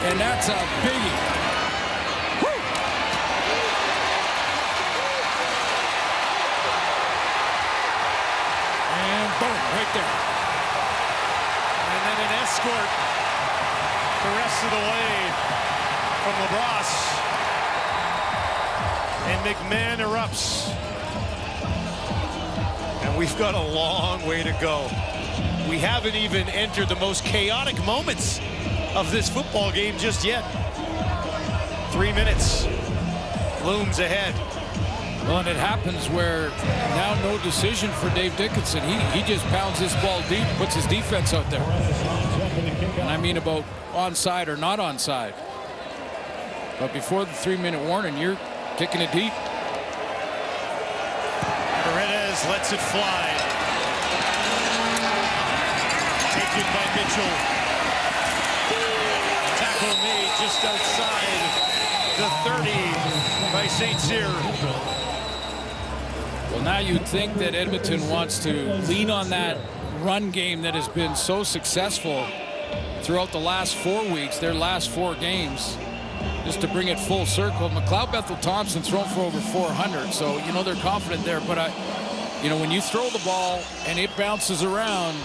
And that's a biggie. Woo! And boom, right there. And then an escort the rest of the way from LaBrosse. And McMahon erupts. And we've got a long way to go. We haven't even entered the most chaotic moments of this football game just yet. 3 minutes looms ahead. Well, and it happens where now no decision for Dave Dickinson. He just pounds this ball deep, puts his defense out there. And I mean about onside or not onside. But before the 3-minute warning, you're kicking it deep. Paredes lets it fly. Taken by Mitchell. Tackle made just outside the 30 by St. Cyr. Well, now you'd think that Edmonton wants to lean on that run game that has been so successful throughout the last 4 weeks, their last 4 games, just to bring it full circle. McLeod Bethel-Thompson thrown for over 400, so, you know, they're confident there. But, you know, when you throw the ball and it bounces around,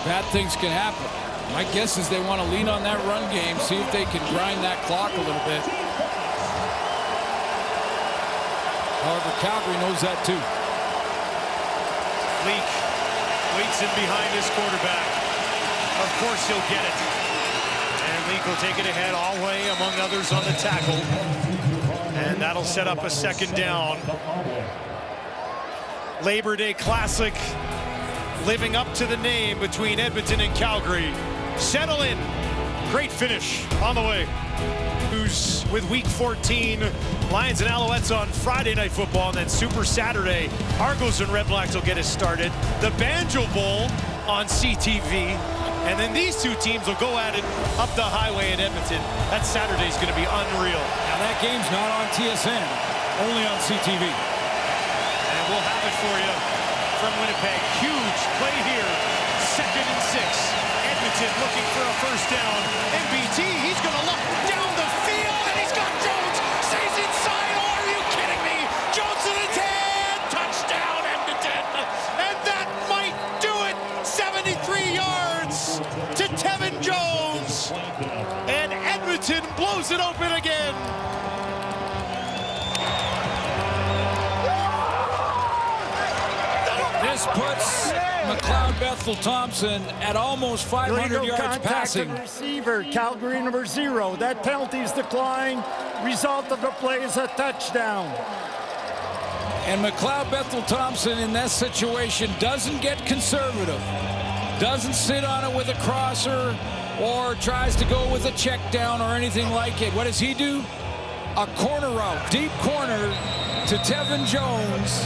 bad things can happen. My guess is they want to lean on that run game, see if they can grind that clock a little bit. However, Calgary knows that too. Leak waits in behind his quarterback. Of course he'll get it. And Leak will take it ahead all the way, among others, on the tackle. And that'll set up a second down. Labor Day Classic, living up to the name between Edmonton and Calgary. Settle in. Great finish on the way. Who's with week 14, Lions and Alouettes on Friday Night Football, and then Super Saturday, Argos and Red Blacks will get us started. The Banjo Bowl on CTV, and then these two teams will go at it up the highway in Edmonton. That Saturday's going to be unreal. Now that game's not on TSN, only on CTV. And we'll have it for you from Winnipeg. Huge play here, 2nd and 6. Edmonton looking for a first down. MBT, he's going to look down the field, and he's got Jones. Stays inside. Oh, are you kidding me? Jones to the 10. Touchdown, Edmonton. And that might do it. 73 yards to Tevin Jones. And Edmonton blows it open again. This puts McLeod Bethel Thompson at almost 500 Illegal yards contact passing. to the receiver, Calgary number 0. That penalty is declined. Result of the play is a touchdown. And McLeod Bethel Thompson in that situation doesn't get conservative. Doesn't sit on it with a crosser or tries to go with a check down or anything like it. What does he do? A corner route, deep corner to Tevin Jones.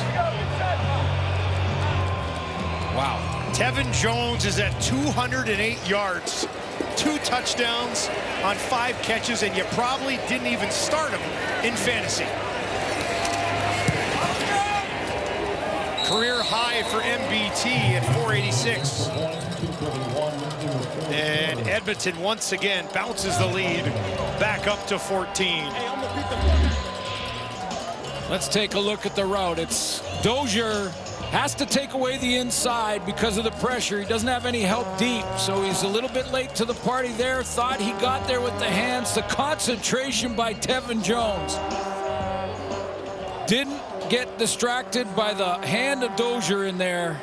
Wow. Tevin Jones is at 208 yards, 2 touchdowns on 5 catches, and you probably didn't even start him in fantasy. Career high for MBT at 486. And Edmonton once again bounces the lead back up to 14. Let's take a look at the route. It's Dozier has to take away the inside because of the pressure. He doesn't have any help deep, so he's a little bit late to the party there. Thought he got there with the hands. The concentration by Tevin Jones. Didn't get distracted by the hand of Dozier in there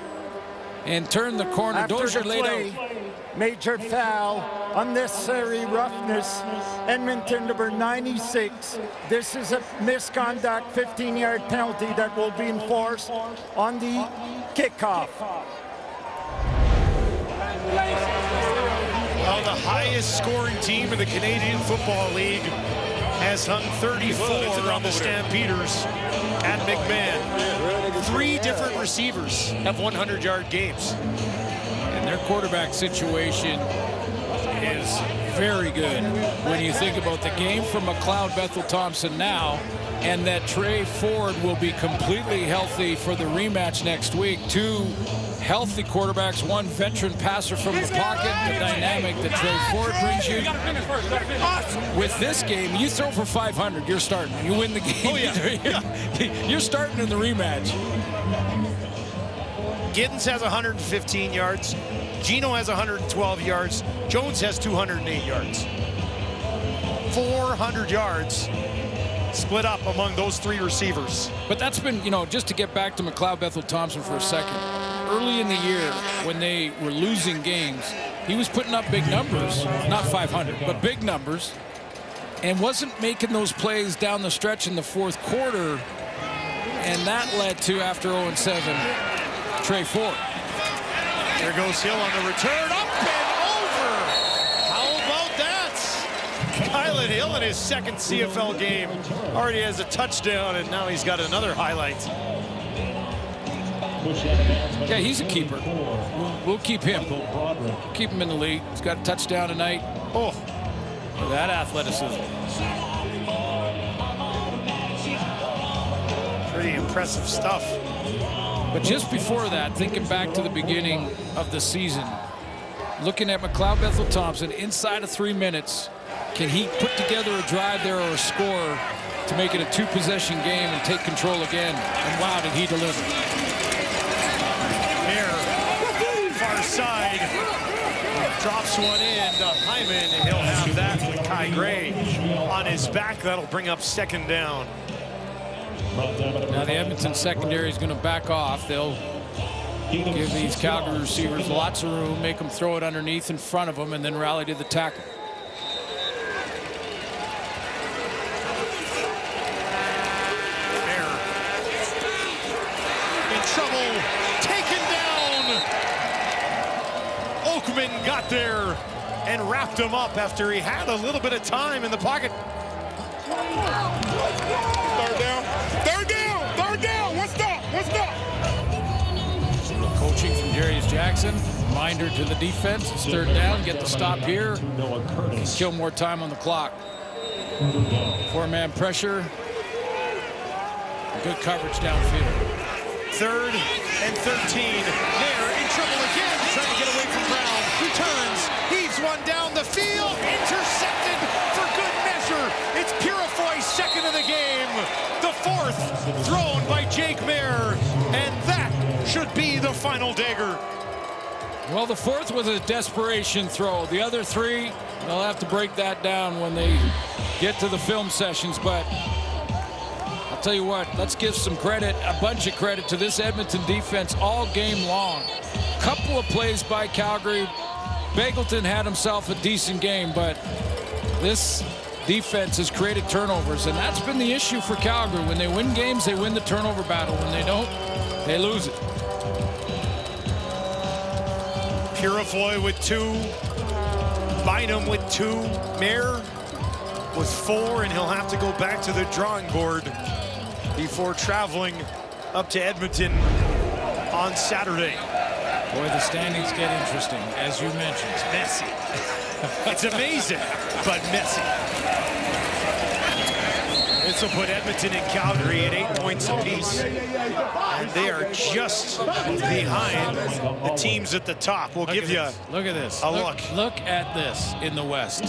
and turned the corner. After Dozier the laid play, out. Major foul, unnecessary roughness, Edmonton number 96. This is a misconduct 15-yard penalty that will be enforced on the kickoff. Well, the highest scoring team in the Canadian Football League has hung 34 on the Stampeders at McMahon. 3 different receivers have 100-yard games. And their quarterback situation is very good when you think about the game from McLeod Bethel Thompson now, and that Trey Ford will be completely healthy for the rematch next week. 2 healthy quarterbacks, 1 veteran passer from the pocket, the dynamic that Trey Ford brings you. With this game, you throw for 500, you're starting. You win the game. Oh, yeah. You're starting in the rematch. Giddens has 115 yards. Gino has 112 yards. Jones has 208 yards. 400 yards split up among those 3 receivers. But that's been, you know, just to get back to McLeod Bethel Thompson for a second. Early in the year, when they were losing games, he was putting up big numbers. Not 500, but big numbers. And wasn't making those plays down the stretch in the 4th quarter. And that led to, after 0-7, Trey Ford. There goes Hill on the return, up and over. How about that? Kylan Hill in his 2nd CFL game already has a touchdown, and now he's got another highlight. Yeah, he's a keeper. We'll keep him. Keep him in the league. He's got a touchdown tonight. Oh, that athleticism. Pretty impressive stuff. But just before that, thinking back to the beginning of the season, looking at McLeod Bethel Thompson, inside of 3 minutes, can he put together a drive there or a score to make it a 2-possession game and take control again? And wow, did he deliver. Here, far side, drops one in to Hyman, and he'll have that with Kai Gray on his back. That'll bring up 2nd down. Now the Edmonton secondary is going to back off. They'll give these Calgary receivers lots of room, make them throw it underneath in front of them, and then rally to the tackle. In trouble, taken down. Oakman got there and wrapped him up after he had a little bit of time in the pocket. 3rd down. 3rd down. 3rd down. What's up? What's up? Coaching from Darius Jackson. Reminder to the defense. It's 3rd down. Get the stop here. Kill more time on the clock. 4-man pressure. Good coverage downfield. 3rd and 13. They're in trouble again, trying to get away from Brown. Who turns, heaves one down the field, intercepted for good measure. It's Purifoy's 2nd of the game. The 4th thrown by Jake Mayer, and that should be the final dagger. Well, the 4th was a desperation throw. The other 3, they'll have to break that down when they get to the film sessions, but I'll tell you what, let's give some credit, a bunch of credit to this Edmonton defense all game long. Couple of plays by Calgary. Bagleton had himself a decent game, but this defense has created turnovers, and that's been the issue for Calgary. When they win games, they win the turnover battle. When they don't, they lose it. Purifoy with 2. Bynum with 2. Mayer with 4, and he'll have to go back to the drawing board before traveling up to Edmonton on Saturday. Boy, the standings get interesting, as you mentioned. It's messy. It's amazing, but messy. This will put Edmonton and Calgary at 8 points apiece, and they are just behind the teams at the top. We'll give you look at this. A look. Look at this in the West.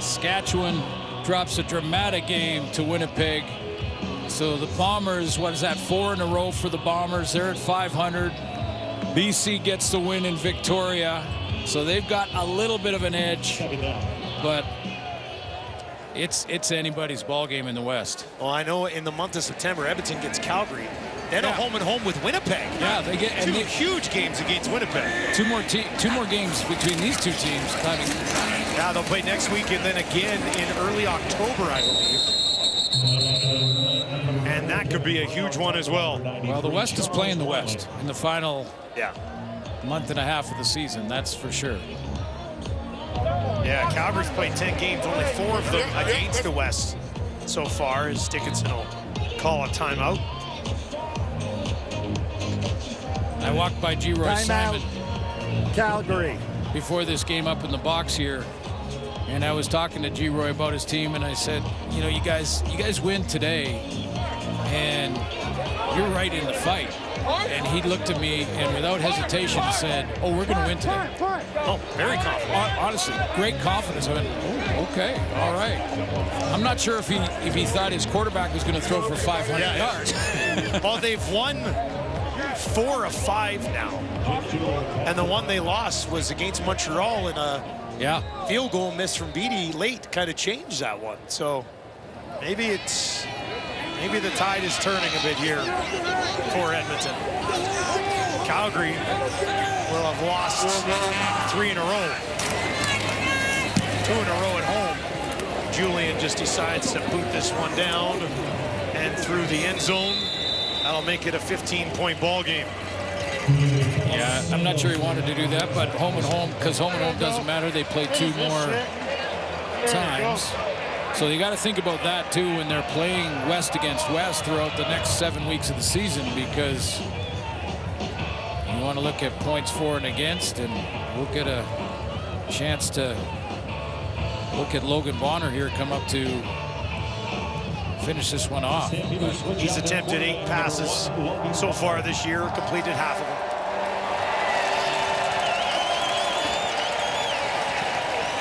Saskatchewan drops a dramatic game to Winnipeg. So the Bombers, what is that, 4 in a row for the Bombers? They're at 500. BC gets the win in Victoria. So they've got a little bit of an edge, but it's anybody's ball game in the West. Well, I know in the month of September, Edmonton gets Calgary. Then a home and home with Winnipeg. Yeah, they get two huge games against Winnipeg. Two more games between these two teams coming. Yeah, they'll play next week and then again in early October, I believe. And that could be a huge one as well. Well, the West is playing the West in the final month and a half of the season, that's for sure. Yeah, Calgary's played 10 games, only 4 of them against the West so far, as Dickinson will call a timeout. I walked by G-Roy Simon, Calgary, before this game up in the box here, and I was talking to G-Roy about his team, and I said, you know, you guys win today, and you're right in the fight. And he looked at me and without hesitation said, oh, we're going to win today. Oh, very confident. Honestly, great confidence. I went, oh, okay, all right. I'm not sure if he thought his quarterback was going to throw for 500 yards. Well, they've won 4 of 5 now. And the one they lost was against Montreal in a field goal miss from Beattie late, kind of changed that one. So maybe the tide is turning a bit here for Edmonton. Calgary will have lost 3 in a row. 2 in a row at home. Julian just decides to boot this one down and through the end zone. That'll make it a 15-point ball game. Yeah, I'm not sure he wanted to do that, but home and home, because home and home doesn't matter. They play 2 more times. So you got to think about that too when they're playing West against West throughout the next 7 weeks of the season, because you want to look at points for and against, and we'll get a chance to look at Logan Bonner here come up to finish this one off. He's attempted 8 passes so far this year, completed half of them.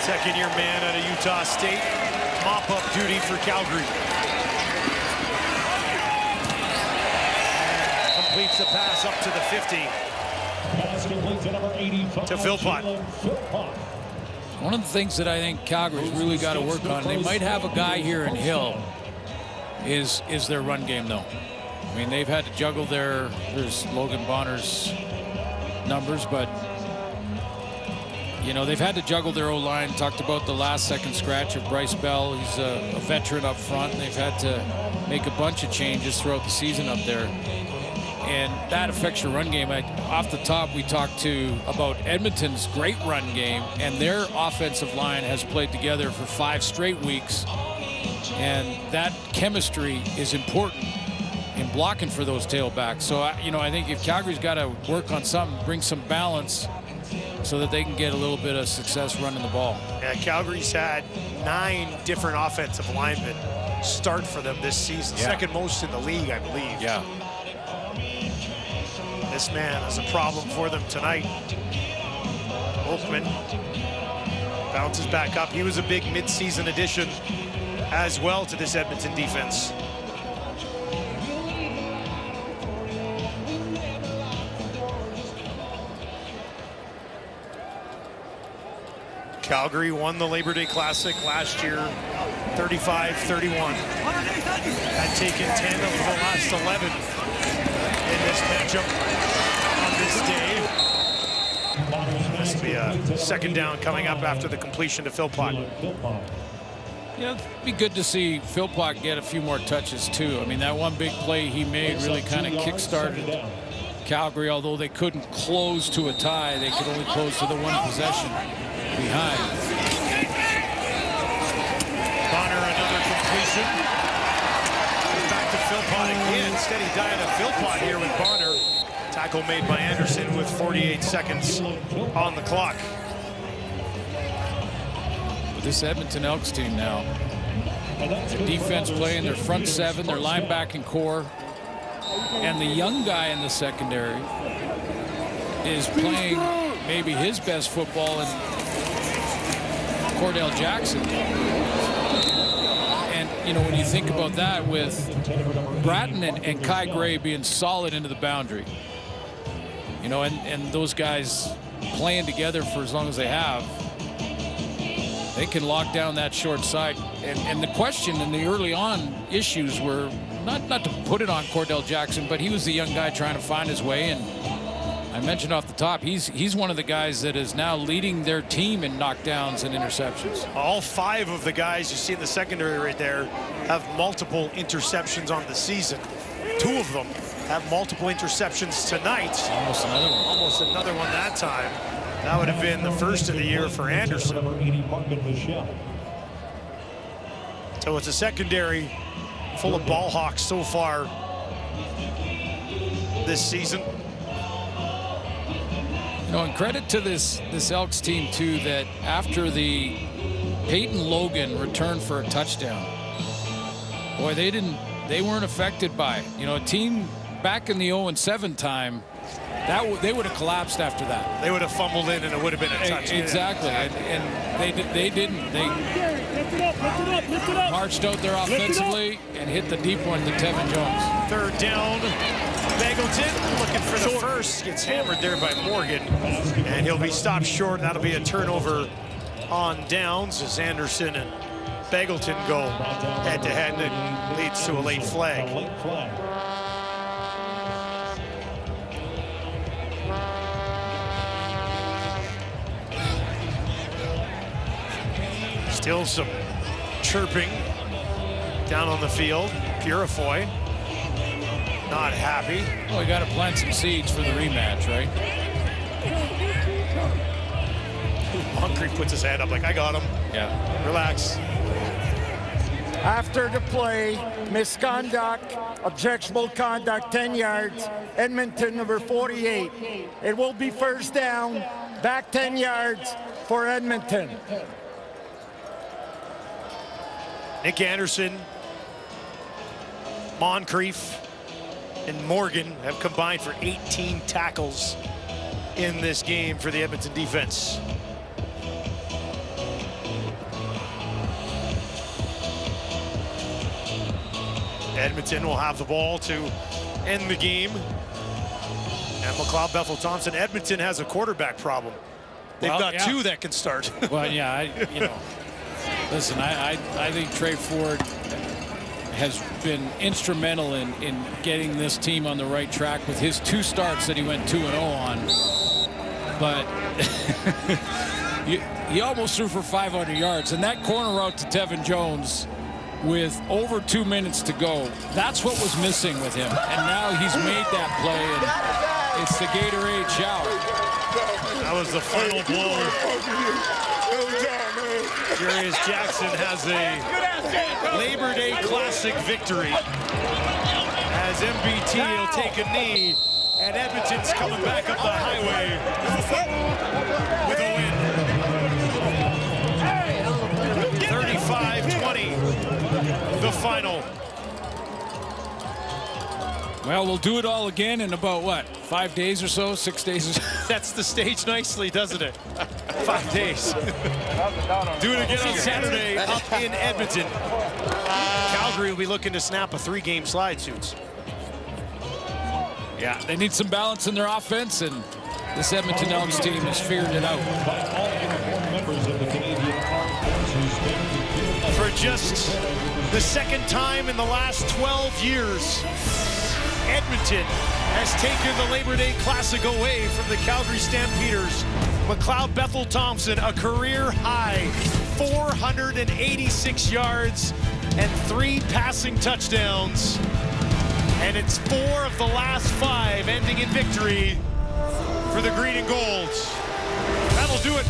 Second-year man out of Utah State. Mop-up duty for Calgary. Completes the pass up to the 50. To Philpott. One of the things that I think Calgary's really got to work on, they might have a guy here in Hill, is their run game, though. I mean, they've had to juggle there's Logan Bonner's numbers, but you know, they've had to juggle their O-line. Talked about the last-second scratch of Bryce Bell. He's a veteran up front. They've had to make a bunch of changes throughout the season up there. And that affects your run game. Off the top, we talked about Edmonton's great run game, and their offensive line has played together for 5 straight weeks. And that chemistry is important in blocking for those tailbacks. So, you know, I think if Calgary's got to work on something, bring some balance, so that they can get a little bit of success running the ball. Yeah, Calgary's had 9 different offensive linemen start for them this season. Yeah. Second most in the league, I believe. Yeah. This man is a problem for them tonight. Oakman bounces back up. He was a big mid-season addition as well to this Edmonton defense. Calgary won the Labor Day Classic last year, 35-31. had taken 10 of the last 11 in this matchup on this day. This will be a second down coming up after the completion to Philpott. Yeah, it'd be good to see Philpott get a few more touches too. I mean, that one big play he made really kind of kick-started Calgary. Although they couldn't close to a tie, they could only close to the one possession behind. Bonner, another completion. Back to Philpott again. Steady diet of Philpott here with Bonner. Tackle made by Anderson with 48 seconds on the clock. This Edmonton Elks team now, their defense playing their front seven, their linebacking core, and the young guy in the secondary is playing maybe his best football in Cordell Jackson. And, you know, when you think about that with Bratton and Kai Gray being solid into the boundary, you know, and those guys playing together for as long as they have, they can lock down that short side. And the question in the early on issues were not to put it on Cordell Jackson, but he was the young guy trying to find his way. And I mentioned off the top, he's one of the guys that is now leading their team in knockdowns and interceptions. All 5 of the guys you see in the secondary right there have multiple interceptions on the season. 2 of them have multiple interceptions tonight. Almost another one. Almost another one that time. That would have been the first of the year for Anderson. So it's a secondary full of ball hawks so far this season. You know, and credit to this Elks team too, that after the Peyton Logan returned for a touchdown, boy, they weren't affected by it. You know, a team back in the 0-7 time, they would have collapsed after that. They would have fumbled in and it would have been a touch. Exactly. And they didn't. They marched out there offensively and hit the deep one to Tevin Jones. 3rd down. Bagleton looking for the first. Gets hammered there by Morgan. And he'll be stopped short. That'll be a turnover on downs as Anderson and Bagleton go head-to-head, and it leads to a late flag. Still some chirping down on the field. Purifoy not happy. Well, we got to plant some seeds for the rematch, right? Moncrief puts his hand up like, I got him. Yeah. Relax. After the play, misconduct, objectionable conduct, 10 yards, Edmonton number 48. It will be first down, back 10 yards for Edmonton. Nick Anderson, Moncrief, and Morgan have combined for 18 tackles in this game for the Edmonton defense. Edmonton will have the ball to end the game. And McLeod Bethel-Thompson, Edmonton has a quarterback problem. They've got 2 that can start. Well, yeah, you know. Listen, I think Trey Ford has been instrumental in getting this team on the right track with his 2 starts that he went 2-0 on. But he almost threw for 500 yards. And that corner route to Tevin Jones with over 2 minutes to go, that's what was missing with him. And now he's made that play, and it's the Gatorade shower. That was the final blow. Jarius Jackson has a Labor Day Classic victory. As MBT will take a knee, and Edmonton's coming back up the highway with a win. 35-20, the final. Well, we'll do it all again in about, what, 5 days or so, 6 days or so? Sets the stage nicely, doesn't it? 5 days. Do it again on Saturday up in Edmonton. Calgary will be looking to snap a 3-game slide, Suits. Yeah, they need some balance in their offense, and this Edmonton Elks team has figured it out. For just The second time in the last 12 years, Edmonton has taken the Labor Day Classic away from the Calgary Stampeders. McLeod Bethel Thompson, a career high 486 yards and 3 passing touchdowns. And it's 4 of the last 5 ending in victory for the Green and Golds. That'll do it